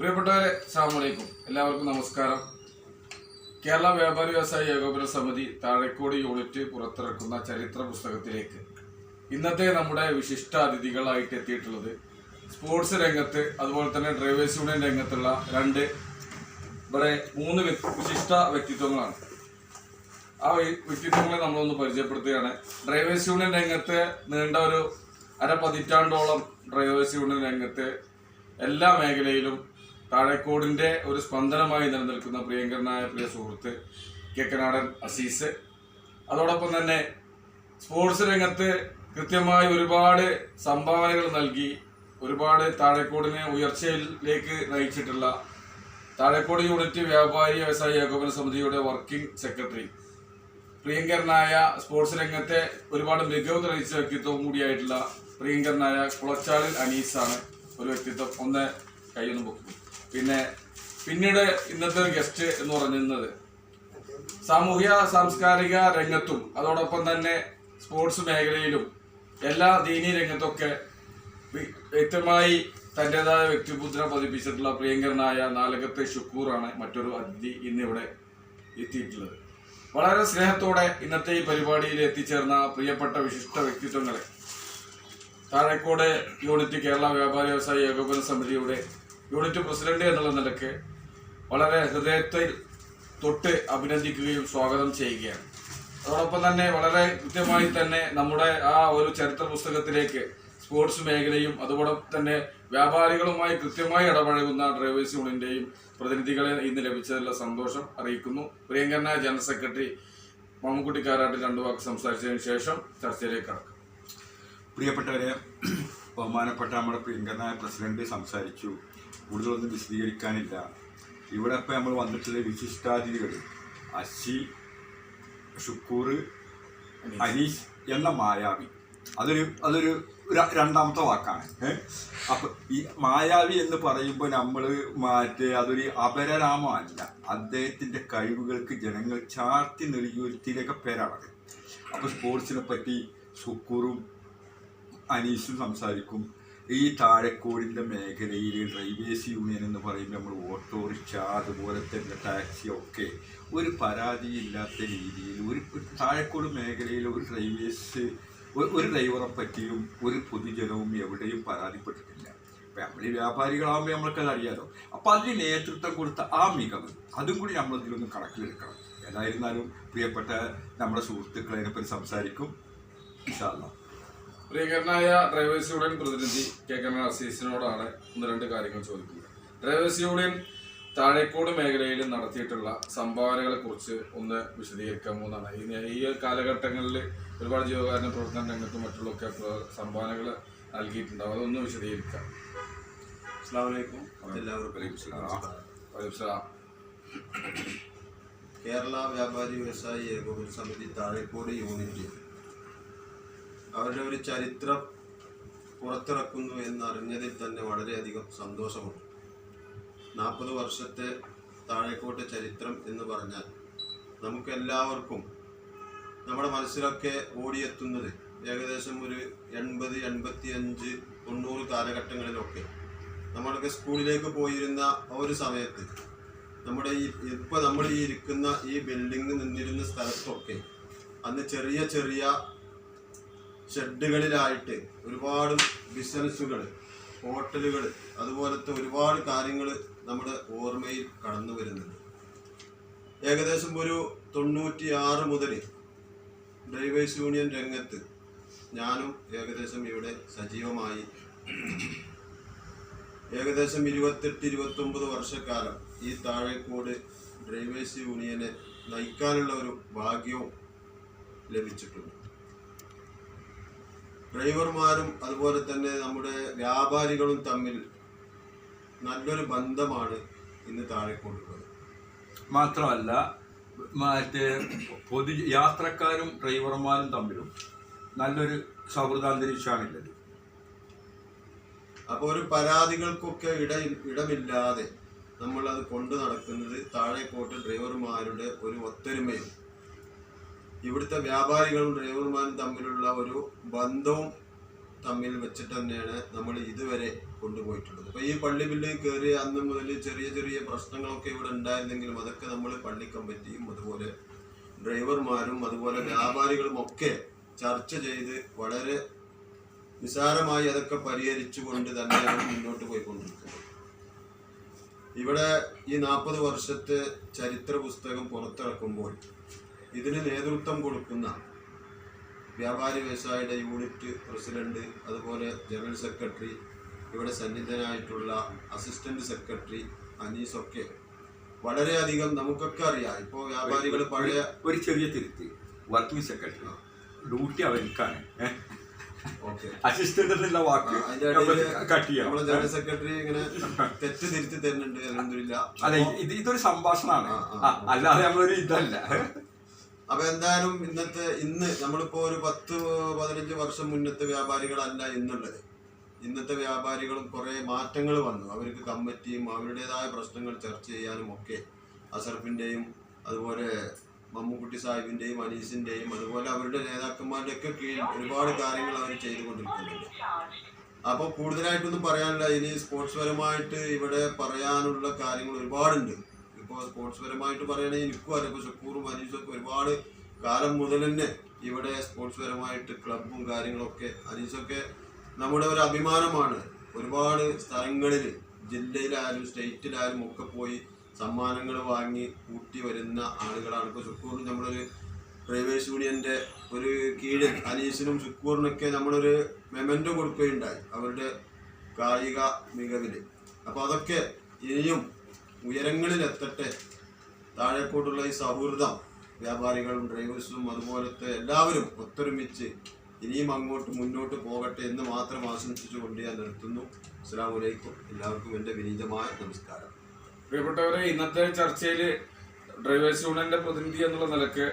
പ്രിയപ്പെട്ടവരെ, അസ്സലാമു അലൈക്കും. എല്ലാവർക്കും നമസ്കാരം. കേരള വ്യാപാരി വ്യവസായി ഏകോപന സമിതി താഴേക്കോട് യൂണിറ്റ് പുറത്തിറക്കുന്ന ചരിത്ര പുസ്തകത്തിലേക്ക് ഇന്നത്തെ നമ്മുടെ വിശിഷ്ട അതിഥികളായിട്ട് എത്തിയിട്ടുള്ളത് സ്പോർട്സ് രംഗത്ത് അതുപോലെ തന്നെ ഡ്രൈവേഴ്സ് യൂണിയൻ രംഗത്തുള്ള മൂന്ന് വിശിഷ്ട വ്യക്തിത്വങ്ങളാണ്. ആ വ്യക്തിത്വങ്ങളെ നമ്മളൊന്ന് പരിചയപ്പെടുത്തുകയാണ്. ഡ്രൈവേഴ്സ് യൂണിയൻ രംഗത്ത് നീണ്ട ഒരു അരപതിറ്റാണ്ടോളം ഡ്രൈവേഴ്സ് യൂണിയൻ രംഗത്ത് എല്ലാ മേഖലയിലും താഴേക്കോടിന്റെ ഒരു സ്പന്ദനമായി നിലനിൽക്കുന്ന പ്രിയങ്കരനായ പ്രിയ സുഹൃത്ത് കേക്കനാടൻ അസീസ്. അതോടൊപ്പം തന്നെ സ്പോർട്സ് രംഗത്ത് കൃത്യമായി ഒരുപാട് സംഭാവനകൾ നൽകി ഒരുപാട് താഴേക്കോടിനെ ഉയർച്ചയിലേക്ക് നയിച്ചിട്ടുള്ള താഴേക്കോട് യൂണിറ്റ് വ്യാപാരി വ്യവസായി ഏകോപന സമിതിയുടെ വർക്കിംഗ് സെക്രട്ടറി, പ്രിയങ്കരനായ സ്പോർട്സ് രംഗത്തെ ഒരുപാട് മികവ് തെളിയിച്ച വ്യക്തിത്വം കൂടിയായിട്ടുള്ള പ്രിയങ്കരനായ കുളച്ചാലിൽ അനീസാണ് ഒരു വ്യക്തിത്വം. ഒന്ന് കൈയൊന്നും പൊക്കും. പിന്നീട് ഇന്നത്തെ ഒരു ഗസ്റ്റ് എന്ന് പറയുന്നത് സാമൂഹ്യ സാംസ്കാരിക രംഗത്തും അതോടൊപ്പം തന്നെ സ്പോർട്സ് മേഖലയിലും എല്ലാ ദീനീ രംഗത്തൊക്കെ വ്യക്തമായി തൻ്റെതായ വ്യക്തിമുദ്ര പതിപ്പിച്ചിട്ടുള്ള പ്രിയങ്കരനായ നാലകത്തെ ഷുക്കൂറാണ് മറ്റൊരു അതിഥി ഇന്നിവിടെ എത്തിയിട്ടുള്ളത്. വളരെ സ്നേഹത്തോടെ ഇന്നത്തെ ഈ പരിപാടിയിൽ എത്തിച്ചേർന്ന പ്രിയപ്പെട്ട വിശിഷ്ട വ്യക്തിത്വങ്ങളെ താഴേക്കോട് യൂണിറ്റ് കേരള വ്യാപാരി വ്യവസായി ഏകോപന സമിതിയുടെ യൂണിറ്റ് പ്രസിഡന്റ് എന്നുള്ള നിലയ്ക്ക് വളരെ ഹൃദയത്തിൽ തൊട്ട് അഭിനന്ദിക്കുകയും സ്വാഗതം ചെയ്യുകയാണ്. അതോടൊപ്പം തന്നെ വളരെ കൃത്യമായി തന്നെ നമ്മുടെ ആ ഒരു ചരിത്ര പുസ്തകത്തിലേക്ക് സ്പോർട്സ് മേഖലയും അതുപോലെ തന്നെ വ്യാപാരികളുമായി കൃത്യമായി ഇടപഴകുന്ന ഡ്രൈവേഴ്സ് യൂണിയന്റെയും പ്രതിനിധികളെ ഇന്ന് ലഭിച്ചതിലുള്ള സന്തോഷം അറിയിക്കുന്നു. പ്രിയങ്കരനായ ജനറൽ സെക്രട്ടറി മമ്മൂക്കുട്ടി കാരാട്ടിൽ രണ്ടു വാക്ക് സംസാരിച്ചതിന് ശേഷം ചർച്ചയിലേക്ക് കടക്കും. പ്രിയപ്പെട്ടവരെ, ബഹുമാനപ്പെട്ട നമ്മുടെ പ്രിയങ്കരനായ പ്രസിഡന്റ് സംസാരിച്ചു. കൂടുതലൊന്നും വിശദീകരിക്കാനില്ല. ഇവിടെ ഇപ്പം നമ്മൾ വന്നിട്ടുള്ള വിശിഷ്ടാതിഥികൾ അശി, ഷുക്കൂർ, അനീസ് എന്ന മായാവി. അതൊരു രണ്ടാമത്തെ വാക്കാണ്. അപ്പം ഈ മായാവി എന്ന് പറയുമ്പോൾ നമ്മൾ അതൊരു അപരനാമമല്ല, അദ്ദേഹത്തിൻ്റെ കഴിവുകൾക്ക് ജനങ്ങൾ ചാർത്തി നൽകിയൊരുത്തിയിലൊക്കെ പേരാണ്. അപ്പോൾ സ്പോർട്സിനെ പറ്റി ഷുക്കൂറും അനീസും സംസാരിക്കും. ഈ താഴേക്കോടിൻ്റെ മേഖലയിൽ ഡ്രൈവേഴ്സ് യൂണിയൻ എന്ന് പറയുമ്പോൾ നമ്മൾ ഓട്ടോറിക്ഷ അതുപോലെ തന്നെ ടാക്സി ഒക്കെ ഒരു പരാതിയില്ലാത്ത രീതിയിൽ ഒരു താഴേക്കോട് മേഖലയിൽ ഒരു ഡ്രൈവറെ പറ്റിയും ഒരു പൊതുജനവും എവിടെയും പരാതിപ്പെട്ടിട്ടില്ല. അപ്പം നമ്മൾ ഈ വ്യാപാരികളാകുമ്പോൾ നമ്മൾക്കത് അറിയാലോ. അപ്പം അതിന് നേതൃത്വം കൊടുത്ത ആ മികവ് അതും കൂടി നമ്മളിതിലൊന്ന് കണക്കിലെടുക്കണം. ഏതായിരുന്നാലും പ്രിയപ്പെട്ട നമ്മുടെ സുഹൃത്തുക്കൾ അതിനെപ്പറ്റി സംസാരിക്കും ഇൻഷാ അല്ലാഹ്. പ്രിയങ്കരനായ ഡ്രൈവേഴ്സ് യൂണിയൻ പ്രതിനിധി കേക്കനാടൻ അസീസിനോടാണ് ഒന്ന് രണ്ട് കാര്യങ്ങൾ ചോദിക്കുന്നത്. ഡ്രൈവേഴ്സ് യൂണിയൻ താഴേക്കോട് മേഖലയിൽ നടത്തിയിട്ടുള്ള സംഭാവനകളെ കുറിച്ച് ഒന്ന് വിശദീകരിക്കാമോ എന്നാണ്. ഈ കാലഘട്ടങ്ങളിൽ ഒരുപാട് ജീവകാരുണ്യ പ്രവർത്തന രംഗത്തും മറ്റുള്ളൊക്കെ സംഭാവനകൾ നൽകിയിട്ടുണ്ടാവും. അതൊന്ന് വിശദീകരിക്കാം. അസ്സലാമു അലൈക്കും. എല്ലാവർക്കും കേരള വ്യാപാരി വ്യവസായി ഏകോപന സമിതി താഴേക്കോട് യൂണിറ്റ് അവരുടെ ഒരു ചരിത്രം പുറത്തിറക്കുന്നു എന്നറിഞ്ഞതിൽ തന്നെ വളരെയധികം സന്തോഷമുണ്ട്. 40 വർഷത്തെ താഴേക്കോട്ടെ ചരിത്രം എന്ന് പറഞ്ഞാൽ നമുക്കെല്ലാവർക്കും നമ്മുടെ മനസ്സിലൊക്കെ ഓടിയെത്തുന്നത് ഏകദേശം ഒരു 80, 85, 90 കാലഘട്ടങ്ങളിലൊക്കെ നമ്മളൊക്കെ സ്കൂളിലേക്ക് പോയിരുന്ന ഒരു സമയത്ത് നമ്മൾ ഈ ഇരിക്കുന്ന ഈ ബിൽഡിംഗ് നിന്നിരുന്ന സ്ഥലത്തൊക്കെ അന്ന് ചെറിയ ചെറിയ ഷെഡുകളിലായിട്ട് ഒരുപാട് ബിസിനസ്സുകൾ, ഹോട്ടലുകൾ, അതുപോലത്തെ ഒരുപാട് കാര്യങ്ങൾ നമ്മുടെ ഓർമ്മയിൽ കടന്നു വരുന്നുണ്ട്. ഏകദേശം ഒരു 96 മുതൽ ഡ്രൈവേഴ്സ് യൂണിയൻ രംഗത്ത് ഞാനും ഏകദേശം ഇവിടെ സജീവമായി ഏകദേശം 28-29 വർഷക്കാലം ഈ താഴേക്കോട് ഡ്രൈവേഴ്സ് യൂണിയനെ നയിക്കാനുള്ള ഒരു ഭാഗ്യവും ലഭിച്ചിട്ടുണ്ട്. ഡ്രൈവർമാരും അതുപോലെ തന്നെ നമ്മുടെ വ്യാപാരികളും തമ്മിൽ നല്ലൊരു ബന്ധമാണ് ഇന്ന് താഴേക്കോട്ടുള്ളത്. മാത്രമല്ല യാത്രക്കാരും ഡ്രൈവർമാരും തമ്മിലും നല്ലൊരു സൗഹൃദാന്തരീക്ഷമാണുള്ളത്. അപ്പോൾ ഒരു പരാതികൾക്കൊക്കെ ഇടമില്ലാതെ നമ്മളത് കൊണ്ടു നടക്കുന്നത് താഴേക്കോട്ട് ഡ്രൈവർമാരുടെ ഒരു ഒത്തൊരുമയും ഇവിടുത്തെ വ്യാപാരികളും ഡ്രൈവർമാരും തമ്മിലുള്ള ഒരു ബന്ധവും തമ്മിൽ വെച്ചിട്ട് തന്നെയാണ് നമ്മൾ ഇതുവരെ കൊണ്ടുപോയിട്ടുള്ളത്. അപ്പോൾ ഈ പള്ളി ബില്ല് കയറി അന്ന് മുതൽ ചെറിയ ചെറിയ പ്രശ്നങ്ങളൊക്കെ ഇവിടെ ഉണ്ടായിരുന്നെങ്കിലും അതൊക്കെ നമ്മൾ പള്ളി കമ്മിറ്റിയും അതുപോലെ ഡ്രൈവർമാരും അതുപോലെ വ്യാപാരികളും ഒക്കെ ചർച്ച ചെയ്ത് വളരെ നിസാരമായി അതൊക്കെ പരിഹരിച്ചുകൊണ്ട് തന്നെയാണ് മുന്നോട്ട് പോയിക്കൊണ്ടിരിക്കുന്നത്. ഇവിടെ ഈ 40 വർഷത്തെ ചരിത്ര പുസ്തകം പുറത്തിറക്കുമ്പോൾ ഇതിന് നേതൃത്വം കൊടുക്കുന്ന വ്യാപാരി വ്യവസായിയുടെ യൂണിറ്റ് പ്രസിഡന്റ്, അതുപോലെ ജനറൽ സെക്രട്ടറി, ഇവിടെ സന്നിധനായിട്ടുള്ള അസിസ്റ്റന്റ് സെക്രട്ടറി അനീസൊക്കെ വളരെയധികം നമുക്കൊക്കെ അറിയാം. ഇപ്പോൾ വ്യാപാരികൾ പഴയ ഒരു ചെറിയ തിരുത്തി, വർക്കിംഗ് സെക്രട്ടറി ഡ്യൂട്ടി അവർക്കാണ്, അസിസ്റ്റന്റ് എന്നുള്ള വാക്ക് നമ്മളെ ജനറൽ സെക്രട്ടറി ഇങ്ങനെ തെറ്റ് തിരുത്തി തരുന്നുണ്ട്. അൽഹംദുലില്ലാ. അതെ, ഇതൊരു സംഭാഷണമാണ്, അല്ലാതെ നമ്മളൊരു ഇതല്ല. അപ്പൊ എന്തായാലും ഇന്ന് നമ്മളിപ്പോ ഒരു 10-15 വർഷം മുന്നത്തെ വ്യാപാരികളല്ല ഇന്നുള്ളത്. ഇന്നത്തെ വ്യാപാരികളും കുറെ മാറ്റങ്ങൾ വന്നു. അവർക്ക് കമ്മിറ്റിയും അവരുടേതായ പ്രശ്നങ്ങൾ ചർച്ച ചെയ്യാനും ഒക്കെ അസർഫിന്റെയും അതുപോലെ മമ്മൂക്കുട്ടി സാഹിബിന്റെയും അനീസിന്റെയും അതുപോലെ അവരുടെ നേതാക്കന്മാരുടെ ഒക്കെ കീഴിൽ ഒരുപാട് കാര്യങ്ങൾ അവർ ചെയ്തുകൊണ്ടിരിക്കുന്നുണ്ട്. അപ്പോൾ കൂടുതലായിട്ടൊന്നും പറയാനില്ല. ഇനി സ്പോർട്സ് പരമായിട്ട് ഇവിടെ പറയാനുള്ള കാര്യങ്ങൾ ഒരുപാടുണ്ട്. ഇപ്പോൾ സ്പോർട്സ് പരമായിട്ട് പറയുകയാണെങ്കിൽ എനിക്കും അറിയാം, ഇപ്പോൾ ഷക്കൂറും അനീസും ഒക്കെ ഒരുപാട് കാലം മുതൽ തന്നെ ഇവിടെ സ്പോർട്സ് പരമായിട്ട് ക്ലബും കാര്യങ്ങളൊക്കെ. അനീസൊക്കെ നമ്മുടെ ഒരു അഭിമാനമാണ്. ഒരുപാട് സ്ഥലങ്ങളിൽ ജില്ലയിലായാലും സ്റ്റേറ്റിലായാലും ഒക്കെ പോയി സമ്മാനങ്ങൾ വാങ്ങി കൂട്ടി വരുന്ന ആളുകളാണ്. ഇപ്പോൾ ഷുക്കൂറിന് നമ്മളൊരു ഡ്രൈവേഴ്സ് യൂണിയൻ്റെ ഒരു കീഴിൽ അനീസിനും ഷുക്കൂറിനൊക്കെ നമ്മളൊരു മെമൻറ്റോ കൊടുക്കുകയുണ്ടായി അവരുടെ കായിക മികവിൽ. അപ്പോൾ അതൊക്കെ ഇനിയും ഉയരങ്ങളിലെത്തട്ടെ. താഴെക്കോട്ടുള്ള ഈ സൗഹൃദം വ്യാപാരികളും ഡ്രൈവേഴ്സും അതുപോലത്തെ എല്ലാവരും ഒത്തൊരുമിച്ച് ഇനിയും അങ്ങോട്ട് മുന്നോട്ട് പോകട്ടെ എന്ന് മാത്രം ആശംസിച്ചുകൊണ്ട് ഞാൻ നിർത്തുന്നു. അസ്സലാമു അലൈക്കും. എല്ലാവർക്കും എൻ്റെ വിനീതമായ നമസ്കാരം. പ്രിയപ്പെട്ടവരെ, ഇന്നത്തെ ചർച്ചയിൽ ഡ്രൈവേഴ്സ് യൂണിയന്റെ പ്രതിനിധി എന്നുള്ള നിലക്ക്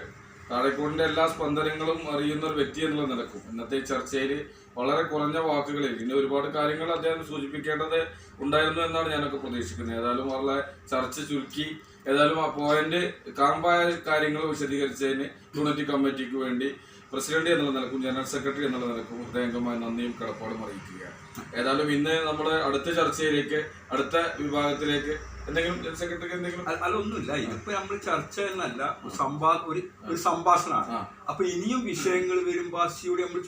താഴെക്കോടിന്റെ എല്ലാ സ്പന്ദനങ്ങളും അറിയുന്ന ഒരു വ്യക്തി എന്നുള്ള നിലക്കും ഇന്നത്തെ ചർച്ചയിൽ വളരെ കുറഞ്ഞ വാക്കുകളിൽ ഇനി ഒരുപാട് കാര്യങ്ങൾ അദ്ദേഹം സൂചിപ്പിക്കേണ്ടത് ഉണ്ടായിരുന്നു എന്നാണ് ഞാനൊക്കെ പ്രതീക്ഷിക്കുന്നത്. ഏതായാലും വളരെ ചർച്ച ചുരുക്കി ഏതായാലും ആ പോയിന്റ് കാമ്പായ കാര്യങ്ങൾ വിശദീകരിച്ചതിന് യൂണിറ്റ് കമ്മിറ്റിക്ക് വേണ്ടി പ്രസിഡന്റ് എന്നുള്ള നിലക്കും ജനറൽ സെക്രട്ടറി എന്നുള്ള നിലക്കും ഹൃദയംഗമായ നന്ദിയും കടപ്പാടും അറിയിക്കുകയാണ്. ഏതായാലും ഇന്ന് നമ്മുടെ അടുത്ത ചർച്ചയിലേക്ക് അടുത്ത വിഭാഗത്തിലേക്ക് എന്തെങ്കിലും ജനറൽ സെക്രട്ടറിക്ക് എന്തെങ്കിലും അതൊന്നുമില്ല. ഇതിപ്പോ നമ്മൾ ചർച്ച എന്നല്ല, ഒരു സംഭാഷണമാണ്. അപ്പൊ ഇനിയും വിഷയങ്ങൾ വരുമ്പോ അസിയോട് നമ്മൾ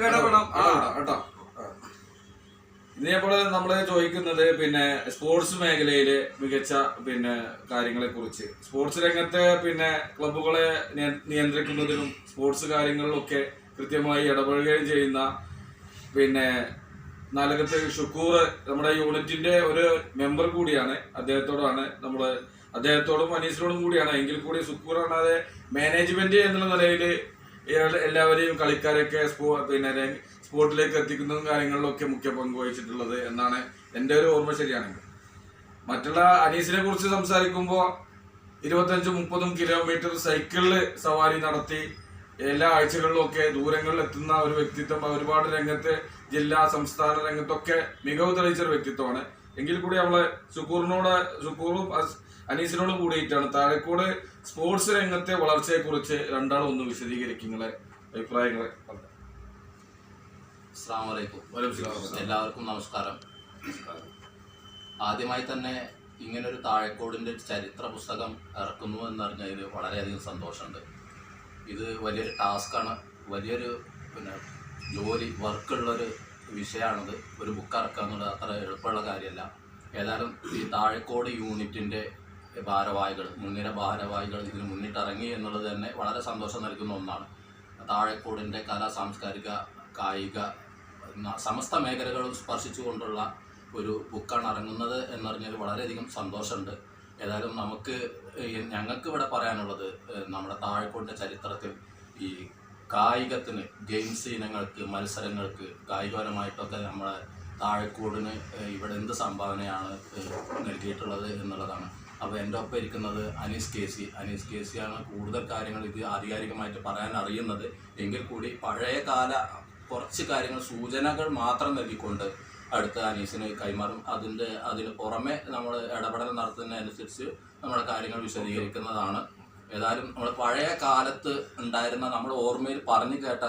ഇടപെടാം കേട്ടോ. ഇതേപോലെ നമ്മൾ ചോദിക്കുന്നത് പിന്നെ സ്പോർട്സ് മേഖലയിലെ മികച്ച പിന്നെ കാര്യങ്ങളെ കുറിച്ച്, സ്പോർട്സ് രംഗത്തെ പിന്നെ ക്ലബ്ബുകളെ നിയന്ത്രിക്കുന്നതിനും സ്പോർട്സ് കാര്യങ്ങളിലൊക്കെ കൃത്യമായി ഇടപെടുകയും ചെയ്യുന്ന പിന്നെ നാലകത്ത് ഷുക്കൂർ നമ്മുടെ യൂണിറ്റിന്റെ ഒരു മെമ്പർ കൂടിയാണ്. അദ്ദേഹത്തോടും അനീസിനോടും കൂടിയാണ്. എങ്കിൽ കൂടി ഷുക്കൂറാണ് അത് മാനേജ്മെന്റ് എന്നുള്ള നിലയിൽ എല്ലാവരെയും കളിക്കാരെയൊക്കെ പിന്നെ സ്പോർട്ടിലേക്ക് എത്തിക്കുന്നതും കാര്യങ്ങളിലൊക്കെ മുഖ്യ പങ്ക് വഹിച്ചിട്ടുള്ളത് എന്നാണ് എൻ്റെ ഒരു ഓർമ്മ ശരിയാണെങ്കിൽ. മറ്റുള്ള അനീസിനെ കുറിച്ച് സംസാരിക്കുമ്പോൾ 25-30 കിലോമീറ്റർ സൈക്കിളിൽ സവാരി നടത്തി എല്ലാ ആഴ്ചകളിലും ഒക്കെ ദൂരങ്ങളിൽ എത്തുന്ന ഒരു വ്യക്തിത്വം, ഒരുപാട് രംഗത്ത് ജില്ലാ സംസ്ഥാന രംഗത്തൊക്കെ മികവ് തെളിയിച്ചൊരു വ്യക്തിത്വമാണ്. എങ്കിൽ കൂടി നമ്മള് ഷുക്കൂറും അനീസിനോടും കൂടിയിട്ടാണ് താഴെക്കോട് സ്പോർട്സ് രംഗത്തെ വളർച്ചയെ കുറിച്ച് രണ്ടാളും ഒന്ന് വിശദീകരിക്കുന്നതിലെ അഭിപ്രായങ്ങളെ. അസ്സലാമു അലൈക്കും. എല്ലാവർക്കും നമസ്കാരം. ആദ്യമായി തന്നെ ഇങ്ങനൊരു താഴെക്കോടിൻ്റെ ചരിത്ര പുസ്തകം ഇറക്കുന്നു എന്നറിഞ്ഞതിൽ വളരെയധികം സന്തോഷമുണ്ട്. ഇത് വലിയൊരു ടാസ്ക്കാണ്, വലിയൊരു വർക്കുള്ളൊരു വിഷയമാണിത്. ഒരു ബുക്ക് ഇറക്കുക എന്നുള്ളത് അത്ര എളുപ്പമുള്ള കാര്യമല്ല. ഏതായാലും ഈ താഴെക്കോട് യൂണിറ്റിൻ്റെ മുൻനിര ഭാരവാഹികൾ ഇതിന് മുന്നിട്ടിറങ്ങി എന്നുള്ളത് തന്നെ വളരെ സന്തോഷം നൽകുന്ന ഒന്നാണ്. താഴെക്കോടിൻ്റെ കലാ സാംസ്കാരിക കായിക സമസ്ത മേഖലകളും സ്പർശിച്ചുകൊണ്ടുള്ള ഒരു ബുക്കാണ് ഇറങ്ങുന്നത് എന്നറിഞ്ഞാൽ വളരെയധികം സന്തോഷമുണ്ട്. ഏതായാലും ഞങ്ങൾക്ക് ഇവിടെ പറയാനുള്ളത്, നമ്മുടെ താഴെക്കോടിൻ്റെ ചരിത്രത്തിൽ ഈ കായികത്തിന്, ഗെയിംസ് ഇനങ്ങൾക്ക്, മത്സരങ്ങൾക്ക് കായികപരമായിട്ടൊക്കെ നമ്മളെ താഴെക്കോടിന് ഇവിടെ എന്ത് സംഭാവനയാണ് നൽകിയിട്ടുള്ളത് എന്നുള്ളതാണ്. അപ്പോൾ എൻ്റെ ഒപ്പം ഇരിക്കുന്നത് അനീസ് കെ സിയാണ് കൂടുതൽ കാര്യങ്ങൾ ഇത് ആധികാരികമായിട്ട് പറയാൻ അറിയുന്നത്. എങ്കിൽ കൂടി പഴയകാല കുറച്ച് കാര്യങ്ങൾ സൂചനകൾ മാത്രം നൽകിക്കൊണ്ട് അടുത്ത അനീസിന് കൈമാറും. അതിന് പുറമെ നമ്മൾ ഇടപെടൽ നടത്തുന്നതിനനുസരിച്ച് നമ്മുടെ കാര്യങ്ങൾ വിശദീകരിക്കുന്നതാണ്. ഏതായാലും നമ്മൾ പഴയ കാലത്ത് ഉണ്ടായിരുന്ന, നമ്മൾ ഓർമ്മയിൽ പറഞ്ഞു കേട്ട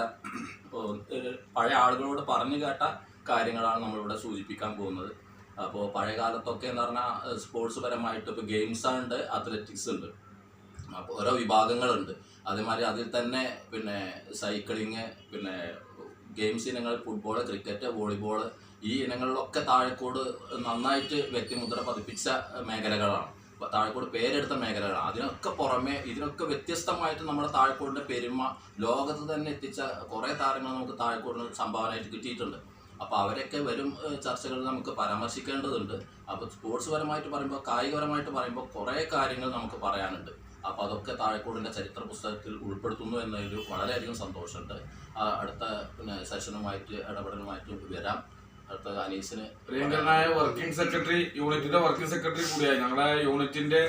പഴയ ആളുകളോട് പറഞ്ഞു കേട്ട കാര്യങ്ങളാണ് നമ്മളിവിടെ സൂചിപ്പിക്കാൻ പോകുന്നത്. അപ്പോൾ പഴയ കാലത്തൊക്കെ എന്ന് പറഞ്ഞാൽ സ്പോർട്സ് പരമായിട്ട് ഇപ്പോൾ ഗെയിംസ് ഉണ്ട്, അത്ലറ്റിക്സ് ഉണ്ട്, അപ്പോൾ ഓരോ വിഭാഗങ്ങളുണ്ട്. അതേമാതിരി അതിൽ തന്നെ പിന്നെ സൈക്ലിങ്, പിന്നെ ഗെയിംസ് ഇനങ്ങൾ ഫുട്ബോൾ, ക്രിക്കറ്റ്, വോളിബോൾ, ഈ ഇനങ്ങളിലൊക്കെ താഴെക്കോട് നന്നായിട്ട് വ്യക്തിമുദ്ര പതിപ്പിച്ച മേഖലകളാണ്, താഴെക്കോട് പേരെടുത്ത മേഖലകളാണ്. അതിനൊക്കെ പുറമെ ഇതിനൊക്കെ വ്യത്യസ്തമായിട്ട് നമ്മുടെ താഴെക്കോടിൻ്റെ പെരുമ ലോകത്ത് തന്നെ എത്തിച്ച കുറേ താരങ്ങൾ നമുക്ക് താഴെക്കോടിന് സംഭാവനയായിട്ട് കിട്ടിയിട്ടുണ്ട്. അപ്പോൾ അവരൊക്കെ വരും ചർച്ചകളിൽ നമുക്ക് പരാമർശിക്കേണ്ടതുണ്ട്. അപ്പോൾ സ്പോർട്സ് പരമായിട്ട് പറയുമ്പോൾ, കായികപരമായിട്ട് പറയുമ്പോൾ കുറേ കാര്യങ്ങൾ നമുക്ക് പറയാനുണ്ട്. അപ്പോൾ അതൊക്കെ താഴെക്കോടിൻ്റെ ചരിത്ര പുസ്തകത്തിൽ ഉൾപ്പെടുത്തുന്നു എന്നതിൽ വളരെയധികം സന്തോഷമുണ്ട്. അടുത്ത പിന്നെ സെഷനുമായിട്ട് ഇടപെടലുമായിട്ട് വരാം. അടുത്ത അനീസിന് പ്രിയങ്കരനായ വർക്കിംഗ് സെക്രട്ടറി, യൂണിറ്റിന്റെ വർക്കിംഗ് സെക്രട്ടറി കൂടിയായി ഞങ്ങളുടെ യൂണിറ്റിന്റെ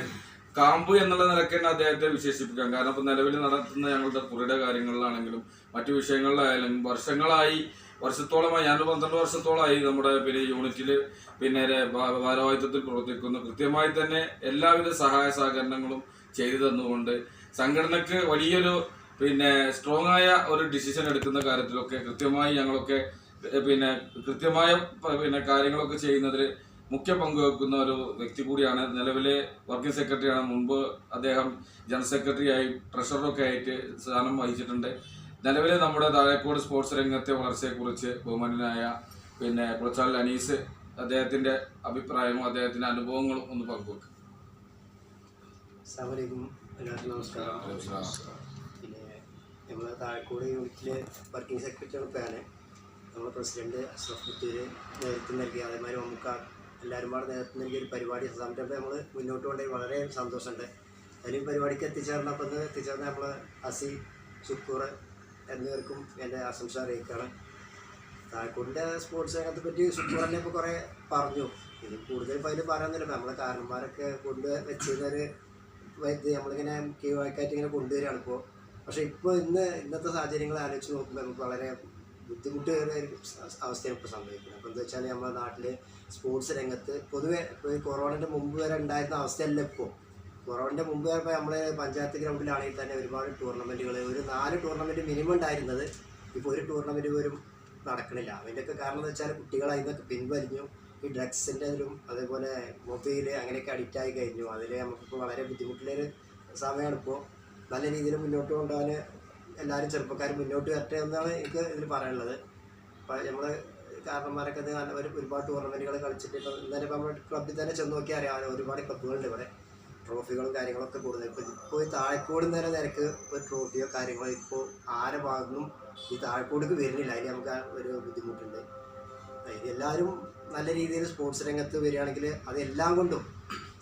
കാമ്പ് എന്നുള്ള നിലയ്ക്ക് തന്നെ അദ്ദേഹത്തെ വിശേഷിപ്പിക്കാം. കാരണം ഇപ്പം നിലവിൽ നടത്തുന്ന ഞങ്ങളുടെ കുറിയുടെ കാര്യങ്ങളിലാണെങ്കിലും മറ്റു വിഷയങ്ങളിലായാലും വർഷത്തോളമായി, ഞാനൊരു 12 വർഷത്തോളമായി നമ്മുടെ പിന്നെ യൂണിറ്റിൽ പിന്നെ ഭാരവാഹിത്വത്തിൽ പ്രവർത്തിക്കുന്നു. കൃത്യമായി തന്നെ എല്ലാവിധ സഹായ സഹകരണങ്ങളും ചെയ്തു തന്നുകൊണ്ട് സംഘടനക്ക് വലിയൊരു പിന്നെ സ്ട്രോങ് ആയ ഒരു ഡിസിഷൻ എടുക്കുന്ന കാര്യത്തിലൊക്കെ കൃത്യമായി ഞങ്ങളൊക്കെ പിന്നെ കൃത്യമായ പിന്നെ കാര്യങ്ങളൊക്കെ ചെയ്യുന്നതിൽ മുഖ്യ പങ്കുവെക്കുന്ന ഒരു വ്യക്തി കൂടിയാണ്. നിലവിലെ വർക്കിംഗ് സെക്രട്ടറിയാണ്. മുൻപ് അദ്ദേഹം ജനറൽ സെക്രട്ടറിയായി ട്രഷററൊക്കെ ആയിട്ട് സ്ഥാനം വഹിച്ചിട്ടുണ്ട്. നിലവിലെ നമ്മുടെ താഴെക്കോട് സ്പോർട്സ് രംഗത്തെ വളർച്ചയെക്കുറിച്ച് ബഹുമാന്യനായ പിന്നെ കുളച്ചാൽ അനീസ് അദ്ദേഹത്തിന്റെ അഭിപ്രായവും അദ്ദേഹത്തിന്റെ അനുഭവങ്ങളും ഒന്ന് പങ്കുവെക്കും. അസ്സലാമു എല്ലാവർക്കും നമസ്കാരം. പിന്നെ നമ്മൾ താഴെക്കോട് യൂണിറ്റിലെ വർക്കിംഗ് സെക്രട്ടറിയാണ് പേര്. നമ്മുടെ പ്രസിഡന്റ് അഷ്റഫ് മുത്തൂര് നേതൃത്വം നൽകി, അതേമാതിരി നമുക്ക് എല്ലാവരും പാടെ നേതൃത്വം നൽകിയ ഒരു പരിപാടി സംരംഭം നമ്മൾ മുന്നോട്ട് കൊണ്ടുപോയി വളരെ സന്തോഷമുണ്ട്. അതിലും പരിപാടിക്ക് എത്തിച്ചേർന്ന നമ്മൾ അസി, ഷുക്കൂർ എന്നിവർക്കും എൻ്റെ ആശംസ അറിയിക്കുകയാണ്. താഴെക്കോടിൻ്റെ സ്പോർട്സ് രംഗത്തെ പറ്റി ഷുക്കൂർ തന്നെ ഇപ്പോൾ കുറേ പറഞ്ഞു. ഇത് കൂടുതൽ ഇപ്പോൾ അതിൽ പറയാമെന്നില്ല. നമ്മളെ കാരണന്മാരൊക്കെ കൊണ്ട് വെച്ചിരുന്നൊരു നമ്മളിങ്ങനെ കീഴ്വാഴ്ക്കായിട്ട് ഇങ്ങനെ കൊണ്ടുവരികയാണ് ഇപ്പോൾ. പക്ഷേ ഇപ്പോൾ ഇന്നത്തെ സാഹചര്യങ്ങൾ ആലോചിച്ച് നോക്കുമ്പോൾ നമുക്ക് വളരെ ബുദ്ധിമുട്ടേറിയ ഒരു അവസ്ഥയാണ് ഇപ്പോൾ സംഭവിക്കുന്നത്. അപ്പോൾ എന്താ വെച്ചാൽ നമ്മുടെ നാട്ടിൽ സ്പോർട്സ് രംഗത്ത് പൊതുവെ ഇപ്പോൾ കൊറോണൻ്റെ മുമ്പ് വരെ ഉണ്ടായിരുന്ന അവസ്ഥയല്ല ഇപ്പോൾ. കൊറോണൻ്റെ മുമ്പ് വരെ നമ്മൾ പഞ്ചായത്ത് ഗ്രൗണ്ടിലാണെങ്കിൽ തന്നെ ഒരുപാട് ടൂർണമെൻറ്റുകൾ, ഒരു 4 ടൂർണമെൻറ്റ് മിനിമം ഉണ്ടായിരുന്നത് ഇപ്പോൾ ഒരു ടൂർണമെൻറ്റ് പോലും നടക്കണില്ല. അതിൻ്റെയൊക്കെ കാരണം എന്ന് വെച്ചാൽ കുട്ടികൾ അതിൽ നിന്നൊക്കെ പിൻവലിഞ്ഞു. ഈ ഡ്രഗ്സിൻ്റെ ഇതിലും അതേപോലെ മൊബൈൽ അങ്ങനെയൊക്കെ അഡിക്റ്റായി കഴിഞ്ഞു. അതിൽ നമുക്കിപ്പോൾ വളരെ ബുദ്ധിമുട്ടുള്ളൊരു സമയമാണ് ഇപ്പോൾ. നല്ല രീതിയിൽ മുന്നോട്ട് കൊണ്ടുപോകാൻ എല്ലാവരും ചെറുപ്പക്കാർ മുന്നോട്ട് വരട്ടെ എന്നാണ് എനിക്ക് ഇതിൽ പറയാനുള്ളത്. അപ്പോൾ നമ്മൾ കാരണന്മാരൊക്കെ ഒരുപാട് ടൂർണമെൻറ്റുകൾ കളിച്ചിട്ട് ഇപ്പോൾ ഇന്നലെ ഇപ്പോൾ നമ്മുടെ ക്ലബ്ബിൽ തന്നെ ചെന്ന് നോക്കിയാൽ അറിയാം, ഒരുപാട് ക്ലബ്ബുകളുണ്ട് ഇവിടെ. ട്രോഫികളും കാര്യങ്ങളൊക്കെ കൂടുതൽ ഇപ്പോൾ ഈ താഴെക്കോട് നിരക്ക് ഒരു ട്രോഫിയോ കാര്യങ്ങളോ ഇപ്പോൾ ആരെ ഭാഗത്തുനിന്നും ഈ താഴെക്കോടേക്ക് വരുന്നില്ല. അതിന് നമുക്ക് ഒരു ബുദ്ധിമുട്ടുണ്ട്. എല്ലാവരും നല്ല രീതിയിൽ സ്പോർട്സ് രംഗത്ത് വരികയാണെങ്കിൽ അതെല്ലാം കൊണ്ടും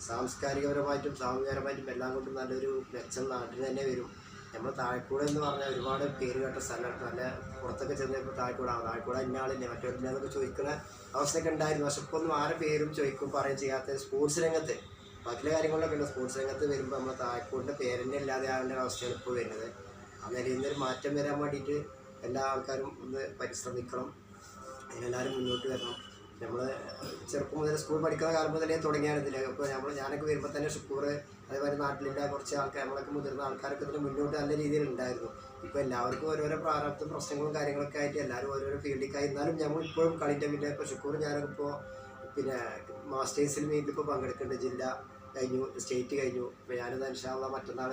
സാംസ്കാരികപരമായിട്ടും സാമൂഹികപരമായിട്ടും എല്ലാം കൊണ്ടും നല്ലൊരു മെച്ചം നാട്ടിൽ തന്നെ വരും. നമ്മൾ താഴെക്കൂടെ എന്ന് പറഞ്ഞാൽ ഒരുപാട് പേര് കേട്ട സ്ഥലമാണ്. നല്ല പുറത്തൊക്കെ ചെന്നപ്പോൾ താഴെക്കൂടെ ഇന്നാളില്ലേ മറ്റൊരില്ലാന്നൊക്കെ ചോദിക്കുന്ന അവസ്ഥയൊക്കെ ഉണ്ടായിരുന്നു. പക്ഷെ ഇപ്പോൾ ഒന്നും ആരെ പേരും ചോദിക്കും പറയുകയും ചെയ്യാത്ത സ്പോർട്സ് രംഗത്ത് ബാക്കിയുള്ള കാര്യങ്ങളിലൊക്കെ ഉണ്ട്. സ്പോർട്സ് രംഗത്ത് വരുമ്പോൾ നമ്മൾ താഴെക്കൂടിൻ്റെ പേരെന്നെ ഇല്ലാതെ ആവേണ്ട അവസ്ഥയാണ് ഇപ്പോൾ വരുന്നത്. ആ നിലയിൽ നിന്നൊരു മാറ്റം വരാൻ വേണ്ടിയിട്ട് എല്ലാ ആൾക്കാരും ഒന്ന് പരിശ്രമിക്കണം. അതിനെല്ലാവരും മുന്നോട്ട് വരണം. നമ്മൾ ചെറുപ്പം മുതൽ സ്കൂൾ പഠിക്കുന്ന കാലം മുതലേ തുടങ്ങിയാണ് ഇതിൽ. ഇപ്പോൾ ഞാനൊക്കെ വരുമ്പോൾ തന്നെ ഷുക്കൂർ അതേപോലെ നാട്ടിലുള്ള കുറച്ച് ആൾക്കാർ, നമ്മളൊക്കെ മുതിർന്ന ആൾക്കാരൊക്കെ ഇതിന് മുന്നോട്ട് നല്ല രീതിയിൽ ഉണ്ടായിരുന്നു. ഇപ്പോൾ എല്ലാവർക്കും ഓരോരോ പ്രാരാബ്ദ പ്രശ്നങ്ങളും കാര്യങ്ങളൊക്കെ ആയിട്ട് എല്ലാവരും ഓരോരോ ഫീൽഡിലേക്കായി. എന്നാലും നമ്മൾ ഇപ്പോഴും കളിൻ്റെ പിന്നെ ഇപ്പോൾ ഷുക്കൂർ ഞാനൊക്കെ ഇപ്പോൾ പിന്നെ മാസ്റ്റേഴ്സിൽ മീറ്റിപ്പോൾ പങ്കെടുക്കേണ്ട ജില്ല കഴിഞ്ഞു, സ്റ്റേറ്റ് കഴിഞ്ഞു. ഇപ്പോൾ ഞാനിത് ഇൻഷാ മറ്റന്നാൾ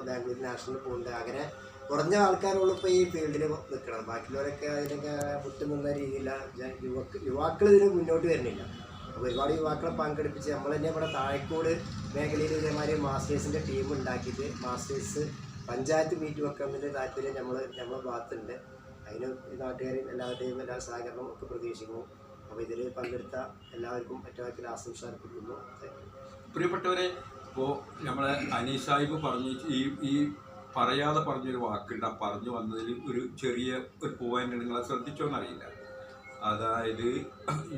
ബാംഗ്ലൂർ നാഷണൽ പോകുന്നുണ്ട്. അങ്ങനെ കുറഞ്ഞ ആൾക്കാരുള്ളൂ ഇപ്പോൾ ഈ ഫീൽഡിൽ നിൽക്കണം. ബാക്കിയുള്ളവരൊക്കെ അതിനൊക്കെ വിട്ടു നിന്ന രീതിയിലാണ്. യുവാക്കൾ ഇതിന് മുന്നോട്ട് വരുന്നില്ല. അപ്പോൾ ഒരുപാട് യുവാക്കളെ പങ്കെടുപ്പിച്ച് നമ്മൾ തന്നെ ഇവിടെ താഴെക്കോട് മേഖലയിൽ ഇതേമാതിരി മാസ്റ്റേഴ്സിൻ്റെ ടീം ഉണ്ടാക്കിയിട്ട് മാസ്റ്റേഴ്സ് പഞ്ചായത്ത് മീറ്റ് വെക്കുന്നതിൻ്റെ താല്പര്യം നമ്മളെ ഭാഗത്തുണ്ട്. അതിന് നാട്ടുകാരെയും എല്ലാവരുടെയും എല്ലാ സഹകരണവും ഒക്കെ പ്രതീക്ഷിക്കുന്നു. അപ്പോൾ ഇതിൽ പങ്കെടുത്ത എല്ലാവർക്കും ഏറ്റവും ആശംസ അർപ്പിക്കുന്നു. പ്രിയപ്പെട്ടവരെ, ഇപ്പോൾ നമ്മളെ അനീസ് സാഹിബ് പറഞ്ഞ ഈ പറയാതെ പറഞ്ഞൊരു വാക്കുണ്ട്. ആ പറഞ്ഞു വന്നതിൽ ഒരു ചെറിയ ഒരു പോയിന്റ് നിങ്ങളെ ശ്രദ്ധിച്ചോന്നറിയില്ല. അതായത്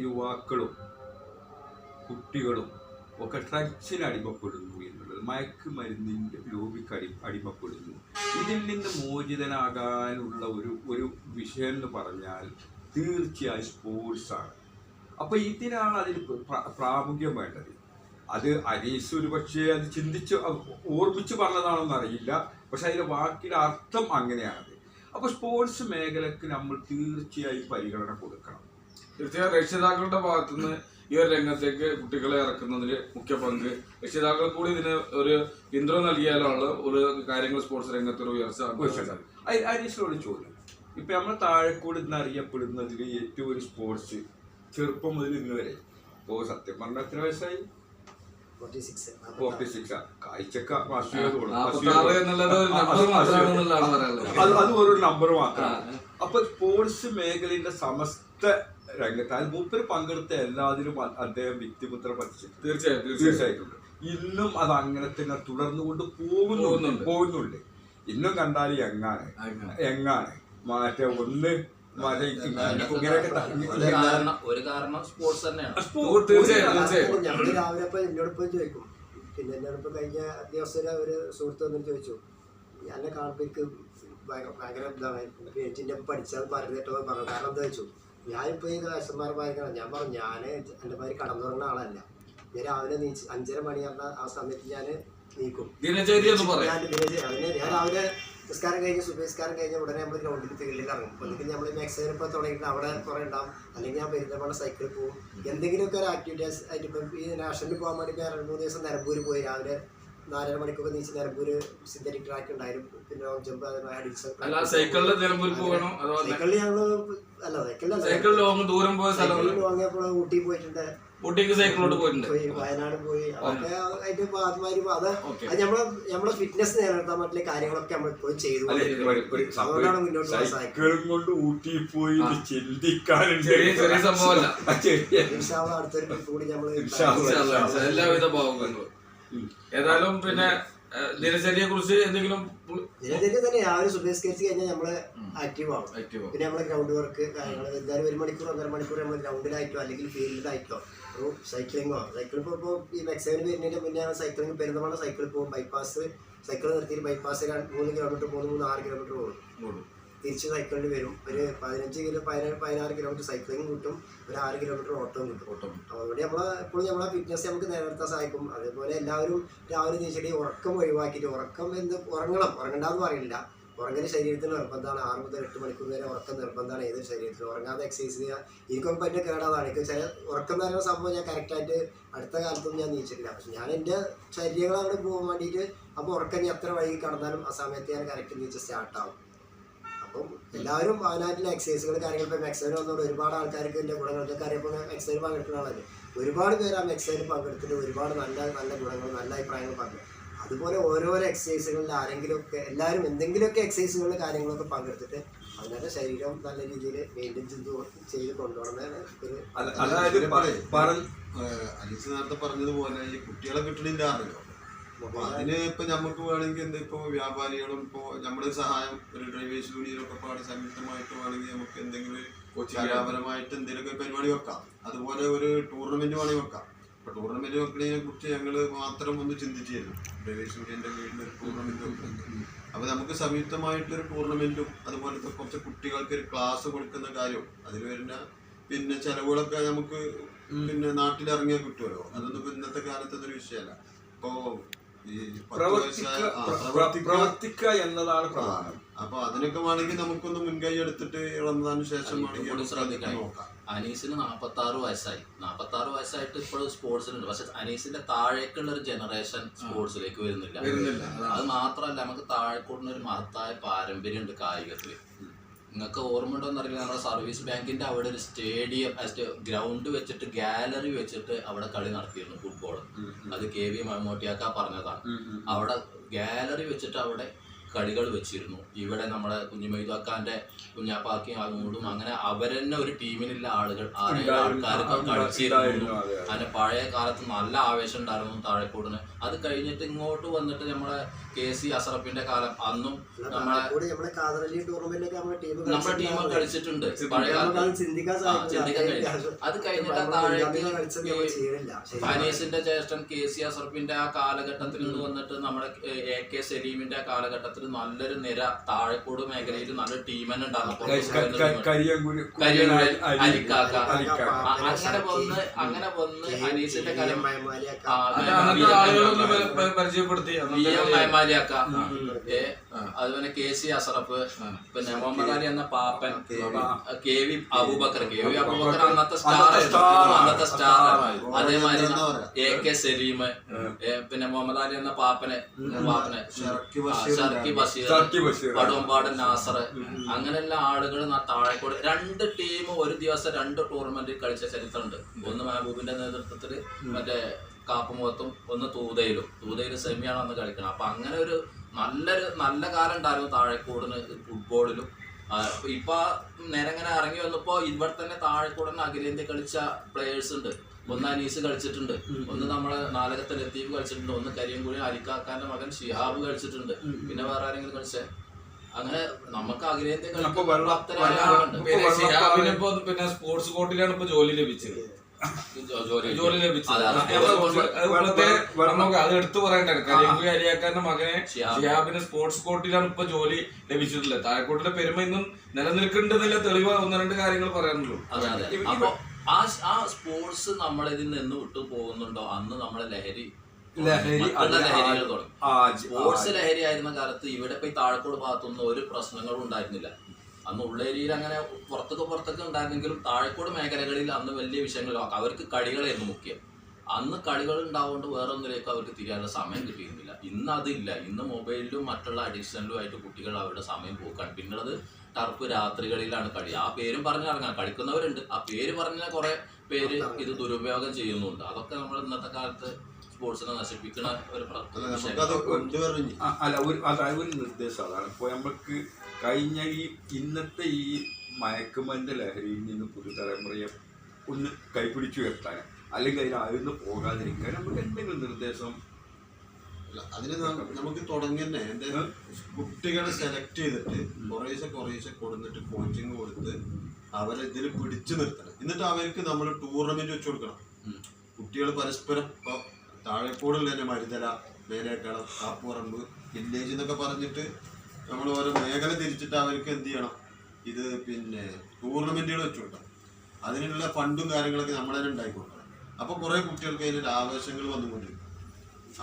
യുവാക്കളും കുട്ടികളും ഒക്കെ ഡ്രഗ്സിന് അടിമപ്പെടുന്നു എന്നുള്ളത്, മയക്കുമരുന്നിൻ്റെ ലോബിക്ക് അടിമപ്പെടുന്നു. ഇതിൽ നിന്ന് മോചിതനാകാനുള്ള ഒരു വിഷയം എന്ന് പറഞ്ഞാൽ തീർച്ചയായും സ്പോർട്സാണ്. അപ്പോൾ ഇതിനാണ് അതിൽ പ്രാമുഖ്യം വേണ്ടത്. അത് അനീസ് ഒരു പക്ഷേ അത് ചിന്തിച്ച് ഓർമ്മിച്ച് പറഞ്ഞതാണെന്ന് അറിയില്ല. പക്ഷെ അതിൻ്റെ വാക്കിൻ്റെ അർത്ഥം അങ്ങനെയാണത്. അപ്പോൾ സ്പോർട്സ് മേഖലക്ക് നമ്മൾ തീർച്ചയായും പരിഗണന കൊടുക്കണം. തീർച്ചയായും രക്ഷിതാക്കളുടെ ഭാഗത്തുനിന്ന് ഈ ഒരു രംഗത്തേക്ക് കുട്ടികളെ ഇറക്കുന്നതിൽ മുഖ്യ പങ്ക് രക്ഷിതാക്കൾ കൂടി ഇതിന് ഒരു പിന്തുണ നൽകിയാലാണ് ഒരു കാര്യങ്ങൾ സ്പോർട്സ് രംഗത്ത് ഒരു ഉയർച്ച. അരീഷിനോട് ചോദ്യം, ഇപ്പൊ നമ്മൾ താഴെക്കൂട് ഇന്ന് അറിയപ്പെടുന്നതിൽ ഏറ്റവും ഒരു സ്പോർട്സ് ചെറുപ്പം മുതൽ ഇന്ന് വരെ ഇപ്പോൾ സത്യം പറഞ്ഞ എത്ര വയസ്സായി? 46. കാഴ്ചക്ക അത് ഒരു നമ്പർ മാത്രമാണ്. അപ്പൊ സ്പോർട്സ് മേഖലയുടെ സമസ്ത രംഗത്ത് അത് മൂപ്പര് പങ്കെടുത്ത എല്ലാത്തിലും അദ്ദേഹം വ്യക്തിമുദ്ര പതിച്ചിട്ടുണ്ട്. തീർച്ചയായിട്ടുണ്ട്. ഇന്നും അത് അങ്ങനെ തന്നെ തുടർന്നുകൊണ്ട് പോകുന്നുണ്ട്. ഇന്നും കണ്ടാൽ എങ്ങാണ് മാറ്റം ഒന്ന് ഒരു കാരണം സ്പോർട്സ് തന്നെയാണ്. ഞങ്ങള് രാവിലെ ഇപ്പൊ എന്നോടൊപ്പം ചോദിക്കും, പിന്നെ എന്നോടൊപ്പം കഴിഞ്ഞ ദിവസം ഒരു സുഹൃത്ത് വന്നിട്ട് ചോദിച്ചു, എന്നെ കാണുമ്പോൾ എനിക്ക് ഭയങ്കര ഇതാണ് പേറ്റിന്റെ ഒപ്പം പഠിച്ചാൽ പറഞ്ഞിട്ടോ പറഞ്ഞു. കാരണം എന്താ വെച്ചു, ഞാനിപ്പോ ഈ വയസ്സന്മാരെ വായിക്കണം. ഞാൻ പറഞ്ഞു, ഞാൻ എൻ്റെ മാതിരി കടന്നുറങ്ങുന്ന ആളല്ല. ഞാൻ രാവിലെ 5:30 മണി പറഞ്ഞ ആ സമയത്ത് ഞാൻ നീക്കും. ഞാൻ രാവിലെ നിസ്കാരം കഴിഞ്ഞ് സുബഹിസ്കാരം കഴിഞ്ഞ ഉടനെ നമ്മൾ ഗ്രൗണ്ടിൽ ഫീൽഡിൽ ഇറങ്ങും. ഒന്നിക്കും നമ്മൾ മാക്സിമം ഇപ്പോൾ തുടങ്ങിയിട്ട് അവിടെ കുറേ ഉണ്ടാവും, അല്ലെങ്കിൽ ഞാൻ പെരുന്തൽമണ്ണ സൈക്കിളിൽ പോകും. എന്തെങ്കിലുമൊക്കെ ഒരു ആക്ടിവിറ്റീസ് ആയിട്ട് ഇപ്പം ഈ നാഷണലിൽ പോകാൻ വേണ്ടി 2-3 ദിവസം നിലമ്പൂർ പോയി. രാവിലെ 4:30 മണിക്കൊക്കെ നീച്ച് നിലമ്പൂർ സിന്തറ്റിക് ട്രാക്ക് ഉണ്ടായിരുന്നു. പിന്നെ ലോങ് ജമ്പ്, സൈക്കിളിൽ ഞങ്ങൾ ലോങ്ങിയപ്പോൾ ഊട്ടി പോയിട്ടുണ്ട്, ഊട്ടിക്ക് സൈക്കിളോട് പോയിട്ടുണ്ട്, വയനാട് പോയി. അതൊക്കെ അതിന്റെ ഭാഗമാതിരി അത് നമ്മളെ ഫിറ്റ്നസ് നിലനിർത്താൻ പറ്റിയ കാര്യങ്ങളൊക്കെ നമ്മൾ പോയി ചെയ്തു. അതുകൊണ്ടാണ് മുന്നോട്ട് സൈക്കിളും കൊണ്ട് ഊട്ടി പോയി ചെറിയ സംഭവമല്ല. അടുത്തൊരു ട്രിപ്പ് കൂടി നമ്മള് എല്ലാവിധ ഭാവങ്ങളും. ഏതായാലും പിന്നെ ദിനചര്യയെ കുറിച്ച് എന്തെങ്കിലും ദിനചര്യ തന്നെ രാവിലെ സുബഹിസ്കരിച്ച് കഴിഞ്ഞാൽ നമ്മള് ആക്റ്റീവ് ആവും. പിന്നെ നമ്മളെ ഗ്രൗണ്ട് വർക്ക് കാര്യങ്ങൾ എന്തായാലും 1 മണിക്കൂർ 1.5 മണിക്കൂർ നമ്മൾ ഗ്രൗണ്ടിലായിട്ടോ അല്ലെങ്കിൽ ഫീൽഡിലായിട്ടോ ഒരു സൈക്ലിങ്ങോ ഇപ്പോൾ ഈ മെക്സൈന് വരുന്നതിന്റെ മുന്നേ സൈക്ലിംഗ് പെരുന്തൽമണ്ണ സൈക്കിൾ പോകും. ബൈപ്പാസ് സൈക്കിൾ നിർത്തിയിട്ട് ബൈപ്പാസ് 3 കിലോമീറ്റർ 6 കിലോമീറ്റർ ഓടും. തിരിച്ച് സൈക്കിളിൽ വരും. ഒരു 16 കിലോമീറ്റർ സൈക്ലിംഗ് കിട്ടും, ഒരു 6 കിലോമീറ്റർ ഓട്ടവും കിട്ടും. അതുകൊണ്ട് എപ്പോഴും നമ്മളെ ഫിറ്റ്നസ് നമുക്ക് നിലനിർത്താൻ സഹായിക്കും. അതേപോലെ എല്ലാവരും രാവിലെ നീച്ചിട്ട് ഉറക്കം ഒഴിവാക്കിയിട്ട് ഉറങ്ങണ്ടെന്ന് പറയില്ല, ഉറങ്ങൽ ശരീരത്തിന് നിർബന്ധമാണ്. 6 മുതൽ 8 മണിക്കൂർ വരെ ഉറക്കം നിർബന്ധമാണ് ഏതൊരു ശരീരത്തിൽ. ഉറങ്ങാതെ എക്സസൈസ് ചെയ്യുക എനിക്കൊക്കെ പറ്റിയ കേടാതാണ്. എനിക്ക് ചില ഉറക്കം എന്ന് പറയുന്ന സംഭവം ഞാൻ കറക്റ്റായിട്ട് അടുത്ത കാലത്തൊന്നും ഞാൻ നീച്ചിട്ടില്ല. പക്ഷെ ഞാൻ എൻ്റെ ശരീരങ്ങൾ അവിടെ പോകാൻ വേണ്ടിയിട്ട് അപ്പോൾ ഉറക്കം എത്ര വൈകി കടന്നാലും ആ സമയത്ത് ഞാൻ കറക്റ്റ് നീച്ച് സ്റ്റാർട്ടാവും. അപ്പം എല്ലാവരും അതിനായിട്ടുള്ള എക്സസൈസുകൾ കാര്യങ്ങൾ ഇപ്പോൾ മെക്സൈന് വന്നതുകൊണ്ട് ഒരുപാട് ആൾക്കാർക്ക് എൻ്റെ ഗുണങ്ങളൊക്കെ അറിയപ്പോൾ മെക്സൈന് പങ്കെടുക്കുന്ന ആളല്ലേ. ഒരുപാട് പേര് ആ മെക്സൈന് പങ്കെടുത്തിട്ട് ഒരുപാട് നല്ല നല്ല ഗുണങ്ങൾ നല്ല അഭിപ്രായങ്ങൾ പറഞ്ഞു. അതുപോലെ ഓരോരോ എക്സസൈസുകളിൽ ആരെങ്കിലുമൊക്കെ എല്ലാവരും എന്തെങ്കിലുമൊക്കെ എക്സസൈസുകളിൽ കാര്യങ്ങളൊക്കെ പങ്കെടുത്തിട്ട് അവരുടെ ശരീരം നല്ല രീതിയിൽ മെയിൻറ്റെയിൻ ചെയ്ത് കൊണ്ടുപോകണമെന്നാണ് ഒരു. അലീസ് നേരത്തെ പറഞ്ഞതുപോലെ ഈ കുട്ടികളെ കിട്ടണില്ല അറിയോ. അപ്പൊ അതിന് ഇപ്പൊ നമുക്ക് വേണമെങ്കിൽ എന്താ ഇപ്പൊ വ്യാപാരികളും ഇപ്പൊ നമ്മുടെ സഹായം ഒരു ഡ്രൈവേഴ്സ് യൂണിയനൊക്കെ പാടി സംയുക്തമായിട്ട് വേണമെങ്കിൽ നമുക്ക് എന്തെങ്കിലും കലാപരമായിട്ട് എന്തെങ്കിലുമൊക്കെ പരിപാടി വെക്കാം. അതുപോലെ ഒരു ടൂർണമെന്റ് വേണമെങ്കിൽ വെക്കാം. ഇപ്പൊ ടൂർണമെന്റ് വെക്കുന്നതിനെ കുറിച്ച് ഞങ്ങൾ മാത്രം ഒന്ന് ചിന്തിച്ചിരുന്നു. ഡ്രൈവേഴ്സ് യൂണിയന്റെ കീഴിൽ ഒരു ടൂർണമെന്റ് വെക്കുന്നത്. അപ്പൊ നമുക്ക് സംയുക്തമായിട്ടൊരു ടൂർണമെന്റും അതുപോലത്തെ കുറച്ച് കുട്ടികൾക്ക് ഒരു ക്ലാസ് കൊടുക്കുന്ന കാര്യവും അതിൽ വരുന്ന പിന്നെ ചെലവുകളൊക്കെ നമുക്ക് പിന്നെ നാട്ടിലിറങ്ങിയാൽ കിട്ടുമല്ലോ. അതൊന്നും ഇന്നത്തെ കാലത്തൊരു വിഷയമല്ല. ഇപ്പോ പ്രവർത്തിക്കുക എന്നതാണ് പ്രധാനം. അപ്പൊ അതിനൊക്കെ വേണമെങ്കിൽ നമുക്കൊന്ന് മുൻകൈ എടുത്തിട്ട് റമദാന് ശേഷം നോക്കാം. അനീസിന് 46 വയസ്സായി. 46 വയസ്സായിട്ട് ഇപ്പോഴും സ്പോർട്സിലുണ്ട്. പക്ഷെ അനീസിന്റെ താഴേക്കുള്ള ഒരു ജനറേഷൻ സ്പോർട്സിലേക്ക് വരുന്നില്ല. അത് മാത്രമല്ല, നമുക്ക് താഴെക്കൂടുന്ന ഒരു മഹത്തായ പാരമ്പര്യമുണ്ട് കായികത്തില്. നിങ്ങൾക്ക് ഓർമ്മ ഉണ്ടോന്ന് അറിയില്ല, നമ്മുടെ സർവീസ് ബാങ്കിന്റെ അവിടെ ഒരു സ്റ്റേഡിയം ഗ്രൗണ്ട് വെച്ചിട്ട് ഗാലറി വെച്ചിട്ട് അവിടെ കളി നടത്തിയിരുന്നു ഫുട്ബോൾ. അത് KV മമ്മൂട്ടിയാക്ക പറഞ്ഞതാണ്. അവിടെ ഗാലറി വെച്ചിട്ട് അവിടെ കളികൾ വെച്ചിരുന്നു. ഇവിടെ നമ്മുടെ കുഞ്ഞുമൈദാക്കാന്റെ കുഞ്ഞാപ്പാക്കിയും അങ്ങോട്ടും അങ്ങനെ അവരെന്നെ ഒരു ടീമിലുള്ള ആൾക്കാരൊക്കെ കളിച്ചിരുന്നു. അതിന്റെ പഴയ കാലത്ത് നല്ല ആവേശം ഉണ്ടായിരുന്നു താഴെക്കൂടിന്. അത് കഴിഞ്ഞിട്ട് ഇങ്ങോട്ട് വന്നിട്ട് നമ്മളെ KC അസറഫിന്റെ കാലം അന്നും നമ്മുടെ ടീം കളിച്ചിട്ടുണ്ട്. പഴയ അത് കഴിഞ്ഞിട്ട് അനീസിന്റെ ജ്യേഷ്ഠൻ KC അസറഫിന്റെ ആ കാലഘട്ടത്തിൽ നിന്ന് വന്നിട്ട് നമ്മുടെ AK സലീമിന്റെ ആ കാലഘട്ടത്തിൽ പശ്ചാത്തലത്തിൽ നല്ലൊരു നിര താഴെക്കോട് മേഖലയിൽ നല്ലൊരു ടീം തന്നെ ഉണ്ടാകും. അങ്ങനെ വന്ന് അനീസിന്റെ കാര്യം പരിചയപ്പെടുത്തി മയമാലിയാക്ക, അതുപോലെ KC അസറഫ്, പിന്നെ മുഹമ്മദ് അലി എന്ന പാപ്പൻ, KV അബൂബക്കർ അന്നത്തെ സ്റ്റാർ, അതേമാതിരി AK സലീം, പിന്നെ മുഹമ്മദ് അലി എന്ന പാപ്പനെ ഷർക്കി ബഷീർ, പടുവമ്പാട് നാസർ, അങ്ങനെയുള്ള ആളുകൾ താഴെക്കോട് 2 ടീം ഒരു ദിവസം 2 ടൂർണമെന്റ് കളിച്ച ചരിത്രമുണ്ട്. ഒന്ന് മെഹബൂബിന്റെ നേതൃത്വത്തിൽ മറ്റേ കാപ്പുമുഖത്തും, ഒന്ന് തൂതയിലും സെമിയാണ് അന്ന് കളിക്കണം. അപ്പൊ അങ്ങനെ ഒരു നല്ല കാലം ഉണ്ടായിരുന്നു താഴെക്കോടിന് ഫുട്ബോളിലും. ഇപ്പൊ നേരെങ്ങനെ ഇറങ്ങി വന്നപ്പോ ഇവിടെ തന്നെ താഴെക്കോടിന് അഖിലേന്ത്യ കളിച്ച പ്ലേയേഴ്സ് ഉണ്ട്. ഒന്ന് അനീസ് കളിച്ചിട്ടുണ്ട്, ഒന്ന് നമ്മളെ നാലകത്തെ ലത്തീഫ് കളിച്ചിട്ടുണ്ട്, ഒന്ന് കരിയംകുഴി അലിക്കാക്കാന്റെ മകൻ ഷിഹാബ് കളിച്ചിട്ടുണ്ട്. പിന്നെ വേറെ ആരെങ്കിലും കളിച്ചേ? അങ്ങനെ നമുക്ക് അഖിലേന്ത്യ പിന്നെ സ്പോർട്സ് കോർട്ടിലാണ് ഇപ്പൊ ജോലി ലഭിച്ചത്. നമുക്ക് അത് എടുത്തു പറയണ്ടേ, കരിയംകുഴി അലിയാക്കാന്റെ മകനെ ഷിഹാബിന് സ്പോർട്സ് കോർട്ടിലാണ് ഇപ്പൊ ജോലി ലഭിച്ചിട്ടുള്ളത്. താഴെക്കോട്ടിലെ പെരുമ ഇന്നും നിലനിൽക്കുന്നുണ്ടെന്നില്ല തെളിവ് 1-2 കാര്യങ്ങൾ പറയാനുള്ളൂ. ആ സ്പോർട്സ് നമ്മളിതിൽ നിന്ന് വിട്ടു പോകുന്നുണ്ടോ അന്ന് നമ്മളെ ലഹരികൾ തുടങ്ങി. സ്പോർട്സ് ലഹരി ആയിരുന്ന കാലത്ത് ഇവിടെ ഇപ്പൊ ഈ താഴെക്കോട് ഭാഗത്തൊന്നും ഒരു പ്രശ്നങ്ങളും ഉണ്ടായിരുന്നില്ല. അന്ന് ഉള്ളേരിയിൽ അങ്ങനെ പുറത്തൊക്കെ ഉണ്ടായിരുന്നെങ്കിലും താഴെക്കോട് മേഖലകളിൽ അന്ന് വലിയ വിഷയങ്ങളോ അവർക്ക് കളികളായിരുന്നു മുഖ്യം. അന്ന് കളികൾ ഉണ്ടാവുകൊണ്ട് വേറെ ഒന്നിലേക്ക് അവർക്ക് തിരിയാനുള്ള സമയം കിട്ടിയിരുന്നില്ല. ഇന്ന് അതില്ല. ഇന്ന് മൊബൈലിലും മറ്റുള്ള അഡിക്ഷനിലും ആയിട്ട് കുട്ടികൾ അവരുടെ സമയം പോക്കാണ്. പിന്നുള്ളത് ടർഫ് രാത്രികളിലാണ് കളി. ആ പേരും പറഞ്ഞ് ഇറങ്ങാൻ കളിക്കുന്നവരുണ്ട്. ആ പേര് പറഞ്ഞ കുറെ പേര് ഇത് ദുരുപയോഗം ചെയ്യുന്നുണ്ട്. അതൊക്കെ നമ്മൾ ഇന്നത്തെ കാലത്ത് സ്പോർട്സിനെ നശിപ്പിക്കുന്ന ഒരു നിർദ്ദേശം അതാണ്. ഇപ്പോൾ നമുക്ക് കഴിഞ്ഞ ഇന്നത്തെ ഈ മയക്കുമരുന്ന് ലഹരിയിൽ നിന്ന് പുതുതലമുറയെ ഒന്ന് കൈപിടിച്ചു ഉയർത്താൻ, അല്ലെങ്കിൽ അതിനായിരുന്നു പോകാതിരിക്കാൻ നമുക്ക് എന്തെങ്കിലും നിർദ്ദേശം? അതിന് നമുക്ക് തുടങ്ങുന്നേ കുട്ടികളെ സെലക്ട് ചെയ്തിട്ട് കുറേശ്ശെ കൊടുത്തിട്ട് കോച്ചിങ് കൊടുത്ത് അവരെ ഇതിൽ പിടിച്ചു നിർത്തണം. എന്നിട്ട് അവർക്ക് നമ്മൾ ടൂർണമെന്റ് വെച്ച് കൊടുക്കണം. കുട്ടികൾ പരസ്പരം ഇപ്പൊ താഴെക്കോടുള്ള തന്നെ മരുതല, മേലേക്കളം, കാപ്പുറമ്പ്, വില്ലേജ് എന്നൊക്കെ പറഞ്ഞിട്ട് നമ്മൾ ഓരോ മേഖല തിരിച്ചിട്ട് അവർക്ക് എന്ത് ചെയ്യണം, ഇത് പിന്നെ ടൂർണമെന്റുകൾ വെച്ച് കൊടുക്കണം. അതിനുള്ള ഫണ്ടും കാര്യങ്ങളൊക്കെ നമ്മൾ തന്നെ ഉണ്ടാക്കി കൊടുക്കണം. അപ്പൊ കുറെ കുട്ടികൾക്ക് അതിനൊരു ആവേശങ്ങൾ വന്നുകൊണ്ടിരിക്കും.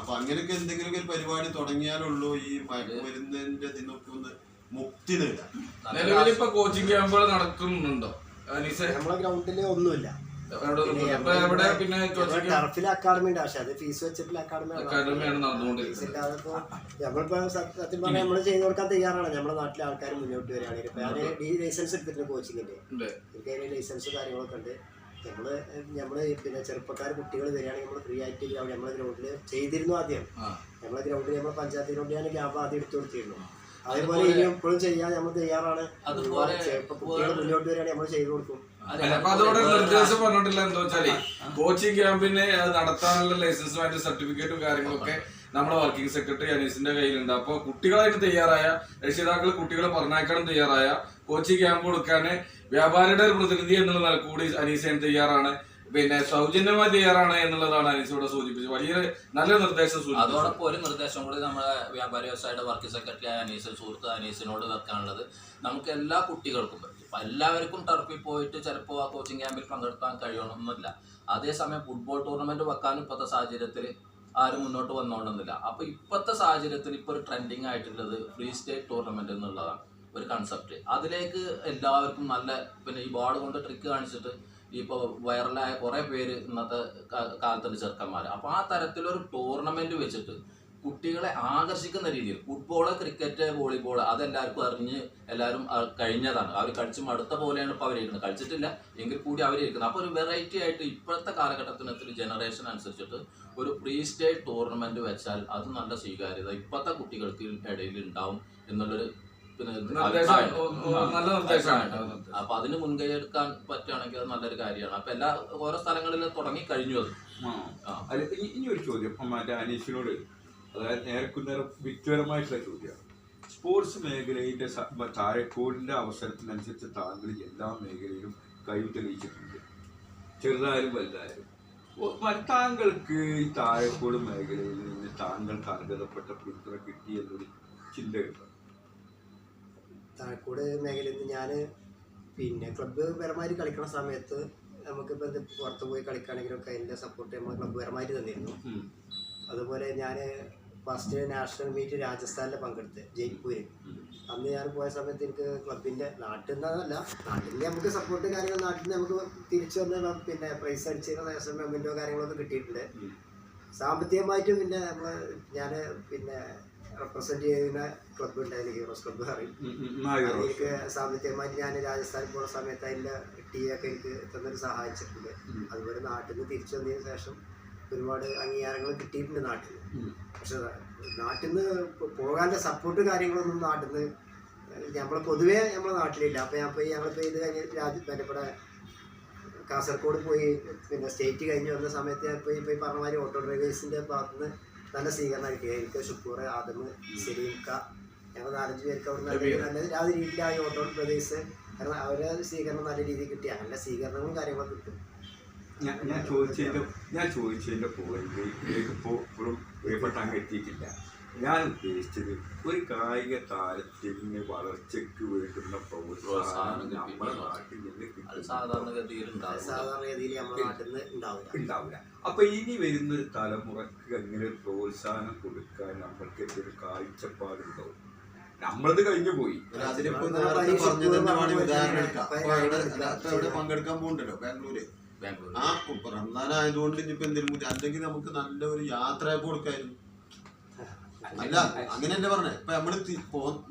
അപ്പൊ അങ്ങനെയൊക്കെ എന്തെങ്കിലും ഒരു പരിപാടി തുടങ്ങിയാലുള്ളൂ ഈ മയക്കുമരുന്നിന്റെ ഇതിനൊക്കെ ഒന്ന് മുക്തി നേടാം. നിലവിലിപ്പോ കോച്ചിങ് ക്യാമ്പുകൾ നടക്കുന്നുണ്ടോ? നമ്മളെ ഗ്രൗണ്ടില് ഒന്നുമില്ല. ടർഫിൽ അക്കാഡമി ഉണ്ട്, പക്ഷെ അത് ഫീസ് വെച്ചിട്ടുള്ള അക്കാഡമിയാണ് നടന്നുകൊണ്ടിരിക്കുന്നത്. നമ്മളിപ്പോ സത്യം പറഞ്ഞാൽ നമ്മള് ചെയ്ത് കൊടുക്കാൻ തയ്യാറാണ്. നമ്മുടെ നാട്ടിലെ ആൾക്കാർ മുന്നോട്ട് വരികയാണെങ്കിൽ. ഇപ്പൊ ഞാൻ ലൈസൻസ് എടുത്തിട്ടുണ്ട് കോച്ചിങ്ങിന്റെ. എനിക്ക് അതിന് ലൈസൻസ് കാര്യങ്ങളൊക്കെ ഉണ്ട്. നമ്മള് പിന്നെ ചെറുപ്പക്കാർ കുട്ടികൾ വരികയാണെങ്കിൽ നമ്മൾ ഫ്രീ ആയിട്ട് നമ്മളെ ഗ്രൗണ്ടിൽ ചെയ്തിരുന്നു. ആദ്യം നമ്മളെ ഗ്രൗണ്ടിൽ നമ്മളെ പഞ്ചായത്ത് ഗ്രൗണ്ടിൽ ഞാൻ ക്യാമ്പ് ആദ്യം എടുത്തു കൊടുത്തിരുന്നു. അതേപോലെ ഇനി എപ്പോഴും ചെയ്യാൻ നമ്മൾ തയ്യാറാണ്. കുട്ടികൾ മുന്നോട്ട് വരികയാണെങ്കിൽ നമ്മൾ ചെയ്തു കൊടുക്കും. അതോടെ നിർദ്ദേശം പറഞ്ഞിട്ടില്ല. എന്താ വെച്ചാല് കോച്ചിങ് ക്യാമ്പിന് അത് നടത്താനുള്ള ലൈസൻസുമായിട്ട് സർട്ടിഫിക്കറ്റും കാര്യങ്ങളൊക്കെ നമ്മുടെ വർക്കിംഗ് സെക്രട്ടറി അനീസിന്റെ കയ്യിലുണ്ട്. അപ്പൊ കുട്ടികളായിട്ട് തയ്യാറായ രക്ഷിതാക്കൾ കുട്ടികളെ പറഞ്ഞയക്കണം തയ്യാറായ കോച്ചിങ് ക്യാമ്പ് കൊടുക്കാന് വ്യാപാരിയുടെ ഒരു പ്രതിനിധി എന്നുള്ള നില കൂടി അനീസ് തയ്യാറാണ്. പിന്നെ സൗജന്യമായി തയ്യാറാണ് എന്നുള്ളതാണ് അനീസോടെ സൂചിപ്പിച്ചത്. വലിയ നല്ല നിർദ്ദേശം. അതോടൊപ്പം ഒരു നിർദ്ദേശം കൂടി നമ്മുടെ വ്യാപാരി വ്യവസായയുടെ വർക്കിംഗ് സെക്രട്ടറി ആയ അനീസ് സുഹൃത്ത് അനീസിനോട് വെക്കാനുള്ളത്, നമുക്ക് എല്ലാ കുട്ടികൾക്കും എല്ലാവർക്കും ടർഫിൽ പോയിട്ട് ചിലപ്പോൾ ആ കോച്ചിങ് ക്യാമ്പിൽ പങ്കെടുക്കാൻ കഴിയണമെന്നില്ല. അതേസമയം ഫുട്ബോൾ ടൂർണമെന്റ് വെക്കാനും ഇപ്പോഴത്തെ സാഹചര്യത്തിൽ ആരും മുന്നോട്ട് വന്നോണമെന്നില്ല. അപ്പൊ ഇപ്പോഴത്തെ സാഹചര്യത്തിൽ ഇപ്പോൾ ഒരു ട്രെൻഡിങ് ആയിട്ടുള്ളത് ഫ്രീ സ്റ്റേറ്റ് ടൂർണമെന്റ് എന്നുള്ളതാണ് ഒരു കൺസെപ്റ്റ്. അതിലേക്ക് എല്ലാവർക്കും നല്ല പിന്നെ ഈ ബോൾ കൊണ്ട് ട്രിക്ക് കാണിച്ചിട്ട് ഇപ്പോൾ വൈറലായ കുറേ പേര് ഇന്നത്തെ കാലത്തുണ്ട് ചെറുക്കന്മാർ. അപ്പോൾ ആ തരത്തിലൊരു ടൂർണമെന്റ് വെച്ചിട്ട് കുട്ടികളെ ആകർഷിക്കുന്ന രീതിയിൽ ഫുട്ബോള്, ക്രിക്കറ്റ്, വോളിബോൾ അതെല്ലാവർക്കും അറിഞ്ഞ് എല്ലാവരും കഴിഞ്ഞതാണ്. അവർ കളിച്ച് മടുത്ത പോലെയാണ് ഇപ്പോൾ അവരിരിക്കുന്നത്. കളിച്ചിട്ടില്ല എങ്കിൽ കൂടി അവരിരിക്കുന്നത്. അപ്പോൾ ഒരു വെറൈറ്റി ആയിട്ട് ഇപ്പോഴത്തെ കാലഘട്ടത്തിനകത്ത് ജനറേഷൻ അനുസരിച്ചിട്ട് ഒരു പ്രീ സ്റ്റേറ്റ് ടൂർണമെന്റ് വെച്ചാൽ അത് നല്ല സ്വീകാര്യത ഇപ്പോഴത്തെ കുട്ടികൾക്ക് ഇടയിൽ ഉണ്ടാവും എന്നുള്ളൊരു അപ്പൊ അതിന് മുൻകൈ എടുക്കാൻ പറ്റുകയാണെങ്കിൽ അത് നല്ലൊരു കാര്യമാണ്. അപ്പൊ ഓരോ സ്ഥലങ്ങളിൽ തുടങ്ങി കഴിഞ്ഞു. അത് ഇനി ഒരു ചോദ്യം മറ്റേ അനീഷിനോട്, അതായത് നേർക്കുന്നേരം വ്യക്തിപരമായിട്ടുള്ള ചോദ്യമാണ്. സ്പോർട്സ് മേഖലയുടെ താഴെക്കോടിന്റെ അവസരത്തിനനുസരിച്ച് താങ്കൾ എല്ലാ മേഖലയിലും കഴിവ് തെളിയിച്ചിട്ടുണ്ട്, ചെറുതായാലും വലുതായാലും. താങ്കൾക്ക് ഈ താഴെക്കോട് മേഖലയിൽ നിന്ന് താങ്കൾക്ക് അർഹതപ്പെട്ട പിന്തുണ കിട്ടി എന്നൊരു ചിന്തയുണ്ട്? താഴെക്കോട് മേഖലയിൽ നിന്ന് ഞാൻ പിന്നെ ക്ലബ്ബ് പരമായിട്ട് കളിക്കുന്ന സമയത്ത് നമുക്കിപ്പോൾ ഇത് പുറത്ത് പോയി കളിക്കുകയാണെങ്കിലൊക്കെ അതിൻ്റെ സപ്പോർട്ട് നമ്മൾ ക്ലബ്ബ് പരമായിട്ട് തന്നിരുന്നു. അതുപോലെ ഞാൻ ഫസ്റ്റ് നാഷണൽ മീറ്റ് രാജസ്ഥാനിൽ പങ്കെടുത്ത് ജയ്പൂര്. അന്ന് ഞാൻ പോയ സമയത്ത് എനിക്ക് ക്ലബിൻ്റെ നാട്ടിൽ നിന്നല്ല, നാട്ടിൽ നിന്ന് നമുക്ക് സപ്പോർട്ട് കാര്യങ്ങൾ നാട്ടിൽ നിന്ന് നമുക്ക് തിരിച്ചു വന്ന് പിന്നെ പ്രൈസ് അടിച്ചതിന് ശേഷം മെമ്മൻറ്റോ കാര്യങ്ങളൊക്കെ കിട്ടിയിട്ടുണ്ട്. സാമ്പത്തികമായിട്ടും പിന്നെ ഞാൻ പിന്നെ റെപ്രസെൻറ്റ് ചെയ്യുന്ന ക്ലബ്ബ് ഉണ്ടായിരുന്നു, ഹീറോസ് ക്ലബ്ബ് പറയും. എനിക്ക് സാമ്പത്തികമായിട്ട് ഞാൻ രാജസ്ഥാനിൽ പോകുന്ന സമയത്ത് അതിൻ്റെ ടീമൊക്കെ എനിക്ക് തന്നൊരു സഹായിച്ചിട്ടുണ്ട്. അതുപോലെ നാട്ടിൽ നിന്ന് തിരിച്ചു വന്നതിന് ശേഷം ഒരുപാട് അംഗീകാരങ്ങൾ കിട്ടിയിട്ടുണ്ട് നാട്ടിൽ. പക്ഷെ നാട്ടിൽ നിന്ന് പോകാൻ്റെ സപ്പോർട്ട് കാര്യങ്ങളൊന്നും നാട്ടിൽ നിന്ന് നമ്മൾ പൊതുവേ നമ്മളെ നാട്ടിലില്ല. അപ്പോൾ ഞങ്ങളിപ്പോൾ ഇത് കഴിഞ്ഞ് ഇവിടെ കാസർഗോഡ് പോയി പിന്നെ സ്റ്റേറ്റ് കഴിഞ്ഞ് വന്ന സമയത്ത് ഇപ്പോൾ ഈ പറഞ്ഞ മാതിരി ഓട്ടോ ഡ്രൈവേഴ്സിൻ്റെ ഭാഗത്തുനിന്ന് നല്ല സ്വീകരണം കിട്ടിയത്. എനിക്ക് ഷുക്കൂർ, ആദം, സലീംക്ക, ഞങ്ങൾ 4-5 പേർക്ക് അവിടെ നല്ല രീതിയിൽ ആ ഓട്ടോ ഡ്രൈവേഴ്സ് കാരണം അവരെ സ്വീകരണം നല്ല രീതിയിൽ കിട്ടി. അങ്ങനെ സ്വീകരണങ്ങളും കാര്യങ്ങളൊക്കെ കിട്ടും. ഞാൻ ചോദിച്ചതിൻ്റെ പോയിന്റ് ഇപ്പോൾ ഇപ്പോഴും പ്രിയപ്പെട്ടാൻ എത്തിയിട്ടില്ല. ഞാൻ ഉദ്ദേശിച്ചത് ഒരു കായിക താരത്തിന് വളർച്ചയ്ക്ക് വേണ്ടുന്ന പ്രോത്സാഹനം നമ്മുടെ നാട്ടിൽ നിന്ന് സാധാരണഗതിയിൽ നമ്മുടെ നാട്ടിൽ നിന്ന് ഉണ്ടാവില്ല. അപ്പൊ ഇനി വരുന്നൊരു തലമുറക്ക് അങ്ങനെ പ്രോത്സാഹനം കൊടുക്കാൻ നമ്മൾക്ക് എന്തൊരു കാഴ്ചപ്പാടുണ്ടോ? നമ്മളത് കഴിഞ്ഞു പോയി. അതിലിപ്പോ നേരത്തെ പറഞ്ഞത് തന്നെയാണ് ഉദാഹരണം എടുക്കാം. അവിടെ പങ്കെടുക്കാൻ പോകണ്ടല്ലോ ബാംഗ്ലൂര്. ആ റംസാനായതുകൊണ്ട് ഇനിയിപ്പോ എന്തെങ്കിലും അല്ലെങ്കിൽ നമുക്ക് നല്ല ഒരു യാത്ര കൊടുക്കായിരുന്നു. അല്ല അങ്ങനെ തന്നെ പറഞ്ഞേ. ഇപ്പൊ നമ്മള്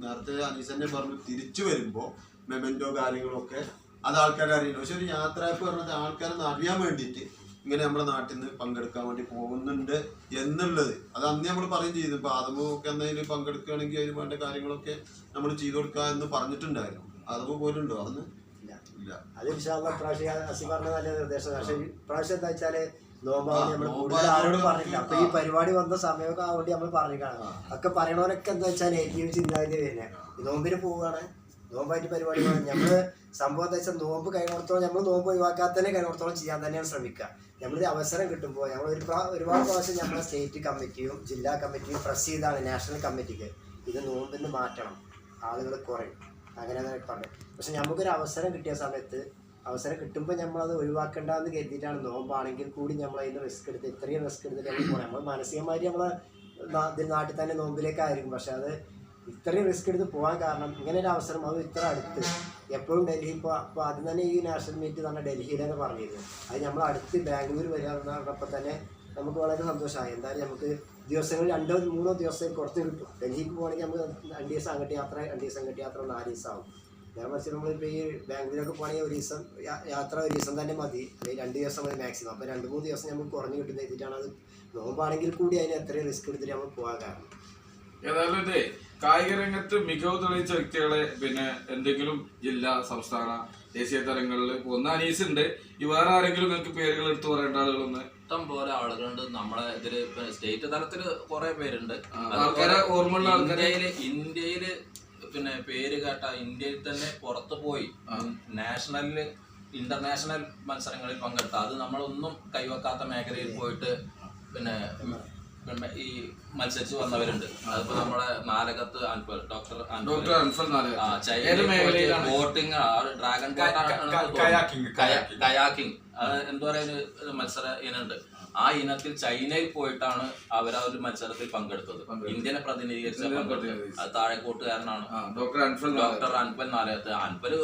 നേരത്തെ അനീസ് തന്നെ പറഞ്ഞു, തിരിച്ചു വരുമ്പോ മെമന്റോ കാര്യങ്ങളൊക്കെ അത് ആൾക്കാരെ അറിയണം. പക്ഷെ ഒരു യാത്ര പറഞ്ഞത് ആൾക്കാരൊന്ന് അറിയാൻ വേണ്ടിയിട്ട് ഇങ്ങനെ നമ്മുടെ നാട്ടിൽ നിന്ന് പങ്കെടുക്കാൻ വേണ്ടി പോകുന്നുണ്ട് എന്നുള്ളത് അത് അന്ന് നമ്മൾ പറയും ചെയ്തു. ഇപ്പൊ ആദമോ ഒക്കെ എന്തെങ്കിലും പങ്കെടുക്കുകയാണെങ്കിൽ അതിന് വേണ്ട കാര്യങ്ങളൊക്കെ നമ്മൾ ചെയ്തു കൊടുക്കുക എന്ന് പറഞ്ഞിട്ടുണ്ടായിരുന്നു. ആദമോ പോലും ഉണ്ടോ? അതൊന്നും ഇല്ല. അത് ഇപ്രാവശ്യം അസി പറഞ്ഞ നല്ല നിർദ്ദേശം. പക്ഷെ ഇപ്രാവശ്യം എന്താ വെച്ചാല് നോമ്പാണ് നമ്മൾ കൂടുതൽ ആരോടും പറഞ്ഞില്ല. അപ്പൊ ഈ പരിപാടി വന്ന സമയമൊക്കെ ആവേണ്ടി നമ്മൾ പറഞ്ഞിട്ടാണ്. ഒക്കെ പറയണവരൊക്കെ എന്താ വെച്ചാൽ നെഗറ്റീവ് ചിന്താഗതി വരുന്നത്. നോമ്പിന് പോവുകയാണ്, നോമ്പായിട്ട് പരിപാടി നമ്മള് സംഭവം എന്താ വെച്ചാൽ നോമ്പ് കഴിഞ്ഞോടത്തോളം നമ്മൾ നോമ്പ് ഒഴിവാക്കാത്തന്നെ കഴിഞ്ഞോടത്തോളം ചെയ്യാൻ തന്നെയാണ് ശ്രമിക്കുക. നമ്മളൊരു അവസരം കിട്ടുമ്പോൾ നമ്മൾ ഒരുപാട് പ്രാവശ്യം നമ്മളെ സ്റ്റേറ്റ് കമ്മിറ്റിയും ജില്ലാ കമ്മിറ്റിയും പ്രസ് ചെയ്താണ് നാഷണൽ കമ്മിറ്റിക്ക് ഇത് നോമ്പിന് മാറ്റണം, ആളുകൾ കുറയും, അങ്ങനെ പറഞ്ഞു. പക്ഷെ നമുക്കൊരു അവസരം കിട്ടിയ സമയത്ത് അവസരം കിട്ടുമ്പോൾ നമ്മളത് ഒഴിവാക്കേണ്ടതെന്ന് കരുതിയിട്ടാണ്. നോമ്പാണെങ്കിൽ കൂടി നമ്മൾ അതിൻ്റെ റിസ്ക് എടുത്ത് ഇത്രയും റിസ്ക് എടുത്തിട്ട് നമ്മൾ പോകണം. നമ്മൾ മാനസികമായിട്ട് നമ്മളെ നാട്ടിൽ തന്നെ നോമ്പിലേക്കായിരിക്കും. പക്ഷെ അത് ഇത്രയും റിസ്ക് എടുത്ത് പോകാൻ കാരണം ഇങ്ങനെ ഒരു അവസരം അത് ഇത്ര അടുത്ത് എപ്പോഴും ഡൽഹി ഇപ്പോൾ ആദ്യം തന്നെ ഈ നാഷണൽ മീറ്റ് തന്നെ ഡൽഹിയിലാണ് പറഞ്ഞിരുന്നത്. അത് നമ്മൾ അടുത്ത് ബാംഗ്ലൂർ വരാമെന്ന് പറഞ്ഞപ്പോൾ തന്നെ നമുക്ക് വളരെ സന്തോഷമായി. എന്തായാലും നമുക്ക് ദിവസങ്ങളിൽ 2-3 ദിവസം കുറച്ച് കിട്ടും. ഡൽഹിക്ക് പോകണമെങ്കിൽ നമുക്ക് 2 ദിവസം അങ്ങോട്ട് യാത്ര, 2 ദിവസം അങ്ങോട്ട് യാത്ര, 4 ദിവസം ആവും. നേരെ മറിച്ച് നമ്മളിപ്പോൾ ഈ ബാംഗ്ലൂരൊക്കെ പോകണമെങ്കിൽ 1 ദിവസം യാത്ര 1 ദിവസം തന്നെ മതി, അല്ലെങ്കിൽ 2 ദിവസം മതി മാക്സിമം. അപ്പോൾ 2-3 ദിവസം നമുക്ക് കുറഞ്ഞ് കിട്ടുന്ന എത്തിയിട്ടാണ് അത് നോമ്പാണെങ്കിൽ കൂടി അതിന് എത്രയും റിസ്ക് എടുത്തിട്ട് നമുക്ക് പോകാൻ കാരണം. ഏതായാലും ഇതേ കായിക രംഗത്ത് മികവ് തെളിയിച്ച വ്യക്തികളെ പിന്നെ എന്തെങ്കിലും ജില്ലാ, സംസ്ഥാന, ദേശീയ തലങ്ങളിൽ പോകുന്ന അനീസ് ഉണ്ട്. ഈ വേറെ ആരെങ്കിലും നിങ്ങൾക്ക് പേരുകൾ എടുത്തു പറയേണ്ട ആളുകളൊന്ന്? ഇഷ്ടം പോലെ ആളുകളുണ്ട് നമ്മളെ ഇതില്. സ്റ്റേറ്റ് തലത്തിൽ കുറെ പേരുണ്ട്. ആൾക്കാരെ ഓർമ്മയുള്ള ആൾക്കാരെ ഇന്ത്യയില് പിന്നെ പേര് കേട്ട, ഇന്ത്യയിൽ തന്നെ പുറത്തു പോയി നാഷണലില് ഇന്റർനാഷണൽ മത്സരങ്ങളിൽ പങ്കെടുത്ത, അത് നമ്മളൊന്നും കൈവെക്കാത്ത മേഖലയിൽ പോയിട്ട് പിന്നെ ഈ മത്സരിച്ച് വന്നവരുണ്ട്. അതിപ്പോ നമ്മുടെ Nalakath Anfal, doctor Anfal boating, dragon kayaking, എന്താ പറയുക മത്സര ഇനുണ്ട്. ആ ഇനത്തിൽ ചൈനയിൽ പോയിട്ടാണ് അവർ ആ ഒരു മത്സരത്തിൽ പങ്കെടുത്തത്. ഇന്ത്യനെ പ്രതിനിധീകരിച്ച അത് താഴെക്കോട്ടുകാരനാണ് ഡോക്ടർ അൻഫൽ നാലകത്ത്. അൻഫൽ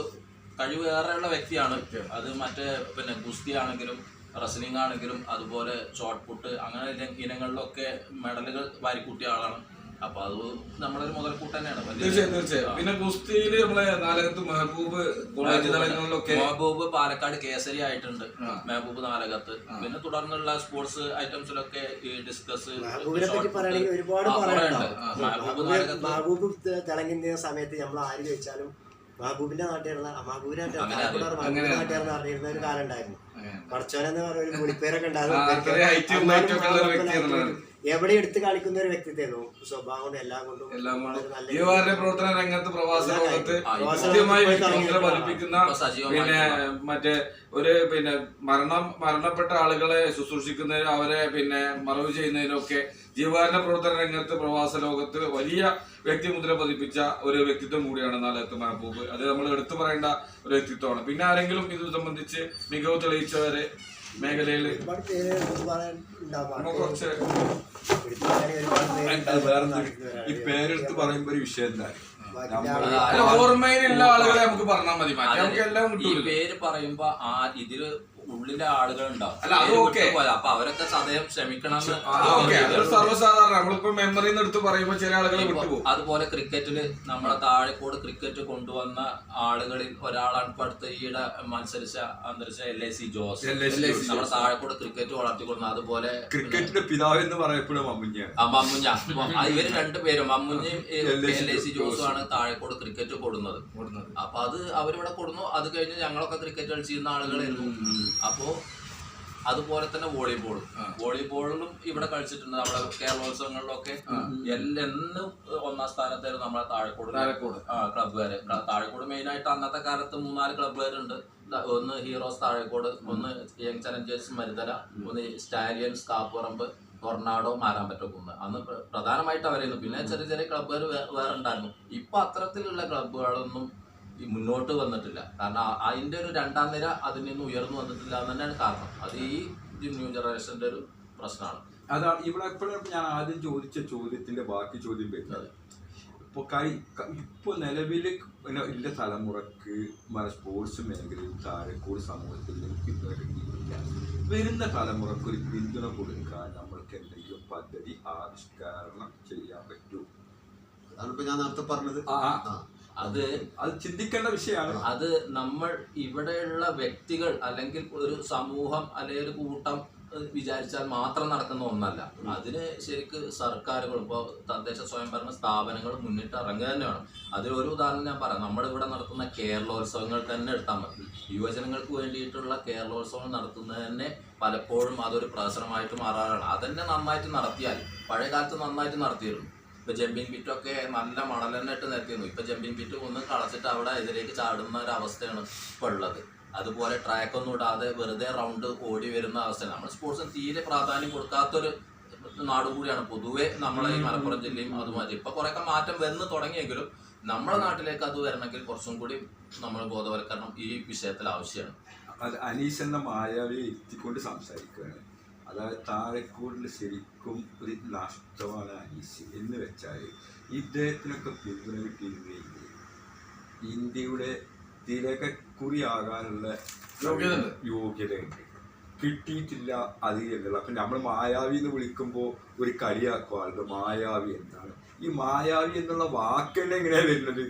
കഴിവേറെയുള്ള വ്യക്തിയാണ്. അത് മറ്റേ പിന്നെ ഗുസ്തി ആണെങ്കിലും റെസ്ലിംഗ് ആണെങ്കിലും അതുപോലെ ഷോട്ട് പുട്ട് അങ്ങനെ ഇനങ്ങളിലൊക്കെ മെഡലുകൾ വാരിക്കൂട്ടിയ ആളാണ്. അപ്പൊ അത് നമ്മളൊരു മുതൽക്കൂട്ട് തന്നെയാണ്. തീർച്ചയായും. പിന്നെ ഗുസ്തിയില് നമ്മളെ നാലകത്ത് മെഹബൂബ് കോളേജ് തലങ്ങളിലൊക്കെ മെഹബൂബ് പാലക്കാട് കേസരി ആയിട്ടുണ്ട്. മെഹബൂബ് നാലകത്ത്. പിന്നെ തുടർന്നുള്ള സ്പോർട്സ് ഐറ്റംസിലൊക്കെ ഈ ഡിസ്കസ് ഒരുപാട് മെഹബൂബ് തിളങ്ങുന്ന സമയത്ത് നമ്മൾ ആര് ചോദിച്ചാലും മഹബൂബിന്റെ നാട്ടുകാരുന്ന നാട്ടുകാരെന്ന് അറിയുന്ന ഒരു കാലം ഉണ്ടായിരുന്നു. കടച്ചോനെന്ന് പറഞ്ഞ ഒരു മുടിപ്പേരൊക്കെ ഉണ്ടായിരുന്നു. എവിടെ എടുത്ത് കളിക്കുന്ന ഒരു വ്യക്തിത്വമായിരുന്നു. സ്വഭാവം കൊണ്ട് എല്ലാം കൊണ്ടും യുവാരുടെ പ്രവർത്തന രംഗത്ത് പ്രവാസ ലോകത്ത് കൃത്യമായി വ്യക്തിമുദ്ര പതിപ്പിക്കുന്ന പിന്നെ മറ്റേ മരണപ്പെട്ട ആളുകളെ ശുശ്രൂഷിക്കുന്നതിനും അവരെ മറവ് ചെയ്യുന്നതിനൊക്കെ ജീവകാരുണ്യ പ്രവർത്തന രംഗത്ത് പ്രവാസ ലോകത്ത് വലിയ വ്യക്തിമുദ്ര പതിപ്പിച്ച ഒരു വ്യക്തിത്വം കൂടിയാണ് നാലകത്ത് മെഹബൂബ്. അത് നമ്മൾ എടുത്തു പറയേണ്ട ഒരു വ്യക്തിത്വമാണ്. പിന്നെ ആരെങ്കിലും ഇത് സംബന്ധിച്ച് മികവ് തെളിയിച്ചവരെ മേഖലയിൽ കുറച്ച് ഈ പേരെടുത്ത് പറയുമ്പോ ഒരു വിഷയം എന്താണ്, ഓർമ്മയിലുള്ള ആളുകളെ നമുക്ക് പറഞ്ഞാൽ മതി. നമുക്ക് എല്ലാം ഈ പേര് പറയുമ്പോ ഇതില് ഉള്ളിലെ ആളുകൾ ഉണ്ടാവും. അപ്പൊ അവരൊക്കെ സദയം ക്ഷമിക്കണം. സർവ്വസാധാരണ നമ്മളിപ്പോ മെമ്മറിന്ന് എടുത്ത് പറയുമ്പോ ചില ആളുകൾ വിട്ടുപോകും. അതുപോലെ ക്രിക്കറ്റില് നമ്മളെ താഴെക്കോട് ക്രിക്കറ്റ് കൊണ്ടുവന്ന ആളുകളിൽ ഒരാളാണ് ഇപ്പൊ അടുത്ത് ഈയിടെ മത്സരിച്ച അന്തരിച്ച LIC ജോസ്. നമ്മുടെ താഴെക്കോട് ക്രിക്കറ്റ് വളർത്തിക്കൊടുന്ന അതുപോലെ ക്രിക്കറ്റിന്റെ പിതാവ് എന്ന് പറയപ്പെടും മമ്മുഞ്ഞ. ഇവര് രണ്ടുപേരും മമ്മുഞ്ഞയും LIC ജോസും ആണ് താഴെക്കോട് ക്രിക്കറ്റ് കൊടുന്നത്. അപ്പൊ അത് അവരിവിടെ കൊടുന്നു. അത് കഴിഞ്ഞ് ഞങ്ങളൊക്കെ ക്രിക്കറ്റ് കളിച്ചിരുന്ന ആളുകളായിരുന്നു. അപ്പോ അതുപോലെ തന്നെ വോളിബോളിലും ഇവിടെ കളിച്ചിട്ടുണ്ട്. നമ്മുടെ കേരളോത്സവങ്ങളിലൊക്കെ എന്നും ഒന്നാം സ്ഥാനത്തായിരുന്നു നമ്മളെ താഴെക്കോട് ക്ലബ്ബുകാര്. താഴെക്കോട് മെയിൻ ആയിട്ട് അന്നത്തെ കാലത്ത് 3-4 ക്ലബ്ബുകാരുണ്ട്. ഒന്ന് ഹീറോസ് താഴെക്കോട്, ഒന്ന് യങ് ചലഞ്ചേഴ്സ് മരുതല, ഒന്ന് സ്റ്റാലിയൻസ് കാപ്പുറമ്പ്, ടൊർണാഡോ, മാരാമ്പറ്റക്കുന്ന്. അന്ന് പ്രധാനമായിട്ട് അവരായിരുന്നു. പിന്നെ ചെറിയ ചെറിയ ക്ലബ്ബുകാർ വേറെ ഉണ്ടായിരുന്നു. ഇപ്പൊ അത്തരത്തിലുള്ള ക്ലബ്ബുകളൊന്നും മുന്നോട്ട് വന്നിട്ടില്ല. കാരണം അതിന്റെ ഒരു രണ്ടാം നിര അതിൽ നിന്ന് ഉയർന്നു വന്നിട്ടില്ല എന്ന് തന്നെയാണ് കാരണം. അത് ഈ ന്യൂ ജനറേഷന്റെ ഒരു പ്രശ്നമാണ്. അതാണ് ഇവിടെ എപ്പോഴും ഞാൻ ആദ്യം ചോദിച്ച ചോദ്യത്തിന്റെ ബാക്കി ചോദ്യം വരുന്നത്. ഇപ്പൊ നിലവിൽ ഇല്ല തലമുറക്ക് സ്പോർട്സ് മേഖലയിൽ താഴെക്കോട് സമൂഹത്തിൽ പിന്തുണ കിട്ടിയിട്ടില്ല. വരുന്ന തലമുറക്ക് ഒരു പിന്തുണ കൊടുക്കാൻ നമ്മൾക്ക് എന്തെങ്കിലും പദ്ധതി ആവിഷ്കരണം ചെയ്യാൻ പറ്റൂ? അതാണിപ്പോ ഞാൻ നേരത്തെ പറഞ്ഞത്. അത് ചിന്തിക്കേണ്ട വിഷയമാണ്. അത് നമ്മൾ ഇവിടെയുള്ള വ്യക്തികൾ അല്ലെങ്കിൽ ഒരു സമൂഹം അല്ലെങ്കിൽ ഒരു കൂട്ടം വിചാരിച്ചാൽ മാത്രം നടക്കുന്ന ഒന്നല്ല. അതിന് ശരിക്ക് സർക്കാരുകൾ, ഇപ്പോൾ തദ്ദേശ സ്വയംഭരണ സ്ഥാപനങ്ങൾ മുന്നിട്ട് ഇറങ്ങുക തന്നെയാണ്. അതിലൊരു ഉദാഹരണം ഞാൻ പറയാം. നമ്മളിവിടെ നടത്തുന്ന കേരളോത്സവങ്ങൾ തന്നെ എടുത്താൽ മതി. യുവജനങ്ങൾക്ക് വേണ്ടിയിട്ടുള്ള കേരളോത്സവം നടത്തുന്നത് തന്നെ പലപ്പോഴും അതൊരു പ്രശ്നമായിട്ട് മാറാറാണ്. അതന്നെ നന്നായിട്ട് നടത്തിയാൽ, പഴയ കാലത്ത് നന്നായിട്ട് നടത്തിയിരുന്നു. ഇപ്പൊ ജമ്പിങ് പിറ്റൊക്കെ നല്ല മണൽ തന്നെ ഇട്ട് നിർത്തിയിരുന്നു. ഇപ്പൊ ജമ്പിങ് പിറ്റ് ഒന്ന് കളച്ചിട്ട് അവിടെ ഇതിലേക്ക് ചാടുന്ന ഒരു അവസ്ഥയാണ് ഇപ്പോൾ ഉള്ളത്. അതുപോലെ ട്രാക്കൊന്നും ഇടാതെ വെറുതെ റൗണ്ട് ഓടി വരുന്ന അവസ്ഥയാണ്. നമ്മൾ സ്പോർട്സിന് തീരെ പ്രാധാന്യം കൊടുക്കാത്തൊരു നാട് കൂടിയാണ് പൊതുവെ നമ്മളെ ഈ മലപ്പുറം ജില്ലയും. അതുമാതിരി ഇപ്പൊ കുറെയൊക്കെ മാറ്റം വന്ന് തുടങ്ങിയെങ്കിലും നമ്മുടെ നാട്ടിലേക്ക് അത് വരണമെങ്കിൽ കുറച്ചും കൂടി നമ്മൾ ബോധവൽക്കരണം ഈ വിഷയത്തിൽ ആവശ്യമാണ്. അത് അനീസ് എന്ന മായാവിയെ എത്തിക്കൊണ്ട് സംസാരിക്കുകയാണ്. അതായത് താഴെക്കോടിൽ ശരിക്കും ഒരു നഷ്ടമാണ് അനീസ് എന്ന് വെച്ചാൽ ഇദ്ദേഹത്തിനൊക്കെ പിന്തുണ കിട്ടിയിരുന്നെങ്കിൽ ഇന്ത്യയുടെ തിലകക്കുറിയാകാനുള്ള യോഗ്യതയുണ്ട്. കിട്ടിയിട്ടില്ല അത് എന്നുള്ള. അപ്പം നമ്മൾ മായാവി എന്ന് വിളിക്കുമ്പോൾ ഒരു കളിയാക്കും ആളുകൾ. മായാവി എന്താണ്? ഈ മായാവി എന്നുള്ള വാക്കെന്നെ എങ്ങനെയാണ് വരുന്നത്?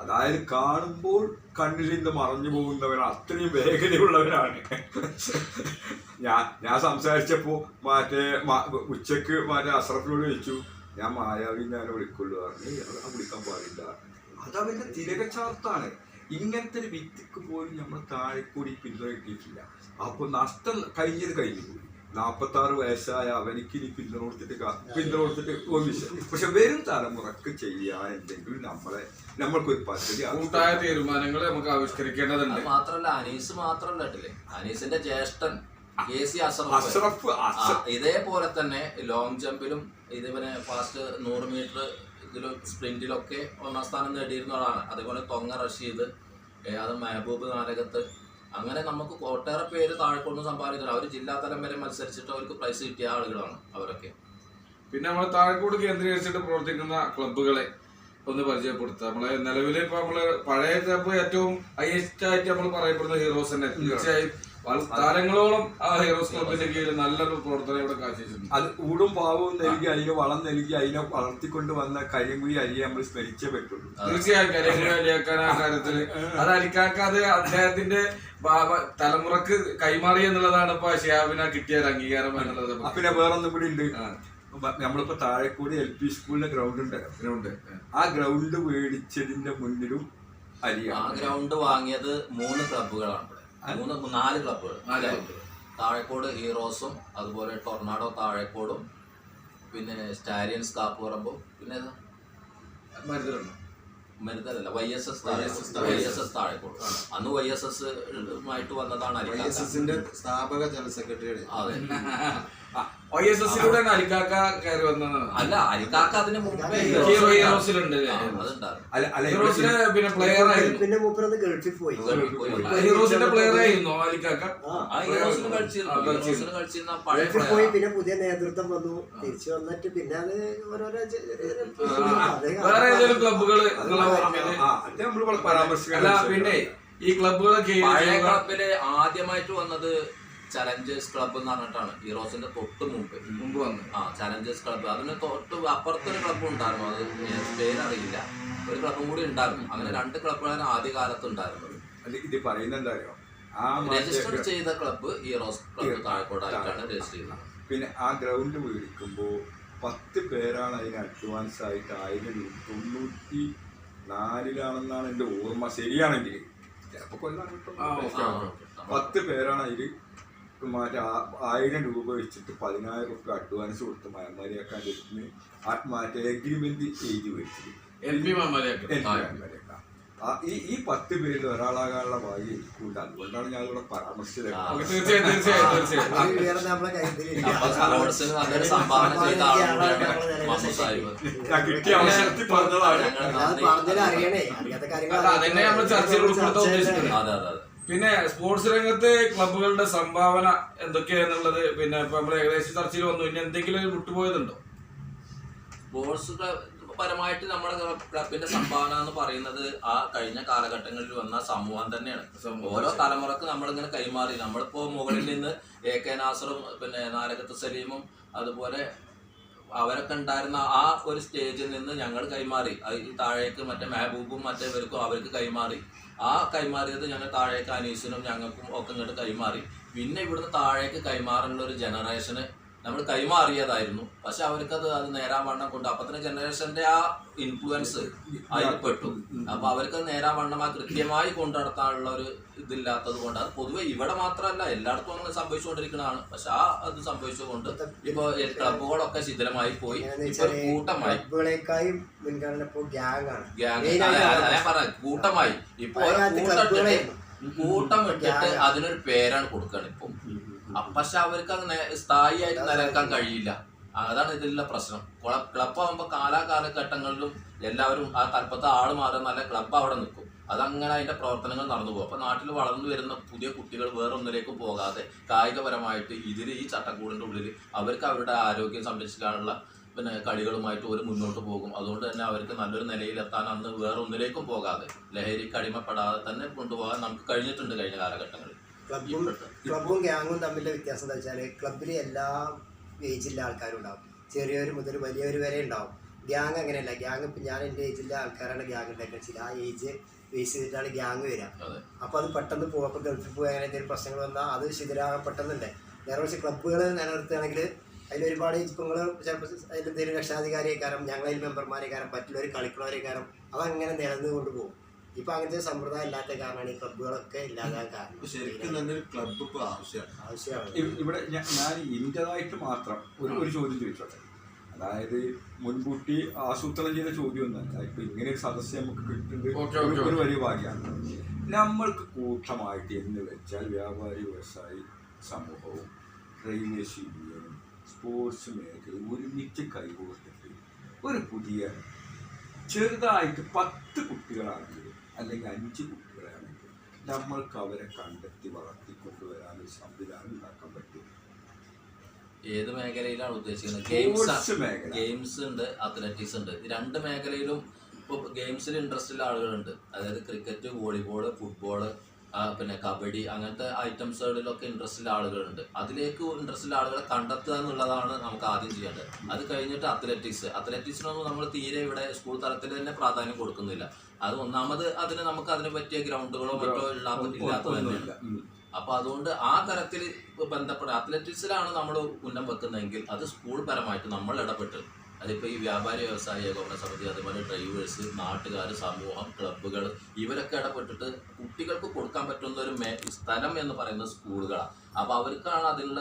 അതായത് കാണുമ്പോൾ കണ്ണിൽ നിന്ന് മറഞ്ഞു പോകുന്നവരാണ്. അത്രയും വേഗതയുള്ളവരാണ്. ഞാൻ സംസാരിച്ചപ്പോൾ ഉച്ചക്ക് അസ്രഫിനോട് ചോദിച്ചു, ഞാൻ മായാവി ഞാൻ വിളിക്കുള്ളൂ പറഞ്ഞു. വിളിക്കാൻ പാടില്ല. അതവന്റെ തിലകച്ചാർത്താണ്. ഇങ്ങനത്തെ ഒരു വ്യക്തിക്ക് പോലും നമ്മൾ താഴെക്കൂടി പിന്തുണ കിട്ടിയിട്ടില്ല. അപ്പോൾ നഷ്ടം കഴിഞ്ഞത് കഴിഞ്ഞു പോയി. 46 വയസ്സായ അവനിക്ക് ഇനി പിന്തുണ കൊടുത്തിട്ട് പക്ഷെ വരും തലമുറക്ക് ചെയ്യാൻ എന്തെങ്കിലും നമ്മൾക്കൊരു പദ്ധതി, കൂട്ടായ തീരുമാനങ്ങൾ നമുക്ക് ആവിഷ്കരിക്കേണ്ടതുണ്ട്. മാത്രല്ല അനീസ് മാത്രല്ല കേട്ടില്ലേ, അനീസിന്റെ ജ്യേഷ്ഠൻ KC അഷ്റഫ് ഇതേപോലെ തന്നെ ലോങ് ജമ്പിലും ഇതേപോലെ ഫാസ്റ്റ് 100 മീറ്റർ ഇതിലും സ്പ്രിന്റിലൊക്കെ 1ാം സ്ഥാനം നേടിയിരുന്ന ആളാണ്. അതേപോലെ തൊങ്ങ റഷീദ്, അത് മെഹബൂബ് നാലകത്ത്, അങ്ങനെ നമുക്ക് ഒട്ടേറെ പേര് താഴെക്കൊണ്ട് സമ്പാദിക്കണം. അവർ ജില്ലാതലം വരെ മത്സരിച്ചിട്ട് അവർക്ക് പ്രൈസ് കിട്ടിയ ആളുകളാണ് അവരൊക്കെ. പിന്നെ നമ്മൾ താഴെക്കോട് കേന്ദ്രീകരിച്ചിട്ട് പ്രവർത്തിക്കുന്ന ക്ലബ്ബുകളെ ഒന്ന് പരിചയപ്പെടുത്തുക. നമ്മളെ നിലവിൽ ഇപ്പൊ നമ്മള് പഴയ ഏറ്റവും ഹൈയസ്റ്റ് ആയിട്ട് നമ്മൾ പറയപ്പെടുന്ന ഹീറോസ് തന്നെ. തീർച്ചയായും താരങ്ങളോളം ആ ഹീറോസ് ക്ലബിന്റെ കീഴിൽ നല്ലൊരു പ്രവർത്തനം ഇവിടെ കാഴ്ചവെച്ചിട്ടുണ്ട്. അത് ഊടും പാവവും നൽകി അതിന് വളം നൽകി അതിനെ വളർത്തിക്കൊണ്ട് വന്ന കരിങ്കുഴി അരിയെ നമ്മൾ സ്മരിച്ചേ പറ്റുള്ളൂ. തീർച്ചയായും കരിങ്കുഴി അലിയാക്കാൻ ആ കാര്യത്തില് അത് അലിക്കാക്കാതെ അദ്ദേഹത്തിന്റെ തലമുറക്ക് കൈമാറി എന്നുള്ളതാണ് ഇപ്പൊ ഷിഹാബിന് കിട്ടിയ ഒരു അംഗീകാരം എന്നുള്ളത്. പിന്നെ വേറൊന്നും കൂടി ഉണ്ട്. നമ്മളിപ്പോ താഴെക്കൂടി LP സ്കൂളിന്റെ ഗ്രൗണ്ട് ഉണ്ട്. ആ ഗ്രൗണ്ട് മേടിച്ചതിന്റെ മുന്നിലും ആ ഗ്രൗണ്ട് വാങ്ങിയത് 3 ക്ലബ്ബുകളാണ്. 4 ക്ലബ്ബുകൾ. താഴെക്കോട് ഹീറോസും അതുപോലെ ടൊർണാഡോ താഴെക്കോടും പിന്നെ സ്റ്റാലിയൻസ് കാപ്പ് പറയുമ്പോൾ പിന്നെ മരുന്നുണ്ടോ? മരുതല്ല YSS താഴെക്കോട്. അന്ന് YSS ആയിട്ട് വന്നതാണ് അരിക്കാക്ക. YSSന്റെ സ്ഥാപക ജനറൽ സെക്രട്ടറിയാണ്. അതെ. YSSലൂടെ അലിക്കാക്ക കയറി വന്നതാണ്. അല്ല, അരിക്കാക്ക അതിന് മുമ്പേ ഹീറോസിലുണ്ട്. അതുണ്ടായിരുന്നു. ഹീറോസിലെ പിന്നെ പ്ലെയർ ആയിരുന്നു. പിന്നെ മൂപ്പരത് ഗൾഫിൽ പോയി. ഹീറോസിന്റെ പ്ലെയർ ആയിരുന്നു അലിക്കാക്ക. ഹീറോസിന് കളിച്ചിരുന്ന പഴയ ഗൾഫിൽ പോയി. പിന്നെ പുതിയ നേതൃത്വം വന്നു, തിരിച്ചു വന്നിട്ട് പിന്നെ അത് ഓരോരോ വേറെ ഏതെങ്കിലും ക്ലബുകള് നമ്മൾ പരാമർശിക്കാൻ അല്ല, പിന്നെ ഈ ക്ലബുകളൊക്കെ പഴയ ക്ലബില് ആദ്യമായിട്ട് വന്നത് ചലഞ്ചേഴ്സ് ക്ലബ്ബ് എന്ന് പറഞ്ഞിട്ടാണ്. ഹീറോസിന്റെ തൊട്ട് മുമ്പ് വന്നു. Challengers club. അതിന് തൊട്ട് അപ്പുറത്തൊരു ക്ലബ്ബ് ഉണ്ടായിരുന്നു, അത് പേരറിയില്ല. ഒരു ക്ലബ്ബും കൂടി ഉണ്ടായിരുന്നു. അങ്ങനെ 2 ക്ലബ്ബുകളാണ് ആദ്യ കാലത്ത് ഉണ്ടായിരുന്നത്. ഇത് പറയുന്നത് എന്താ അറിയോ, ആ രജിസ്റ്റർ ചെയ്ത ക്ലബ്ബ് ഹീറോസ് ക്ലബ്ബ് താഴെക്കോടായിട്ടാണ് രജിസ്റ്റർ ചെയ്യുന്നത്. പിന്നെ ആ ഗ്രൗണ്ട് മേടിക്കുമ്പോൾ 10 പേരാണ് അതിന് അഡ്വാൻസ് ആയിട്ട് 1994 എൻ്റെ ഓർമ്മ ശരിയാണെങ്കിൽ, ചിലപ്പോൾ കൊല്ലാൻ കിട്ടും. 10 പേരാണ് അതിൽ മറ്റേ 1000 രൂപ വെച്ചിട്ട് 10,000 രൂപ അഡ്വാൻസ് കൊടുത്ത് മയന്മാരിയാക്കാൻ എടുത്തിന് മറ്റേ എഗ്രിമെന്റ് എഴുതി വെച്ചത്. ഈ 10 പേരിൽ ഒരാളാകാനുള്ള ഭാഗ്യം എനിക്കുണ്ട്. അതുകൊണ്ടാണ് ഞാൻ ഇവിടെ പരാമർശിച്ചത്. കിട്ടിയ അവസരത്തിൽ പറഞ്ഞതാണ്. പിന്നെ സ്പോർട്സ് രംഗത്ത് ക്ലബുകളുടെ സംഭാവന എന്തൊക്കെയാന്നുള്ളത് പിന്നെ ഇപ്പൊ നമ്മൾ ഏകദേശം ചർച്ചയിൽ വന്നു. ഇനി എന്തെങ്കിലും വിട്ടുപോയതുണ്ടോ? സ്പോർട്സ് പരമായിട്ട് നമ്മുടെ ക്ലബിന്റെ സംഭാവന എന്ന് പറയുന്നത് ആ കഴിഞ്ഞ കാലഘട്ടങ്ങളിൽ വന്ന സമൂഹം തന്നെയാണ്. ഓരോ തലമുറക്ക് നമ്മളിങ്ങനെ കൈമാറി. നമ്മളിപ്പോ മുകളിൽ നിന്ന് AK നാസറും പിന്നെ നാലകത്ത് സലീമും അതുപോലെ അവരൊക്കെ ഉണ്ടായിരുന്ന ആ ഒരു സ്റ്റേജിൽ നിന്ന് ഞങ്ങൾ കൈമാറി. ഈ താഴേക്ക് മറ്റേ മെഹബൂബും മറ്റേവർക്കും അവർക്ക് കൈമാറി. ആ കൈമാറിയത് ഞങ്ങൾ താഴേക്ക് അനീസിനും ഞങ്ങൾക്കും ഒക്കെ ഇങ്ങോട്ട് കൈമാറി. പിന്നെ ഇവിടുന്ന് താഴേക്ക് കൈമാറുള്ള ഒരു ജനറേഷന് നമ്മൾ കൈമാറിയതായിരുന്നു. പക്ഷെ അവർക്കത് നേരാൻ വണ്ണം കൊണ്ട് അപ്പത്തിന് ജനറേഷന്റെ ആ ഇൻഫ്ലുവൻസ് അതിൽ പെട്ടു. അപ്പൊ അവർക്ക് നേരാൻ വണ്ണം ആ കൃത്യമായി കൊണ്ടു നടത്താനുള്ള ഒരു ഇതില്ലാത്തത് കൊണ്ട്, അത് പൊതുവെ ഇവിടെ മാത്രമല്ല എല്ലായിടത്തും അങ്ങനെ സംഭവിച്ചുകൊണ്ടിരിക്കുന്നതാണ്. പക്ഷെ അത് സംഭവിച്ചുകൊണ്ട് ഇപ്പൊ ക്ലബുകളൊക്കെ ശിഥിലമായി പോയി. ഇപ്പൊ കൂട്ടമായി ഞാൻ പറയാം, കൂട്ടമായി ഇപ്പൊ കൂട്ടം ഇട്ടിട്ട് അതിനൊരു പേരാണ് കൊടുക്കുകയാണ് ഇപ്പൊ. പക്ഷെ അവർക്ക് അത് സ്ഥായിയായിട്ട് നിലനിൽക്കാൻ കഴിയില്ല. അതാണ് ഇതിലുള്ള പ്രശ്നം. ക്ലബ് ആകുമ്പോൾ കാലാകാലഘട്ടങ്ങളിലും എല്ലാവരും ആ തലപ്പത്തെ ആള് മാറും, നല്ല ക്ലബ് അവിടെ നിൽക്കും. അതങ്ങനെ അതിന്റെ പ്രവർത്തനങ്ങൾ നടന്നു പോകും. അപ്പൊ നാട്ടിൽ വളർന്നു വരുന്ന പുതിയ കുട്ടികൾ വേറെ ഒന്നിലേക്കും പോകാതെ കായികപരമായിട്ട് ഈ ചട്ടക്കൂടിന്റെ ഉള്ളിൽ അവർക്ക് അവരുടെ ആരോഗ്യം സംരക്ഷിക്കാനുള്ള പിന്നെ കളികളുമായിട്ട് ഒരു മുന്നോട്ട് പോകും. അതുകൊണ്ട് തന്നെ അവർക്ക് നല്ലൊരു നിലയിലെത്താൻ അന്ന് വേറെ ഒന്നിലേക്കും പോകാതെ ലഹരിക്ക് അടിമപ്പെടാതെ തന്നെ കൊണ്ടുപോകാൻ നമുക്ക് കഴിഞ്ഞിട്ടുണ്ട് കഴിഞ്ഞ കാലഘട്ടങ്ങളിൽ. ക്ലബും ഗ്യാങ്ങും തമ്മിലുള്ള വ്യത്യാസം എന്താ വെച്ചാൽ ക്ലബിൽ എല്ലാ ഏജിലുള്ള ആൾക്കാരും ഉണ്ടാവും. ചെറിയവർ മുതൽ വലിയവർ വരെ ഉണ്ടാവും. ഗ്യാങ് അങ്ങനെയല്ല. ഗ്യാങ് ഇപ്പം ഞാൻ എൻ്റെ ഏജിലെ ആൾക്കാരാണ് ഗ്യാങ് ഉണ്ടാക്കുക വെച്ചാൽ ആ ഏജ് ബേസ് ചെയ്തിട്ടാണ് ഗ്യാങ് വരിക. അപ്പോൾ അത് പെട്ടെന്ന് പോകും. അപ്പോൾ ഗൾഫിൽ പോയി അങ്ങനെ എന്തെങ്കിലും പ്രശ്നങ്ങൾ വന്നാൽ അത് ശിഥിലാകാൻ പെട്ടെന്നുണ്ട്. നേരെ കുറച്ച് ക്ലബ്ബുകൾ നിലനിർത്തുകയാണെങ്കിൽ അതിലൊരുപാട് ഇപ്പങ്ങൾ ചിലപ്പോൾ അതിലെന്തെങ്കിലും രക്ഷാധികാരിയെ കാരണം ഞങ്ങളതിൽ മെമ്പർമാരെ കാരണം മറ്റുള്ളവർ കളിക്കുന്നവരെ കാരണം അതങ്ങനെ നിലനിന്ന് കൊണ്ടുപോകും. ഇപ്പൊ അങ്ങനത്തെ സമ്പ്രദായം ഇല്ലാത്ത കാരണമാണ് ഈ ക്ലബ്ബുകളൊക്കെ ഇല്ലാതാൻ കാരണം. ശരിക്കും നല്ലൊരു ക്ലബ്ബ് ഇപ്പോൾ ആവശ്യമാണ്. ഇവിടെ ഞാൻ ഇന്റേതായിട്ട് മാത്രം ഒരു ചോദ്യം ചോദിച്ചോട്ടെ. അതായത് മുൻകൂട്ടി ആസൂത്രണം ചെയ്ത ചോദ്യം ഒന്നല്ല. ഇപ്പൊ ഇങ്ങനെ ഒരു സദസ്യം നമുക്ക് കിട്ടുന്നത് ഒരു വലിയ ഭാഗ്യമാണ്. നമ്മൾക്ക് കൂട്ടമായിട്ട് എന്ന് വെച്ചാൽ വ്യാപാരി വ്യവസായി സമൂഹവും റെയിൽവേസ് യൂണിയനും സ്പോർട്സ് മേഖലയും ഒരുമിച്ച് കൈകോർത്തിട്ട് ഒരു പുതിയ ചെറുതായിട്ട് 10 കുട്ടികളാണെങ്കിൽ അല്ലെങ്കിൽ 5 കുട്ടികളാണെങ്കിൽ നമ്മൾക്ക് അവരെ കണ്ടെത്തി വളർത്തിക്കൊണ്ടുവരാൻ ഒരു സംവിധാനം ഉണ്ടാക്കാൻ പറ്റും. ഏത് മേഖലയിലാണ് ഉദ്ദേശിക്കുന്നത്? ഗെയിംസ് ഉണ്ട്, അത്ലറ്റിക്സ് ഉണ്ട്. ഈ 2 മേഖലയിലും ഇപ്പോൾ ഗെയിംസിൽ ഇൻട്രസ്റ്റ് ഉള്ള ആളുകളുണ്ട്. അതായത് ക്രിക്കറ്റ്, വോളിബോള്, ഫുട്ബോള്, പിന്നെ കബഡി അങ്ങനത്തെ ഐറ്റംസുകളിലൊക്കെ ഇൻട്രസ്റ്റ് ഉള്ള ആളുകളുണ്ട്. അതിലേക്ക് ഇൻട്രസ്റ്റ് ഉള്ള ആളുകളെ കണ്ടെത്തുക എന്നുള്ളതാണ് നമുക്ക് ആദ്യം ചെയ്യേണ്ടത്. അത് കഴിഞ്ഞിട്ട് അത്ലറ്റിക്സിനൊന്നും നമ്മൾ തീരെ ഇവിടെ സ്കൂൾ തലത്തിൽ തന്നെ പ്രാധാന്യം കൊടുക്കുന്നില്ല. അത് ഒന്നാമത് നമുക്ക് അതിന് പറ്റിയ ഗ്രൗണ്ടുകളോ മറ്റോ ഇല്ലാത്തത് തന്നെയാണ്. അപ്പൊ അതുകൊണ്ട് ആ തരത്തിൽ ബന്ധപ്പെട്ട അത്ലറ്റിക്സിലാണ് നമ്മൾ ഉന്നം വെക്കുന്നതെങ്കിൽ അത് സ്കൂൾ പരമായിട്ട് നമ്മൾ ഇടപെട്ട്, അതിപ്പോൾ ഈ വ്യാപാരി വ്യവസായ ഏകോപന സമിതി, അതുപോലെ ഡ്രൈവേഴ്സ്, നാട്ടുകാർ, സമൂഹം, ക്ലബ്ബുകൾ ഇവരൊക്കെ ഇടപെട്ടിട്ട് കുട്ടികൾക്ക് കൊടുക്കാൻ പറ്റുന്ന ഒരു സ്ഥലം എന്ന് പറയുന്നത് സ്കൂളുകളാണ്. അപ്പോൾ അവർക്കാണ് അതിനുള്ള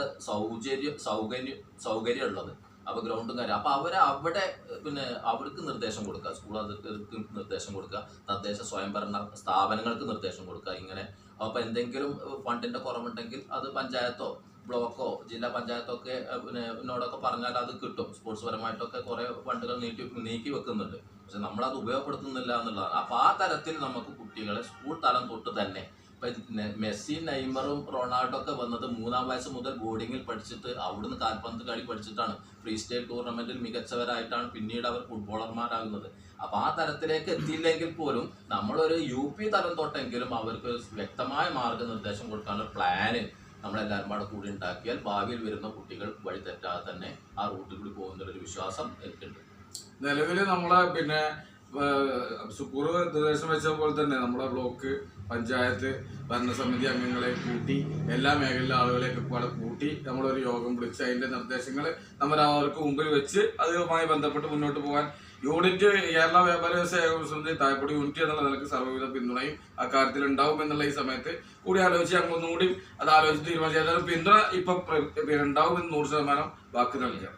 സൗകര്യം ഉള്ളത്. അപ്പോൾ ഗ്രൗണ്ടും കാര്യം അപ്പോൾ അവിടെ പിന്നെ അവർക്ക് നിർദ്ദേശം കൊടുക്കുക, സ്കൂൾ അധികൃതർക്ക് നിർദ്ദേശം കൊടുക്കുക, തദ്ദേശ സ്വയംഭരണ സ്ഥാപനങ്ങൾക്ക് നിർദ്ദേശം കൊടുക്കുക. ഇങ്ങനെ അപ്പോൾ എന്തെങ്കിലും ഫണ്ടിൻ്റെ കുറവുണ്ടെങ്കിൽ അത് പഞ്ചായത്തോ ബ്ലോക്കോ ജില്ലാ പഞ്ചായത്തോ ഒക്കെ പിന്നെ എന്നോടൊക്കെ പറഞ്ഞാൽ അത് കിട്ടും. സ്പോർട്സ് പരമായിട്ടൊക്കെ കുറേ ഫണ്ടുകൾ നീക്കി വെക്കുന്നുണ്ട്, പക്ഷെ നമ്മളത് ഉപയോഗപ്പെടുത്തുന്നില്ല എന്നുള്ളതാണ്. അപ്പോൾ ആ തരത്തിൽ നമുക്ക് കുട്ടികളെ സ്കൂൾ തലം തൊട്ട് തന്നെ ഇപ്പം മെസ്സി നെയ്മറും റൊണാൾഡോ ഒക്കെ വന്നത് 3-ാം വയസ്സ് മുതൽ ബോർഡിങ്ങിൽ പഠിച്ചിട്ട് അവിടുന്ന് കാൽപന്ത് കളി പഠിച്ചിട്ടാണ് ഫ്രീ സ്റ്റൈൽ ടൂർണമെന്റിൽ മികച്ചവരായിട്ടാണ് പിന്നീട് അവർ ഫുട്ബോളർമാരാകുന്നത്. അപ്പോൾ ആ തരത്തിലേക്ക് എത്തിയില്ലെങ്കിൽ പോലും നമ്മളൊരു UP തലം തൊട്ടെങ്കിലും അവർക്ക് വ്യക്തമായ മാർഗനിർദ്ദേശം കൊടുക്കാനുള്ള പ്ലാന് നമ്മളെല്ലാവരും കൂടെ കൂടി ഉണ്ടാക്കിയാൽ ഭാവിയിൽ വരുന്ന കുട്ടികൾ വഴി തെറ്റാതെ തന്നെ ആ റൂട്ടിൽ കൂടി പോകുന്നൊരു വിശ്വാസം എനിക്കുണ്ട്. നിലവിൽ നമ്മളെ പിന്നെ സുക്കൂർ നിർദ്ദേശം വെച്ച പോലെ തന്നെ നമ്മുടെ ബ്ലോക്ക് പഞ്ചായത്ത് ഭരണസമിതി അംഗങ്ങളെ കൂട്ടി എല്ലാ മേഖലയിലെ ആളുകളെയൊക്കെ കൂടെ കൂട്ടി നമ്മളൊരു യോഗം വിളിച്ച് അതിൻ്റെ നിർദ്ദേശങ്ങൾ നമ്മൾ അവർക്ക് മുമ്പിൽ വെച്ച് അതുമായി ബന്ധപ്പെട്ട് മുന്നോട്ട് പോകാൻ യൂണിറ്റ് കേരള വ്യാപാരി വ്യവസായ സമിതി താഴെപ്പടി യൂണിറ്റ് എന്നുള്ള നിലക്ക് സർവ്വവിധ പിന്തുണയും അക്കാര്യത്തിൽ ഉണ്ടാവും എന്നുള്ള ഈ സമയത്ത് കൂടി ആലോചിച്ച് ഞങ്ങൾ ഒന്നുകൂടി അത് ആലോചിച്ച് തീരുമാനിച്ചു. ഏതായാലും പിന്തുണ ഇപ്പം ഉണ്ടാവും എന്ന് 100% വാക്ക് നൽകുകയാണ്.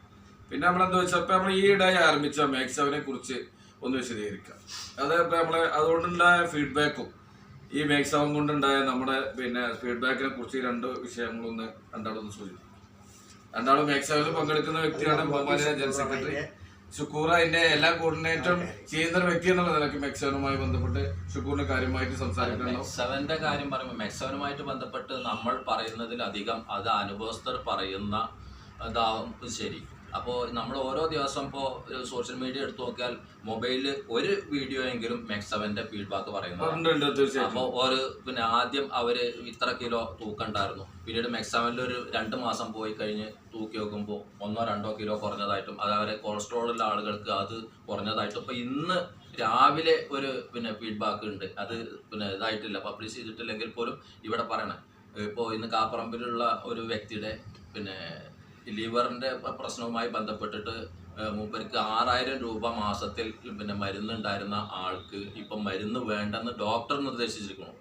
പിന്നെ നമ്മളെന്താ വെച്ചാൽ ഇപ്പം നമ്മൾ ഈയിടെയായി ആരംഭിച്ച മേക്സവിനെ കുറിച്ച് ഒന്ന് വിശദീകരിക്കാം. അത് ഇപ്പം നമ്മൾ അതുകൊണ്ടുണ്ടായ ഫീഡ്ബാക്കും ഈ മേക്സവം കൊണ്ടുണ്ടായ നമ്മുടെ പിന്നെ ഫീഡ്ബാക്കിനെ കുറിച്ച് 2 വിഷയങ്ങളൊന്ന് രണ്ടാളൊന്ന് സൂചിപ്പിക്കും. രണ്ടാളും മേക്സവിൽ പങ്കെടുക്കുന്ന വ്യക്തിയാണ് ബഹുമാനിയ ജനറൽ സെക്രട്ടറി ഷുക്കൂർ. അതിന്റെ എല്ലാ കോർഡിനേറ്ററും ചെയ്യുന്ന ഒരു വ്യക്തി എന്നുള്ള നിലയ്ക്ക് മെക്സവനുമായി ബന്ധപ്പെട്ട് ഷുക്കൂറിന് കാര്യമായിട്ട് സംസാരിക്കണം. മെക്സവന്റെ കാര്യം പറയുമ്പോൾ മെക്സവനുമായിട്ട് ബന്ധപ്പെട്ട് നമ്മൾ പറയുന്നതിലധികം അത് അനുഭവസ്ഥർ പറയുന്ന ഇതാവും ശരി. അപ്പോൾ നമ്മൾ ഓരോ ദിവസം ഇപ്പോൾ സോഷ്യൽ മീഡിയ എടുത്തു നോക്കിയാൽ മൊബൈലിൽ ഒരു വീഡിയോ എങ്കിലും മെക്സവന്റെ ഫീഡ്ബാക്ക് പറയുന്നുണ്ട്. അപ്പോൾ ഒരു പിന്നെ ആദ്യം അവർ ഇത്ര കിലോ തൂക്കണ്ടായിരുന്നു, പിന്നീട് മെക്സവനിൽ ഒരു 2 മാസം പോയി കഴിഞ്ഞ് തൂക്കി നോക്കുമ്പോൾ 1-2 കിലോ കുറഞ്ഞതായിട്ടും അതവരെ കൊളസ്ട്രോളുള്ള ആളുകൾക്ക് അത് കുറഞ്ഞതായിട്ടും ഇപ്പോൾ ഇന്ന് രാവിലെ ഒരു പിന്നെ ഫീഡ്ബാക്ക് ഉണ്ട്. അത് പിന്നെ ഇതായിട്ടില്ല, പബ്ലിഷ് ചെയ്തിട്ടില്ലെങ്കിൽ പോലും ഇവിടെ പറയണം. ഇപ്പോൾ ഇന്ന് കാപ്പറമ്പിലുള്ള ഒരു വ്യക്തിയുടെ പിന്നെ ലിവറിൻ്റെ പ്രശ്നവുമായി ബന്ധപ്പെട്ടിട്ട് മൂപ്പർക്ക് 6000 രൂപ മാസത്തിൽ പിന്നെ മരുന്നുണ്ടായിരുന്ന ആൾക്ക് ഇപ്പം മരുന്ന് വേണ്ടെന്ന് ഡോക്ടർ നിർദ്ദേശിച്ചിരിക്കുന്നു.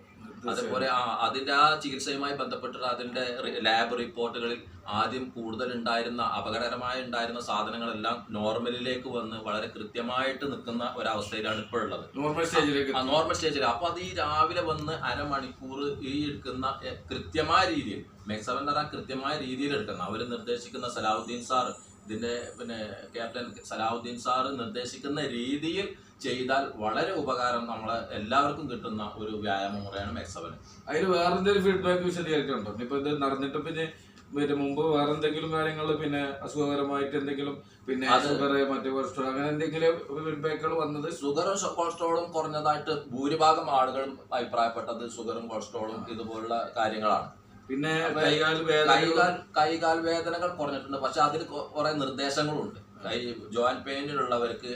അതേപോലെ അതിൻ്റെ ആ ചികിത്സയുമായി ബന്ധപ്പെട്ടിട്ട് അതിൻ്റെ ലാബ് റിപ്പോർട്ടുകളിൽ ആദ്യം കൂടുതൽ അപകടകരമായി ഉണ്ടായിരുന്ന സാധനങ്ങളെല്ലാം നോർമലിലേക്ക് വന്ന് വളരെ കൃത്യമായിട്ട് നിൽക്കുന്ന ഒരവസ്ഥയിലാണ് ഇപ്പോഴുള്ളത്, നോർമൽ സ്റ്റേജിൽ. അപ്പോൾ അത് ഈ രാവിലെ വന്ന് അരമണിക്കൂർ ഈ എടുക്കുന്ന കൃത്യമായ രീതിയിൽ മെക്സവൻ കൃത്യമായ രീതിയിൽ എടുക്കുന്ന അവർ നിർദ്ദേശിക്കുന്ന സലാഹുദ്ദീൻ സാർ, ഇതിൻ്റെ പിന്നെ ക്യാപ്റ്റൻ സലാഹുദ്ദീൻ സാർ നിർദ്ദേശിക്കുന്ന രീതിയിൽ ചെയ്താൽ വളരെ ഉപകാരം നമ്മളെ എല്ലാവർക്കും കിട്ടുന്ന ഒരു വ്യായാമ മുറയാണ് മെക്സവൻ. അതിന് വേറെന്തെങ്കിലും ഫീഡ്ബാക്ക് വിശദീകരിക്കുന്നുണ്ടോ? ഇപ്പൊ ഇത് നടന്നിട്ട് പിന്നെ മുമ്പ് വേറെ എന്തെങ്കിലും കാര്യങ്ങൾ പിന്നെ അസുഖകരമായിട്ട് എന്തെങ്കിലും പിന്നെ ഷുഗർ മറ്റേ കൊളസ്ട്രോൾ അങ്ങനെ എന്തെങ്കിലും ഫീഡ്ബാക്കുകൾ വന്നത്? ഷുഗറും കൊളസ്ട്രോളും കുറഞ്ഞതായിട്ട് ഭൂരിഭാഗം ആളുകളും അഭിപ്രായപ്പെട്ടത് ഷുഗറും കൊളസ്ട്രോളും ഇതുപോലുള്ള കാര്യങ്ങളാണ്. പിന്നെ കൈകാൽ വേദനകൾ കുറഞ്ഞിട്ടുണ്ട്, പക്ഷെ അതിൽ കുറെ നിർദ്ദേശങ്ങളുണ്ട്. ജോയിന്റ് പെയിനിലുള്ളവർക്ക്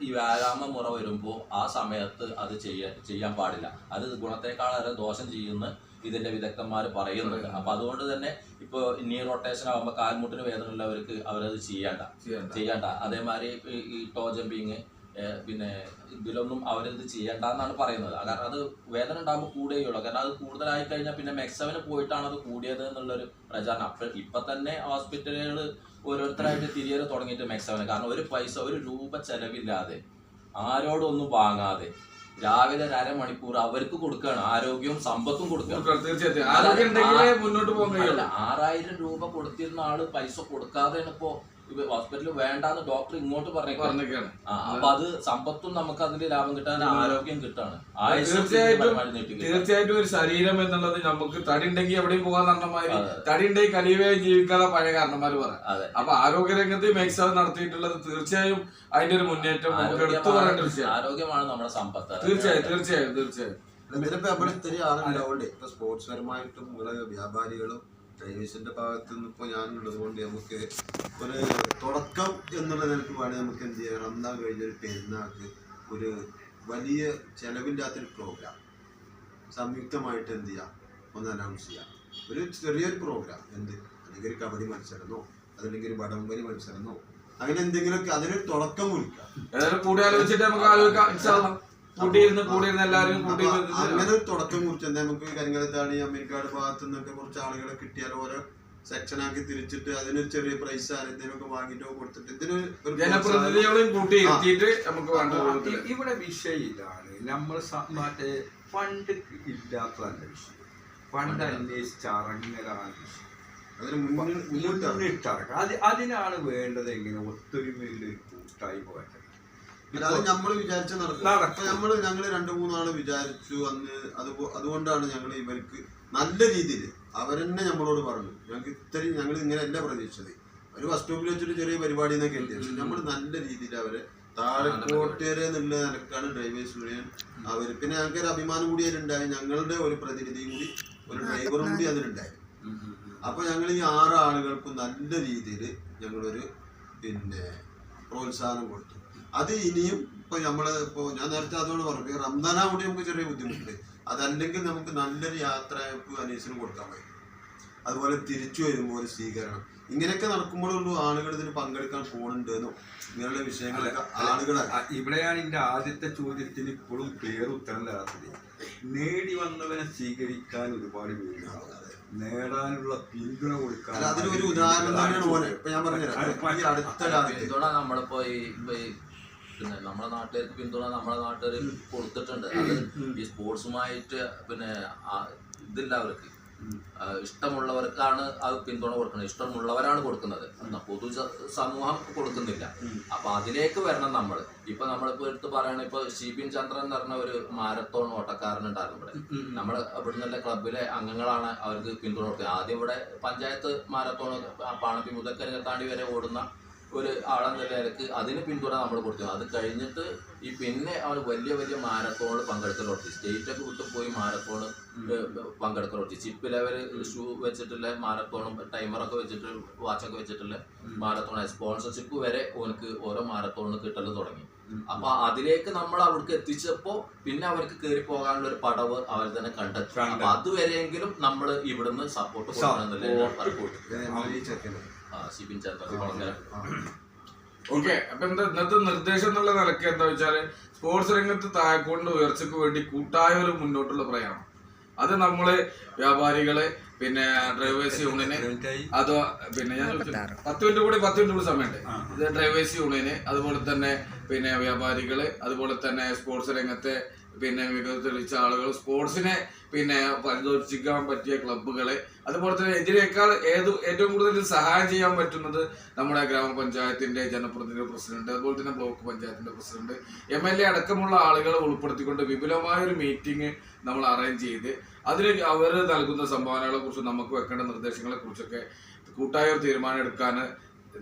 ഈ വ്യായാമ മുറ വരുമ്പോൾ ആ സമയത്ത് അത് ചെയ്യാൻ പാടില്ല, അത് ഗുണത്തെക്കാളേറെ ദോഷം ചെയ്യുന്ന ഇതിന്റെ വിദഗ്ധന്മാർ പറയുന്നുണ്ട്. അപ്പൊ അതുകൊണ്ട് തന്നെ ഇപ്പോൾ നീ റൊട്ടേഷൻ ആകുമ്പോൾ കാൽമുട്ടിന് വേദന ഉള്ളവർക്ക് അവരത് ചെയ്യണ്ട. അതേമാതിരി ഈ ടോ ജമ്പിങ് പിന്നെ ഇതിലൊന്നും അവരിത് ചെയ്യണ്ട എന്നാണ് പറയുന്നത്. കാരണം അത് വേദന ഉണ്ടാകുമ്പോൾ കൂടുകയുള്ളൂ. കാരണം അത് കൂടുതലായി കഴിഞ്ഞാൽ പിന്നെ മെക്സവന് പോയിട്ടാണ് അത് കൂടിയത് എന്നുള്ളൊരു പ്രചാരണം. അപ്പോൾ ഇപ്പം തന്നെ ഹോസ്പിറ്റലുകൾ ഓരോരുത്തരായിട്ട് തിരിയൽ തുടങ്ങിയിട്ട് മെക്സവന്. കാരണം ഒരു പൈസ 1 രൂപ ചെലവില്ലാതെ ആരോടൊന്നും വാങ്ങാതെ രാവിലെ 1/2 മണിക്കൂർ അവർക്ക് കൊടുക്കുകയാണ്, ആരോഗ്യവും സമ്പത്തും കൊടുക്കുകയാണ്. 6000 രൂപ കൊടുത്തിരുന്ന ആള് പൈസ കൊടുക്കാതെയാണ് ഇപ്പോ ഹോസ്പിറ്റലിൽ വേണ്ടാന്ന് ഡോക്ടർ ഇങ്ങോട്ട് പറഞ്ഞേക്കാണ്. അപ്പൊ അത് സമ്പത്തും നമുക്ക് അതിൽ ലാഭം കിട്ടാൻ ആരോഗ്യം കിട്ടാണ്. തീർച്ചയായിട്ടും ഒരു ശരീരം എന്നുള്ളത് നമുക്ക് തടി ഉണ്ടെങ്കിൽ എവിടെയും പോകാൻ കാരണന്മാര്, തടി ഉണ്ടെങ്കിൽ കലിയായി ജീവിക്കാതെ പഴയ കാരണന്മാര് പറയാം. അപ്പൊ ആരോഗ്യരംഗത്ത് മെക്സവൻ നടത്തിയിട്ടുള്ളത് തീർച്ചയായും അതിന്റെ ഒരു മുന്നേറ്റം നമുക്ക് എടുത്തു പറയേണ്ട വിഷയം. ആരോഗ്യമാണ് നമ്മുടെ സമ്പത്ത്. തീർച്ചയായും. ഇതിലിപ്പോ നമ്മൾ ഇത്തിരി ആളുണ്ടാവുണ്ട്. ഇപ്പൊ സ്പോർട്സ് പരമായിട്ടും നിങ്ങള് വ്യാപാരികളും ഡ്രൈവേഴ്സിന്റെ ഭാഗത്തു നിന്ന് ഇപ്പോൾ ഞാനുള്ളത് കൊണ്ട് നമുക്ക് ഒരു തുടക്കം എന്നുള്ള നിലക്ക് വേണമെങ്കിൽ നമുക്ക് എന്ത് ചെയ്യാം, റംദാൻ കഴിഞ്ഞൊരു പെരുന്നാൾക്ക് ഒരു വലിയ ചെലവില്ലാത്തൊരു പ്രോഗ്രാം സംയുക്തമായിട്ട് എന്ത് ചെയ്യാം, ഒന്ന് അനൗൺസ് ചെയ്യാം. ഒരു ചെറിയൊരു പ്രോഗ്രാം, അല്ലെങ്കിൽ ഒരു കബഡി മത്സരമോ അതല്ലെങ്കിൽ ഒരു വടംവലി മത്സരമോ അങ്ങനെ എന്തെങ്കിലുമൊക്കെ അതിനൊരു തുടക്കം കുറിക്കാം. കൂടി ആലോചിച്ചിട്ട് നമുക്ക് ആലോചിക്കാം. എല്ലാവരും അങ്ങനെ ഒരു തുടക്കം കുറിച്ച് നമുക്ക് കരിങ്കലത്താണി അമീർക്കാട് ഭാഗത്തു നിന്നൊക്കെ കുറച്ച് ആളുകളെ കിട്ടിയാൽ ഓരോ സെക്ഷനാക്കി തിരിച്ചിട്ട് അതിനൊരു ചെറിയ പ്രൈസ് ആരെന്തെങ്കിലുമൊക്കെ വാങ്ങിയിട്ടോ കൊടുത്തിട്ട് ഇതിന് ഒരു ജനപ്രതിനിധികളെയും കൂട്ടി ഇരുത്തിയിട്ട് നമുക്ക് വേണ്ട രൂപത്തില് ഇവിടെ വിഷയം ഇതാണ്. നമ്മൾ മറ്റേ ഫണ്ട് ഇല്ലാത്തതല്ല വിഷയം, ഫണ്ട് അന്വേഷിച്ചറങ്ങലാണ് വിഷയം. അതിന് മുന്നിട്ടിറക്കാം. അതിനാണ് വേണ്ടത്. എങ്ങനെ ഒത്തൊരുമയിൽ കൂട്ടായ്മ വേണ്ടത്. അത് നമ്മൾ വിചാരിച്ച നടക്കും. അപ്പൊ ഞങ്ങള് 2-3 ആള് വിചാരിച്ചു അന്ന്. അതുകൊണ്ടാണ് ഞങ്ങൾ ഇവർക്ക് നല്ല രീതിയിൽ അവരെന്നെ നമ്മളോട് പറഞ്ഞു, ഞങ്ങൾ ഇങ്ങനെയല്ല പ്രതീക്ഷിച്ചത്. ഒരു ബസ് സ്റ്റോപ്പിൽ വെച്ചിട്ട് ചെറിയ പരിപാടി എന്നൊക്കെ ഉണ്ട്. പക്ഷെ നമ്മൾ നല്ല രീതിയിൽ അവരെ താഴെക്കോട്ടേരെ എന്നുള്ള നിലക്കാണ് ഡ്രൈവേഴ്സ് യൂണിയൻ അവർ. പിന്നെ ഞങ്ങൾക്ക് ഒരു അഭിമാനം കൂടി അതിലുണ്ടായി, ഞങ്ങളുടെ ഒരു പ്രതിനിധിയും കൂടി ഒരു ഡ്രൈവറും കൂടി അതിലുണ്ടായി. അപ്പൊ ഞങ്ങൾ ഈ 6 ആളുകൾക്കും നല്ല രീതിയിൽ ഞങ്ങളൊരു പ്രോത്സാഹനം കൊടുത്തു. അത് ഇനിയും ഇപ്പൊ ഞാൻ നേരത്തെ അതുകൊണ്ട് പറഞ്ഞു, റംസാനാ കൂടി നമുക്ക് ചെറിയ ബുദ്ധിമുട്ടുണ്ട്. അതല്ലെങ്കിൽ നമുക്ക് നല്ലൊരു യാത്രയപ്പ് അനീസിന് കൊടുക്കാൻ പറ്റും. അതുപോലെ തിരിച്ചു വരുമ്പോൾ ഒരു സ്വീകരണം, ഇങ്ങനെയൊക്കെ നടക്കുമ്പോഴുള്ളൂ ആളുകൾ ഇതിന് പങ്കെടുക്കാൻ പോകുന്നുണ്ടെന്നോ ഇങ്ങനെയുള്ള വിഷയങ്ങളൊക്കെ ആളുകളെ. ഇവിടെയാണ് എന്റെ ആദ്യത്തെ ചോദ്യത്തിന് ഇപ്പോഴും ക്ലിയർ ഉത്തരം തരാത്തത്. നേടി വന്നവനെ സ്വീകരിക്കാൻ ഒരുപാട് പേരുണ്ടാവും, നേടാനുള്ള പിന്തുണ കൊടുക്കാൻ. അതിനൊരു ഉദാഹരണം തന്നെയാണ് പോലെ. ഇപ്പൊ ഞാൻ പറഞ്ഞുതരാം, ഈ അടുത്ത കാലത്ത് പിന്തുണ നമ്മളിപ്പോ പിന്നെ നമ്മുടെ നാട്ടുകാർക്ക് പിന്തുണ നമ്മുടെ നാട്ടുകാർ കൊടുത്തിട്ടുണ്ട്. അത് ഈ സ്പോർട്സുമായിട്ട് ഇതില്ല, അവർക്ക് ഇഷ്ടമുള്ളവർക്കാണ് അത് പിന്തുണ കൊടുക്കുന്നത്, ഇഷ്ടമുള്ളവരാണ് കൊടുക്കുന്നത്, പൊതു സമൂഹം കൊടുക്കുന്നില്ല. അപ്പൊ അതിലേക്ക് വരണം നമ്മൾ. ഇപ്പൊ നമ്മളിപ്പോ എടുത്ത് പറയണ ഇപ്പൊ ഷിബിൻ ചന്ദ്രൻ എന്ന് പറഞ്ഞ ഒരു മാരത്തോൺ ഓട്ടക്കാരനുണ്ടായിരുന്നു ഇവിടെ. നമ്മൾ ഇവിടുന്നുള്ള ക്ലബിലെ അംഗങ്ങളാണ് അവർക്ക് പിന്തുണ കൊടുക്കുന്നത്. ആദ്യം ഇവിടെ പഞ്ചായത്ത് മാരത്തോൺ പാണപ്പി മുതക്കരിങ്ങത്താണ്ടി വരെ ഓടുന്ന ഒരു ആളെന്ന നിലയ്ക്ക് അതിന് പിന്തുണ നമ്മൾ കൊടുത്തു. അത് കഴിഞ്ഞിട്ട് പിന്നെ അവർ വലിയ വലിയ മാരത്തോണിൽ പങ്കെടുക്കൽ തുടങ്ങി. സ്റ്റേറ്റൊക്കെ വിട്ടു പോയി മാരത്തോൺ പങ്കെടുക്കൽ തുടങ്ങി. ചിപ്പ് ലെവൽ ഷൂ വെച്ചിട്ടുള്ള മാരത്തോണും ടൈമറൊക്കെ വെച്ചിട്ട് വാച്ചൊക്കെ വെച്ചിട്ടുള്ള മാരത്തോൺ സ്പോൺസർഷിപ്പ് വരെ ഓനക്ക് ഓരോ മാരത്തോണിന് കിട്ടൽ തുടങ്ങി. അപ്പൊ അതിലേക്ക് നമ്മൾ അവർക്ക് എത്തിച്ചപ്പോ പിന്നെ അവർക്ക് കയറി പോകാനുള്ള ഒരു പടവ് അവർ തന്നെ കണ്ടെത്തി. അപ്പൊ അതുവരെയെങ്കിലും നമ്മൾ ഇവിടുന്ന് സപ്പോർട്ട് കൊടുക്കണമെന്നില്ല. ഓക്കെ. അപ്പൊ ഇന്നത്തെ നിർദ്ദേശം എന്നുള്ള നിലയ്ക്ക് എന്താ വെച്ചാല്, സ്പോർട്സ് രംഗത്ത് താഴെക്കൊണ്ട് ഉയർച്ചയ്ക്ക് വേണ്ടി കൂട്ടായ ഒരു മുന്നോട്ടുള്ള പ്രയാണം. അത് നമ്മള് വ്യാപാരികള്, പിന്നെ ഡ്രൈവേഴ്സ് യൂണിയന്, അതോ പിന്നെ ഞാൻ 10 മിനിറ്റ് കൂടി സമയമുണ്ട്. ഇത് ഡ്രൈവേഴ്സ് യൂണിയന്, അതുപോലെ തന്നെ പിന്നെ വ്യാപാരികള്, അതുപോലെ തന്നെ സ്പോർട്സ് രംഗത്തെ മികവ് തെളിയിച്ച ആളുകൾ, സ്പോർട്സിനെ പരിപോഷിക്കാൻ പറ്റിയ ക്ലബ്ബുകള്, അതുപോലെ തന്നെ ഇതിനേക്കാൾ ഏറ്റവും കൂടുതൽ സഹായം ചെയ്യാൻ പറ്റുന്നത് നമ്മുടെ ഗ്രാമപഞ്ചായത്തിന്റെ ജനപ്രതിനിധി പ്രസിഡന്റ്, അതുപോലെ തന്നെ ബ്ലോക്ക് പഞ്ചായത്തിന്റെ പ്രസിഡന്റ്, MLA അടക്കമുള്ള ആളുകളെ ഉൾപ്പെടുത്തിക്കൊണ്ട് വിപുലമായ ഒരു മീറ്റിംഗ് നമ്മൾ അറേഞ്ച് ചെയ്ത് അതിന് അവർ നൽകുന്ന സംഭാവനകളെ കുറിച്ച്, നമുക്ക് വെക്കേണ്ട നിർദ്ദേശങ്ങളെ കുറിച്ചൊക്കെ കൂട്ടായ ഒരു തീരുമാനം എടുക്കാൻ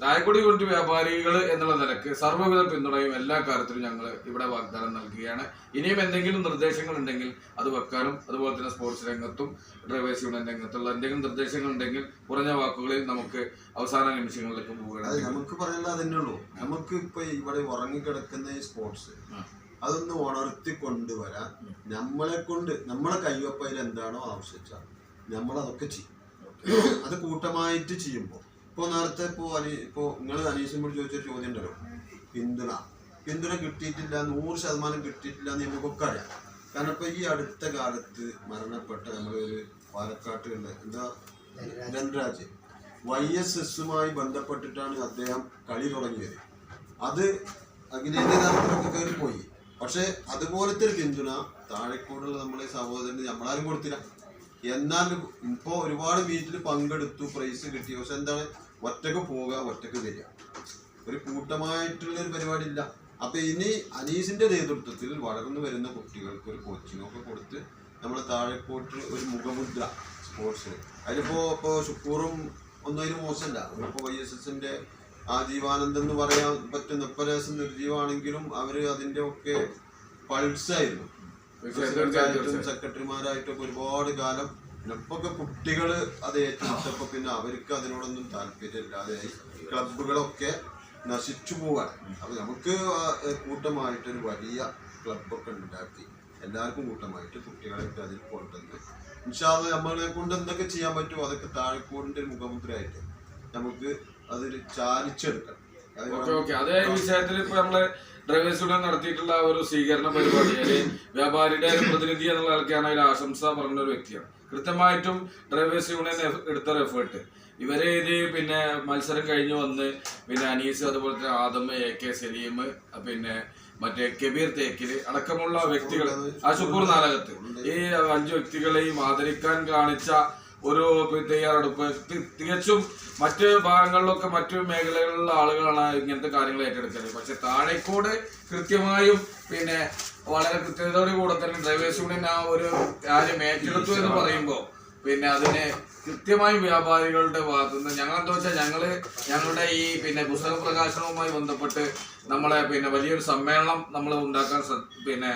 താഴെക്കൊടി യൂണിറ്റ് വ്യാപാരികൾ എന്നുള്ള നിലക്ക് സർവ്വവിധ പിന്തുണയും എല്ലാ കാര്യത്തിലും ഞങ്ങൾ ഇവിടെ വാഗ്ദാനം നൽകുകയാണ്. ഇനിയും എന്തെങ്കിലും നിർദ്ദേശങ്ങൾ ഉണ്ടെങ്കിൽ അത് വെക്കാനും, അതുപോലെ തന്നെ സ്പോർട്സ് രംഗത്തും ഡ്രൈവേഴ്സ് യൂണിയൻ രംഗത്തുള്ള എന്തെങ്കിലും നിർദ്ദേശങ്ങൾ ഉണ്ടെങ്കിൽ കുറഞ്ഞ വാക്കുകളിൽ നമുക്ക് അവസാന നിമിഷങ്ങളിലേക്ക് പോവുകയാണ്. നമുക്ക് പറയാനുള്ള അതന്നെ ഉള്ളൂ. നമുക്ക് ഇപ്പൊ ഇവിടെ ഉറങ്ങിക്കിടക്കുന്ന ഈ സ്പോർട്സ് അതൊന്ന് ഉണർത്തി കൊണ്ടുവരാൻ നമ്മളെ കയ്യൊപ്പയിൽ എന്താണോ ആവശ്യിച്ചാൽ നമ്മളതൊക്കെ ചെയ്യും. അത് കൂട്ടമായിട്ട് ചെയ്യുമ്പോൾ ഇപ്പോൾ നേരത്തെ ഇപ്പോൾ നിങ്ങൾ അനീസിനോട് ചോദിച്ചൊരു ചോദ്യം ഉണ്ടല്ലോ, പിന്തുണ കിട്ടിയിട്ടില്ല, 100% കിട്ടിയിട്ടില്ല എന്ന് നമുക്കൊക്കെ അറിയാം. കാരണം ഇപ്പൊ ഈ അടുത്ത കാലത്ത് മരണപ്പെട്ട നമ്മളൊരു പാലക്കാട്ടുള്ള ധനരാജ് YSSുമായി ബന്ധപ്പെട്ടിട്ടാണ് അദ്ദേഹം കളി തുടങ്ങിയത്. അത് അഖിലേന്ത്യാ തലത്തിലൊക്കെ കയറി പോയി. പക്ഷെ അതുപോലത്തെ ഒരു പിന്തുണ താഴെക്കോടുള്ള നമ്മളെ സഹോദരന് നമ്മളാരും കൊടുത്തില്ല. എന്നാലും ഇപ്പൊ ഒരുപാട് മീറ്റിൽ പങ്കെടുത്തു, പ്രൈസ് കിട്ടി. പക്ഷെ എന്താണ്, ഒറ്റക്ക് പോവുക, ഒറ്റക്ക് തരിക, ഒരു കൂട്ടമായിട്ടുള്ള ഒരു പരിപാടി ഇല്ല. അപ്പൊ ഇനി അനീസിന്റെ നേതൃത്വത്തിൽ വളർന്നു വരുന്ന കുട്ടികൾക്ക് ഒരു കോച്ചിങ്ങൊക്കെ കൊടുത്ത് നമ്മൾ താഴെക്കോട്ട് ഒരു മുഖമുദ്ര സ്പോർട്സിൽ അതിലിപ്പോ ഷുക്കൂറും ഒന്നും അതിന് മോശമല്ല. ഇപ്പൊ YSSന്റെ ജീവാനന്ദൻ എന്ന് പറയാൻ പറ്റുന്ന ഇപ്പലേശം നിർജീവാണെങ്കിലും അവര് അതിന്റെ ഒക്കെ പൾസായിരുന്നു. സെക്രട്ടറിമാരായിട്ടൊക്കെ ഒരുപാട് കാലം. ഇപ്പൊക്കെ കുട്ടികള് അത് ഏറ്റെടുത്തപ്പോ പിന്നെ അവർക്ക് അതിനോടൊന്നും താല്പര്യമില്ലാതെയായി. ക്ലബുകളൊക്കെ നശിച്ചു പോവാൻ. അപ്പൊ നമുക്ക് കൂട്ടമായിട്ടൊരു വലിയ ക്ലബൊക്കെ ഉണ്ടാക്കി എല്ലാവർക്കും കൂട്ടമായിട്ട് കുട്ടികളൊക്കെ അതിൽ കൊണ്ടുവന്ന് ഇൻഷാ അല്ലാഹ് നമ്മളെ കൊണ്ട് എന്തൊക്കെ ചെയ്യാൻ പറ്റുമോ അതൊക്കെ താഴെക്കോടിന്റെ ഒരു മുഖമുദ്രയായിട്ട് നമുക്ക് അതിൽ ചാലിച്ചെടുക്കണം. അതേ വിഷയത്തിൽ ഇപ്പൊ നമ്മള് ഡ്രൈവേഴ്സ് യൂണിയൻ നടത്തിയിട്ടുള്ള ഒരു സ്വീകരണ പരിപാടി, അല്ലെങ്കിൽ വ്യാപാരിയുടെ പ്രതിനിധി എന്നുള്ള ആൾക്കാണ് അതിൽ ആശംസ പറഞ്ഞ ഒരു വ്യക്തിയാണ്. കൃത്യമായിട്ടും ഡ്രൈവേഴ്സ് യൂണിയൻ എടുത്തൊരു എഫേർട്ട് ഇവര് ഇത് പിന്നെ മത്സരം കഴിഞ്ഞ് വന്ന് പിന്നെ അനീസ്, അതുപോലെ തന്നെ ആദം, AK സലീം, പിന്നെ മറ്റേ കബീർ തേക്കില് അടക്കമുള്ള വ്യക്തികൾ, ആ ഷുക്കൂർ നാലകത്ത്, ഈ 5 വ്യക്തികളെയും ആദരിക്കാൻ കാണിച്ച ഒരു തയ്യാറെടുപ്പ് തികച്ചും മറ്റ് ഭാഗങ്ങളിലൊക്കെ മറ്റു മേഖലകളിലുള്ള ആളുകളാണ് ഇങ്ങനത്തെ കാര്യങ്ങൾ ഏറ്റെടുക്കുന്നത്. പക്ഷെ താഴേക്കോട് കൃത്യമായും പിന്നെ വളരെ കൃത്യതയോടെ കൂടെ തന്നെ ഡ്രൈവേഴ്സ് യൂണിയൻ ആ ഒരു കാര്യം ഏറ്റെടുത്തു എന്ന് പറയുമ്പോൾ പിന്നെ അതിനെ കൃത്യമായി വ്യാപാരികളുടെ ഭാഗത്തുനിന്ന് ഞങ്ങളെന്താ വെച്ചാൽ ഞങ്ങളുടെ ഈ പിന്നെ പുസ്തക പ്രകാശനവുമായി ബന്ധപ്പെട്ട് നമ്മളെ പിന്നെ വലിയൊരു സമ്മേളനം നമ്മൾ ഉണ്ടാക്കാൻ പിന്നെ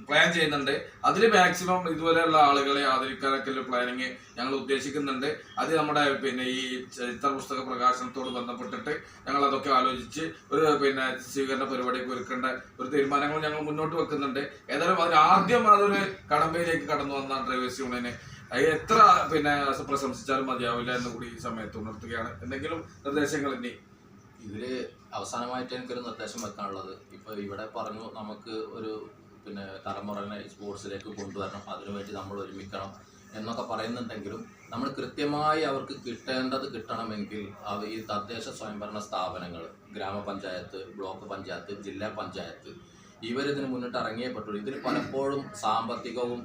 പ്ലാൻ ചെയ്യുന്നുണ്ട്. അതിൽ മാക്സിമം ഇതുപോലെയുള്ള ആളുകളെ ആദരിക്കാനൊക്കെ പ്ലാനിങ് ഞങ്ങൾ ഉദ്ദേശിക്കുന്നുണ്ട്. അത് നമ്മുടെ പിന്നെ ഈ ചരിത്ര പുസ്തക പ്രകാശനത്തോട് ബന്ധപ്പെട്ടിട്ട് ഞങ്ങൾ അതൊക്കെ ആലോചിച്ച് ഒരു പിന്നെ സ്വീകരണ പരിപാടിയൊക്കെ ഒരുക്കേണ്ട ഒരു തീരുമാനങ്ങൾ ഞങ്ങൾ മുന്നോട്ട് വെക്കുന്നുണ്ട്. ഏതായാലും അതിന് ആദ്യം അതൊരു കടമ്പയിലേക്ക് കടന്നു വന്ന ഡ്രൈവേഴ്സ് യൂണിയന് എത്ര പിന്നെ പ്രശംസിച്ചാലും മതിയാവില്ല എന്ന് കൂടി ഈ സമയത്ത് ഉണർത്തുകയാണ്. എന്തെങ്കിലും നിർദ്ദേശങ്ങൾ ഇനി ഇതില് അവസാനമായിട്ട് എനിക്കൊരു നിർദ്ദേശം വെക്കാനുള്ളത്, ഇപ്പൊ ഇവിടെ പറഞ്ഞു നമുക്ക് ഒരു പിന്നെ തലമുറനെ സ്പോർട്സിലേക്ക് കൊണ്ടുവരണം, അതിനുവേണ്ടി നമ്മൾ ഒരുമിക്കണം എന്നൊക്കെ പറയുന്നുണ്ടെങ്കിലും നമ്മൾ കൃത്യമായി അവർക്ക് കിട്ടേണ്ടത് കിട്ടണമെങ്കിൽ ഈ തദ്ദേശ സ്വയംഭരണ സ്ഥാപനങ്ങൾ, ഗ്രാമപഞ്ചായത്ത്, ബ്ലോക്ക് പഞ്ചായത്ത്, ജില്ലാ പഞ്ചായത്ത്, ഇവരിതിന് മുന്നിട്ട് ഇറങ്ങിയേ പറ്റുള്ളൂ. ഇതിന് പലപ്പോഴും സാമ്പത്തികവും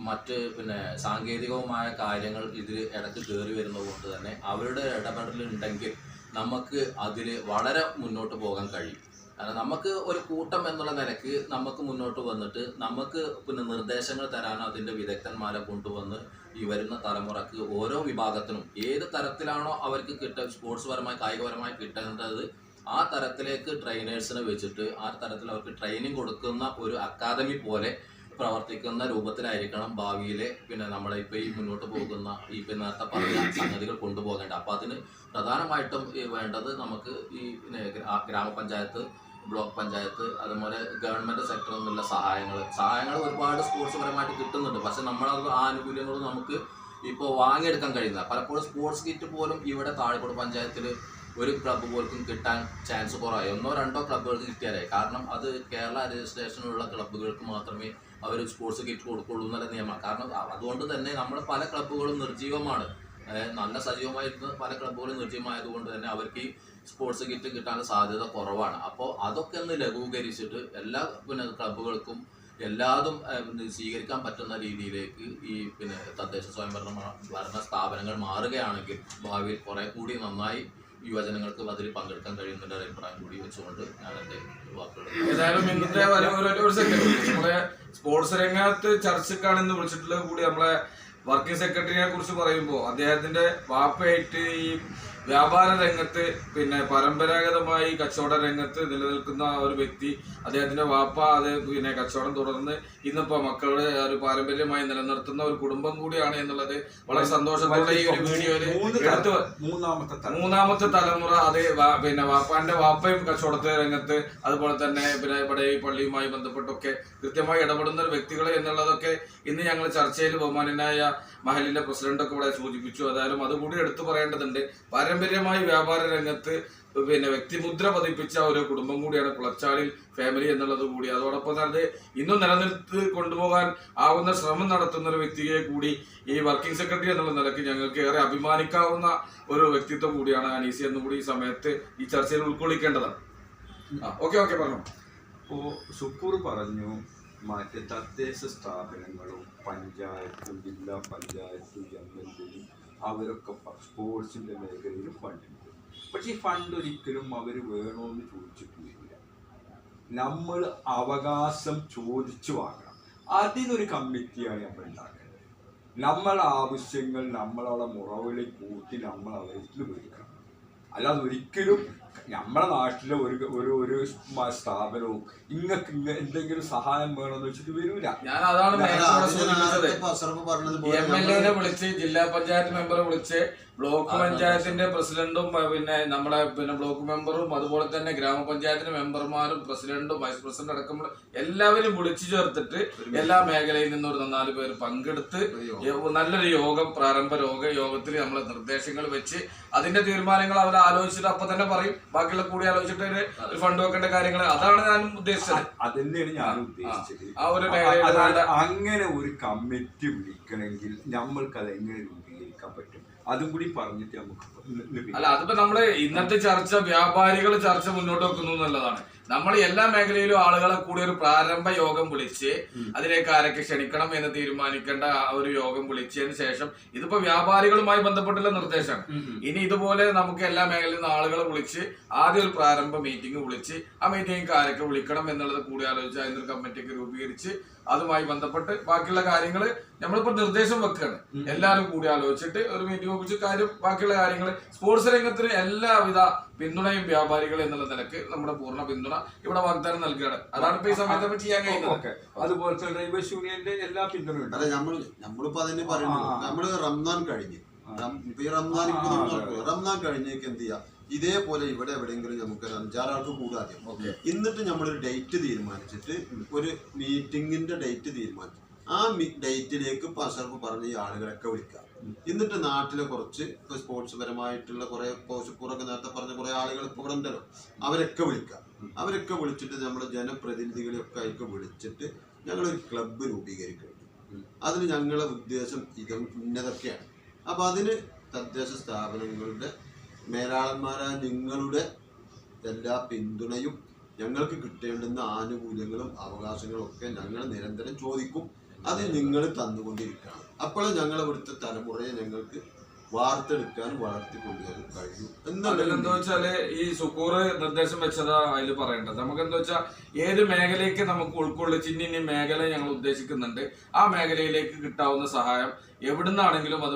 മറ്റ് പിന്നെ സാങ്കേതികവുമായ കാര്യങ്ങൾ ഇതിൽ ഇടയ്ക്ക് കയറി വരുന്നത് കൊണ്ട് തന്നെ അവരുടെ ഇടപെടലുണ്ടെങ്കിൽ നമുക്ക് അതിൽ വളരെ മുന്നോട്ട് പോകാൻ കഴിയും. കാരണം നമുക്ക് ഒരു കൂട്ടം എന്നുള്ള നിലയ്ക്ക് നമുക്ക് മുന്നോട്ട് വന്നിട്ട് നമുക്ക് പിന്നെ നിർദ്ദേശങ്ങൾ തരാനോ അതിൻ്റെ വിദഗ്ധന്മാരെ കൊണ്ടുവന്ന് ഈ വരുന്ന തലമുറക്ക് ഓരോ വിഭാഗത്തിനും ഏത് തരത്തിലാണോ അവർക്ക് സ്പോർട്സ് പരമായി കായികപരമായി കിട്ടേണ്ടത് ആ തരത്തിലേക്ക് ട്രെയിനേഴ്സിനെ വെച്ചിട്ട് ആ തരത്തിൽ അവർക്ക് ട്രെയിനിങ് കൊടുക്കുന്ന ഒരു അക്കാദമി പോലെ പ്രവർത്തിക്കുന്ന രൂപത്തിലായിരിക്കണം ഭാവിയിലെ പിന്നെ നമ്മളെ ഇപ്പോൾ ഈ മുന്നോട്ട് പോകുന്ന ഈ നേരത്തെ പറഞ്ഞ സംഗതികൾ കൊണ്ടുപോകേണ്ടത്. അപ്പോൾ അതിന് പ്രധാനമായിട്ടും വേണ്ടത് നമുക്ക് ഈ ഗ്രാമപഞ്ചായത്ത്, ബ്ലോക്ക് പഞ്ചായത്ത്, അതുപോലെ ഗവൺമെൻറ് സെക്ടറിൽ നിന്നുള്ള സഹായങ്ങൾ ഒരുപാട് സ്പോർട്സ് പരമായിട്ട് കിട്ടുന്നുണ്ട്. പക്ഷെ നമ്മളത് ആനുകൂല്യങ്ങളും നമുക്ക് ഇപ്പോൾ വാങ്ങിയെടുക്കാൻ കഴിയുന്നില്ല. പലപ്പോഴും സ്പോർട്സ് കിറ്റ് പോലും ഇവിടെ താഴെക്കോട് പഞ്ചായത്തിൽ ഒരു ക്ലബ്ബ് പോലും കിട്ടാൻ ചാൻസ് കുറവായി. 1-2 ക്ലബ്ബുകൾക്ക് കിട്ടിയാലായി. കാരണം അത് കേരള രജിസ്ട്രേഷനുള്ള ക്ലബ്ബുകൾക്ക് മാത്രമേ അവർ സ്പോർട്സ് കിറ്റ് കൊടുക്കുള്ളൂ എന്നുള്ള നിയമമാണ്. കാരണം അതുകൊണ്ട് തന്നെ നമ്മൾ പല ക്ലബ്ബുകളും നിർജ്ജീവമാണ്, നല്ല സജീവമായിരുന്ന പല ക്ലബ്ബുകളും നിർജ്ജീവമായതുകൊണ്ട് തന്നെ അവർക്ക് ഈ സ്പോർട്സ് കിറ്റ് കിട്ടാൻ സാധ്യത കുറവാണ്. അപ്പോൾ അതൊക്കെ ഒന്ന് ലഘൂകരിച്ചിട്ട് എല്ലാ പിന്നെ ക്ലബ്ബുകൾക്കും എല്ലാതും സ്വീകരിക്കാൻ പറ്റുന്ന രീതിയിലേക്ക് ഈ പിന്നെ തദ്ദേശ സ്വയംഭരണ സ്ഥാപനങ്ങൾ മാറുകയാണെങ്കിൽ ഭാവിയിൽ കുറെ കൂടി നന്നായി യുവജനങ്ങൾക്ക് അതിൽ പങ്കെടുക്കാൻ കഴിയുന്നതിന്റെ അഭിപ്രായം കൂടി വെച്ചുകൊണ്ട് ഞാൻ എൻ്റെ വാക്കുകൾ. ഏതായാലും ഇന്നത്തെ ഒരു സെക്കൻഡ് നമ്മളെ സ്പോർട്സ് രംഗത്ത് ചർച്ചക്കാണെന്ന് വിളിച്ചിട്ടുള്ളത് കൂടി നമ്മളെ വർക്കിംഗ് സെക്രട്ടറിയെ കുറിച്ച് പറയുമ്പോൾ അദ്ദേഹത്തിന്റെ വാപ്പയായിട്ട് ഈ വ്യാപാര രംഗത്ത് പിന്നെ പരമ്പരാഗതമായി കച്ചവട രംഗത്ത് നിലനിൽക്കുന്ന ഒരു വ്യക്തി, അദ്ദേഹത്തിന്റെ വാപ്പ അത് പിന്നെ കച്ചവടം തുടർന്ന് ഇന്നിപ്പോ മക്കളുടെ ഒരു പാരമ്പര്യമായി നിലനിർത്തുന്ന ഒരു കുടുംബം കൂടിയാണ് എന്നുള്ളത് വളരെ സന്തോഷത്തോടെ ഈ ഒരു വീഡിയോയില് എടുത്ത് മൂന്നാമത്തെ തലമുറ അത് പിന്നെ വാപ്പാന്റെ വാപ്പയും കച്ചവടത്തെ രംഗത്ത് അതുപോലെ തന്നെ പിന്നെ ഇവിടെ ഈ പള്ളിയുമായി ബന്ധപ്പെട്ടൊക്കെ കൃത്യമായി ഇടപെടുന്ന ഒരു വ്യക്തികൾ എന്നുള്ളതൊക്കെ ഇന്ന് ഞങ്ങൾ ചർച്ചയിൽ ബഹുമാനനായ മഹലിന്റെ പ്രസിഡന്റൊക്കെ ഇവിടെ സൂചിപ്പിച്ചു. ഏതായാലും അതുകൂടി എടുത്തു പറയേണ്ടതുണ്ട്. പാരമ്പര്യമായി വ്യാപാര രംഗത്ത് പിന്നെ വ്യക്തിമുദ്ര പതിപ്പിച്ച ഒരു കുടുംബം കൂടിയാണ് കുളച്ചാലിൽ ഫാമിലി എന്നുള്ളത് കൂടി. അതോടൊപ്പം തന്നെ ഇന്നും നിലനിർത്തി കൊണ്ടുപോകാൻ ആവുന്ന ശ്രമം നടത്തുന്ന ഒരു വ്യക്തിയെ കൂടി ഈ വർക്കിംഗ് സെക്രട്ടറി എന്നുള്ള നിലയ്ക്ക് ഞങ്ങൾക്ക് ഏറെ അഭിമാനിക്കാവുന്ന ഒരു വ്യക്തിത്വം കൂടിയാണ് അനീസി എന്നും കൂടി ഈ സമയത്ത് ഈ ചർച്ചയിൽ ഉൾക്കൊള്ളിക്കേണ്ടതാണ്. ഓക്കെ പറഞ്ഞു. ഇപ്പോൾ സുക്കൂർ പറഞ്ഞു മറ്റ് തദ്ദേശ സ്ഥാപനങ്ങളും പഞ്ചായത്തും ജില്ലാ പഞ്ചായത്തും MLA അവരൊക്കെ സ്പോർട്സിൻ്റെ മേഖലയിൽ ഫണ്ടുണ്ട്. പക്ഷേ ഈ ഫണ്ട് ഒരിക്കലും അവർ വേണമെന്ന് ചോദിച്ചിട്ട് വരില്ല. നമ്മൾ അവകാശം ചോദിച്ചു വാങ്ങണം. അതിനൊരു കമ്മിറ്റിയാണ് നമ്മൾ ഉണ്ടാക്കേണ്ടത്. നമ്മളെ ആവശ്യങ്ങൾ നമ്മളവിടെ മുറവിളി കൂട്ടി നമ്മൾ അവരിൽ മേടിക്കണം. അല്ലാതെ ഒരിക്കലും നമ്മുടെ നാട്ടിലെ ഒരു സ്ഥാപനവും ഇങ്ങക്ക് എന്തെങ്കിലും സഹായം വേണമെന്ന് വെച്ചിട്ട് വരൂല. ഞാൻ അതാണ് MLA വിളിച്ച്, ജില്ലാ പഞ്ചായത്ത് മെമ്പറെ വിളിച്ച്, ബ്ലോക്ക് പഞ്ചായത്തിന്റെ പ്രസിഡന്റും പിന്നെ നമ്മുടെ പിന്നെ ബ്ലോക്ക് മെമ്പറും അതുപോലെ തന്നെ ഗ്രാമപഞ്ചായത്തിന്റെ മെമ്പർമാരും പ്രസിഡന്റും വൈസ് പ്രസിഡന്റ് അടക്കമുള്ള എല്ലാവരും വിളിച്ചു ചേർത്തിട്ട് എല്ലാ മേഖലയിൽ നിന്നും ഒരു 4 പേര് പങ്കെടുത്ത് നല്ലൊരു യോഗം, പ്രാരംഭ യോഗത്തിൽ നമ്മളെ നിർദ്ദേശങ്ങൾ വെച്ച് അതിന്റെ തീരുമാനങ്ങൾ അവർ ആലോചിച്ചിട്ട് അപ്പൊ തന്നെ പറയും. ബാക്കിയുള്ള കൂടി ആലോചിച്ചിട്ട് ഒരു ഫണ്ട് വെക്കേണ്ട കാര്യങ്ങൾ അതാണ് ഞാൻ ഉദ്ദേശിച്ചത്. അതന്നെയാണ് ഞാൻ ഉദ്ദേശിച്ചത്. ആ ഒരു മേഖല അങ്ങനെ ഒരു കമ്മിറ്റി വിളിക്കണമെങ്കിൽ നമ്മൾക്ക് അത് എങ്ങനെ രൂപീകരിക്കാൻ പറ്റും? അതും കൂടി പറഞ്ഞിട്ട് നമുക്ക് അല്ല, അതിപ്പോ നമ്മള് ഇന്നത്തെ ചർച്ച വ്യാപാരികൾ ചർച്ച മുന്നോട്ട് വെക്കുന്നു എന്നുള്ളതാണ്. നമ്മൾ എല്ലാ മേഖലയിലും ആളുകളെ കൂടി ഒരു പ്രാരംഭ യോഗം വിളിച്ച് അതിലേക്ക് ആരൊക്കെ ക്ഷണിക്കണം എന്ന് തീരുമാനിക്കേണ്ട ഒരു യോഗം വിളിച്ചതിന് ശേഷം, ഇതിപ്പോ വ്യാപാരികളുമായി ബന്ധപ്പെട്ടുള്ള നിർദ്ദേശമാണ്. ഇനി ഇതുപോലെ നമുക്ക് എല്ലാ മേഖലയിൽ നിന്ന് ആളുകളെ വിളിച്ച് ആദ്യം ഒരു പ്രാരംഭ മീറ്റിംഗ് വിളിച്ച് ആ മീറ്റിംഗ് ആരൊക്കെ വിളിക്കണം എന്നുള്ളത് കൂടി ആലോചിച്ച് അതിനൊരു കമ്മിറ്റിയൊക്കെ രൂപീകരിച്ച് അതുമായി ബന്ധപ്പെട്ട് ബാക്കിയുള്ള കാര്യങ്ങൾ നമ്മളിപ്പോ നിർദ്ദേശം വെക്കുകയാണ്. എല്ലാവരും കൂടി ആലോചിച്ചിട്ട് ഒരു മീറ്റിംഗ് വെച്ച് കാര്യം ബാക്കിയുള്ള കാര്യങ്ങൾ സ്പോർട്സ് രംഗത്തിന് എല്ലാവിധ പിന്തുണയും വ്യാപാരികൾ എന്നുള്ള നിലക്ക് നമ്മുടെ പൂർണ്ണ പിന്തുണ ഇവിടെ വാഗ്ദാനം നൽകുകയാണ്. അതാണ് ഇപ്പൊ ഈ സമയത്ത് ചെയ്യാൻ കഴിയുന്നത്. അതുപോലെ ഡ്രൈവേഴ്സ് യൂണിയന്റെ എല്ലാ പിന്തുണയും. അല്ല, നമ്മളിപ്പോ അതിന് പറയുന്നു, നമ്മള് റംസാൻ കഴിഞ്ഞ് ഇപ്പൊ ഈ റംസാൻ കഴിഞ്ഞേക്ക് എന്ത് ചെയ്യാം, ഇതേപോലെ ഇവിടെ എവിടെയെങ്കിലും നമുക്ക് ഒരു 5-6 ആൾക്ക് കൂടാദ്യം എന്നിട്ട് നമ്മളൊരു ഡേറ്റ് തീരുമാനിച്ചിട്ട് ഒരു മീറ്റിംഗിന്റെ ഡേറ്റ് തീരുമാനിച്ചു ആ ഡേറ്റിലേക്ക് അഷറഫ് പറഞ്ഞ ഈ ആളുകളൊക്കെ വിളിക്കാം. എന്നിട്ട് നാട്ടിലെ കുറച്ച് ഇപ്പൊ സ്പോർട്സ് പരമായിട്ടുള്ള കുറെ പോഷപ്പൂറൊക്കെ നേരത്തെ പറഞ്ഞ കുറെ ആളുകൾ ഇപ്പൊ ഇവിടെ ഉണ്ടല്ലോ, അവരൊക്കെ വിളിക്കാം. അവരൊക്കെ വിളിച്ചിട്ട് നമ്മുടെ ജനപ്രതിനിധികളെയൊക്കെ ആയിട്ട് വിളിച്ചിട്ട് ഞങ്ങളൊരു ക്ലബ്ബ് രൂപീകരിക്കുന്നുണ്ട്. അതിന് ഞങ്ങളുടെ ഉദ്ദേശം ഇന്നതൊക്കെയാണ്. അപ്പൊ അതിന് തദ്ദേശ സ്ഥാപനങ്ങളുടെ മേലാളന്മാരായ നിങ്ങളുടെ എല്ലാ പിന്തുണയും ഞങ്ങൾക്ക് കിട്ടേണ്ടുന്ന ആനുകൂല്യങ്ങളും അവകാശങ്ങളും ഒക്കെ ഞങ്ങൾ നിരന്തരം ചോദിക്കും. അത് നിങ്ങൾ തന്നുകൊണ്ടിരിക്കണം. അപ്പോൾ ഞങ്ങൾ ഇവിടുത്തെ തലമുറയെ ഞങ്ങൾക്ക് വാർത്തെടുക്കാനും വളർത്തിക്കൊണ്ടുവരാൻ കഴിയും. എന്താ വെച്ചാല് ഈ സുക്കൂർ നിർദ്ദേശം വെച്ചതാ അതിൽ പറയേണ്ടത്. നമുക്ക് എന്താ വെച്ചാൽ ഏത് മേഖലയ്ക്ക് നമുക്ക് ഉൾക്കൊള്ളിച്ച് ഇന്ന മേഖല ഞങ്ങൾ ഉദ്ദേശിക്കുന്നുണ്ട്, ആ മേഖലയിലേക്ക് കിട്ടാവുന്ന സഹായം എവിടുന്നാണെങ്കിലും അത്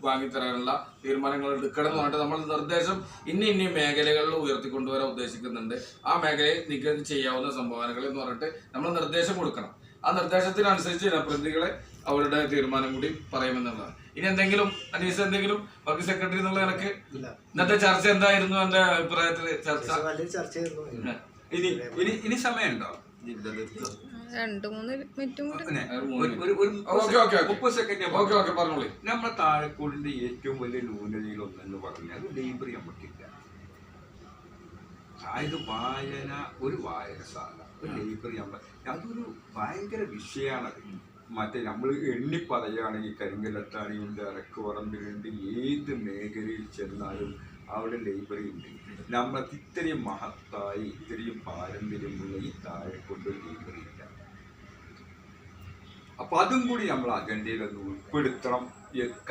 വാങ്ങിത്തരാനുള്ള തീരുമാനങ്ങൾ എടുക്കണം എന്ന് പറഞ്ഞിട്ട് നമ്മൾ നിർദ്ദേശം ഇന്ന മേഖലകളിൽ ഉയർത്തിക്കൊണ്ടുവരാൻ ഉദ്ദേശിക്കുന്നുണ്ട്, ആ മേഖലയെ നിങ്ങൾക്ക് ചെയ്യാവുന്ന സംഭാവനകൾ എന്ന് പറഞ്ഞിട്ട് നമ്മൾ നിർദ്ദേശം കൊടുക്കണം. ആ നിർദ്ദേശത്തിനനുസരിച്ച് ജനപ്രതിനിധികളെ അവരുടെ തീരുമാനം കൂടി പറയുമെന്നുള്ളതാണ്. ഇനി എന്തെങ്കിലും അനീസ് എന്തെങ്കിലും വർക്ക് സെക്രട്ടറി എന്നുള്ള നിലക്ക് ഇന്നത്തെ ചർച്ച എന്തായിരുന്നു എന്റെ അഭിപ്രായത്തില്? ഇനി സമയമുണ്ടോ? 2-3 മിനിറ്റും കൂടി. 30 സെക്കൻഡ് പറഞ്ഞോളി. നമ്മുടെ താഴെക്കോടിന്റെ ഏറ്റവും വലിയ ന്യൂനതയിൽ ഒന്നെന്ന് പറഞ്ഞാൽ ലൈബ്രറി നമുക്കില്ല. അതായത് വായന, ഒരു വായനശാല, ഒരു ലൈബ്രറി അതൊരു ഭയങ്കര വിഷയമാണത്. മറ്റേ നമ്മൾ എണ്ണി പറയുകയാണെങ്കിൽ കരിങ്കലത്താണിയുണ്ട്, അരക്കുപറമ്പിലുണ്ട്, ഏത് മേഖലയിൽ ചെന്നാലും അവിടെ ലൈബ്രറി ഉണ്ട്. നമ്മളത് ഇത്രയും മഹത്തായി ഇത്രയും പാരമ്പര്യമുള്ള ഈ താഴെക്കൊണ്ടൊരു ലൈബ്രറി ഇല്ല. അപ്പൊ അതും കൂടി നമ്മൾ അജണ്ടയിൽ ഒന്ന് ഉൾപ്പെടുത്തണം.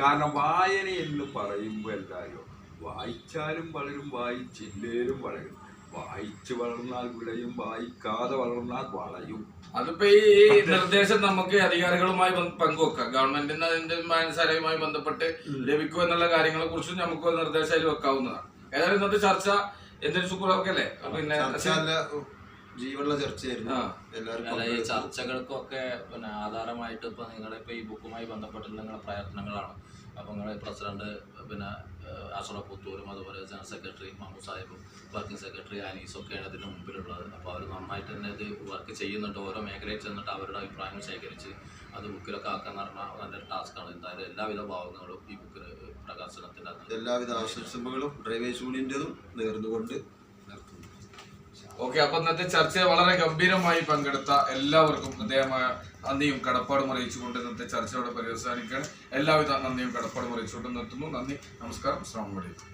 കാരണം വായന എന്ന് പറയുമ്പോൾ എല്ലാവരും വായിച്ചാലും വളരും, വായിച്ചില്ലേലും വളരും. വായിച്ചു വളർന്നാൽ വിളയും, വായിക്കാതെ വളർന്നാൽ വളയും. അതിപ്പോ ഈ നിർദ്ദേശം നമുക്ക് അധികാരികളുമായി പങ്കുവെക്കാം. ഗവൺമെന്റിന് അതിന്റെ സാരവുമായി ബന്ധപ്പെട്ട് ലഭിക്കും എന്നുള്ള കാര്യങ്ങളെ കുറിച്ചും നമുക്ക് നിർദ്ദേശം അതിൽ വെക്കാവുന്നതാണ്. ഏതായാലും ഇന്നത്തെ ചർച്ച എന്തൊരു സുഖമൊക്കെ അല്ലേ? പിന്നെ ജീവനുള്ള ചർച്ചയായിരുന്നു. ഈ ചർച്ചകൾക്കൊക്കെ പിന്നെ ആധാരമായിട്ട് ഇപ്പൊ നിങ്ങളുടെ ഇപ്പൊ ഈ ബുക്കുമായി ബന്ധപ്പെട്ടുള്ള നിങ്ങളുടെ പ്രയത്നങ്ങളാണ്. അപ്പൊ നിങ്ങളുടെ പ്രസിഡന്റ് പിന്നെ അഷറഫ് പുത്തൂരും അതുപോലെ ജനറൽ സെക്രട്ടറി മഹമ്മൂദ് സാഹിബും വർക്കിംഗ് സെക്രട്ടറി അനീസൊക്കെയാണ് ഇതിന് മുമ്പിലുള്ളത്. അപ്പോൾ അവർ നന്നായിട്ട് തന്നെ ഇത് വർക്ക് ചെയ്യുന്നുണ്ട്. ഓരോ മേഖലയിൽ ചെന്നിട്ട് അവരുടെ അഭിപ്രായങ്ങൾ ശേഖരിച്ച് അത് ബുക്കിലൊക്കെ ആക്കാന്ന് പറഞ്ഞാൽ നല്ലൊരു ടാസ്ക്കാണ്. എന്തായാലും എല്ലാവിധ ഭാവങ്ങളും ഈ ബുക്കിന് പ്രകാശനത്തിൻ്റെ എല്ലാവിധ ആശംസകളും ഡ്രൈവേഴ്സ് യൂണിയൻ്റെതും നേർന്നുകൊണ്ട് നിർത്തുന്നു. ഓക്കെ, അപ്പൊ ഇന്നത്തെ ചർച്ചയെ വളരെ ഗംഭീരമായി പങ്കെടുത്ത എല്ലാവർക്കും ഹൃദയമായ നന്ദിയും കടപ്പാടും അറിയിച്ചുകൊണ്ട് ഇന്നത്തെ ചർച്ചയോടെ പര്യവസാനിക്കുകയാണ്. എല്ലാവിധ നന്ദിയും കടപ്പാടും അറിയിച്ചുകൊണ്ട് നിർത്തുന്നു. നന്ദി, നമസ്കാരം, അസ്സലാമു അലൈക്കും.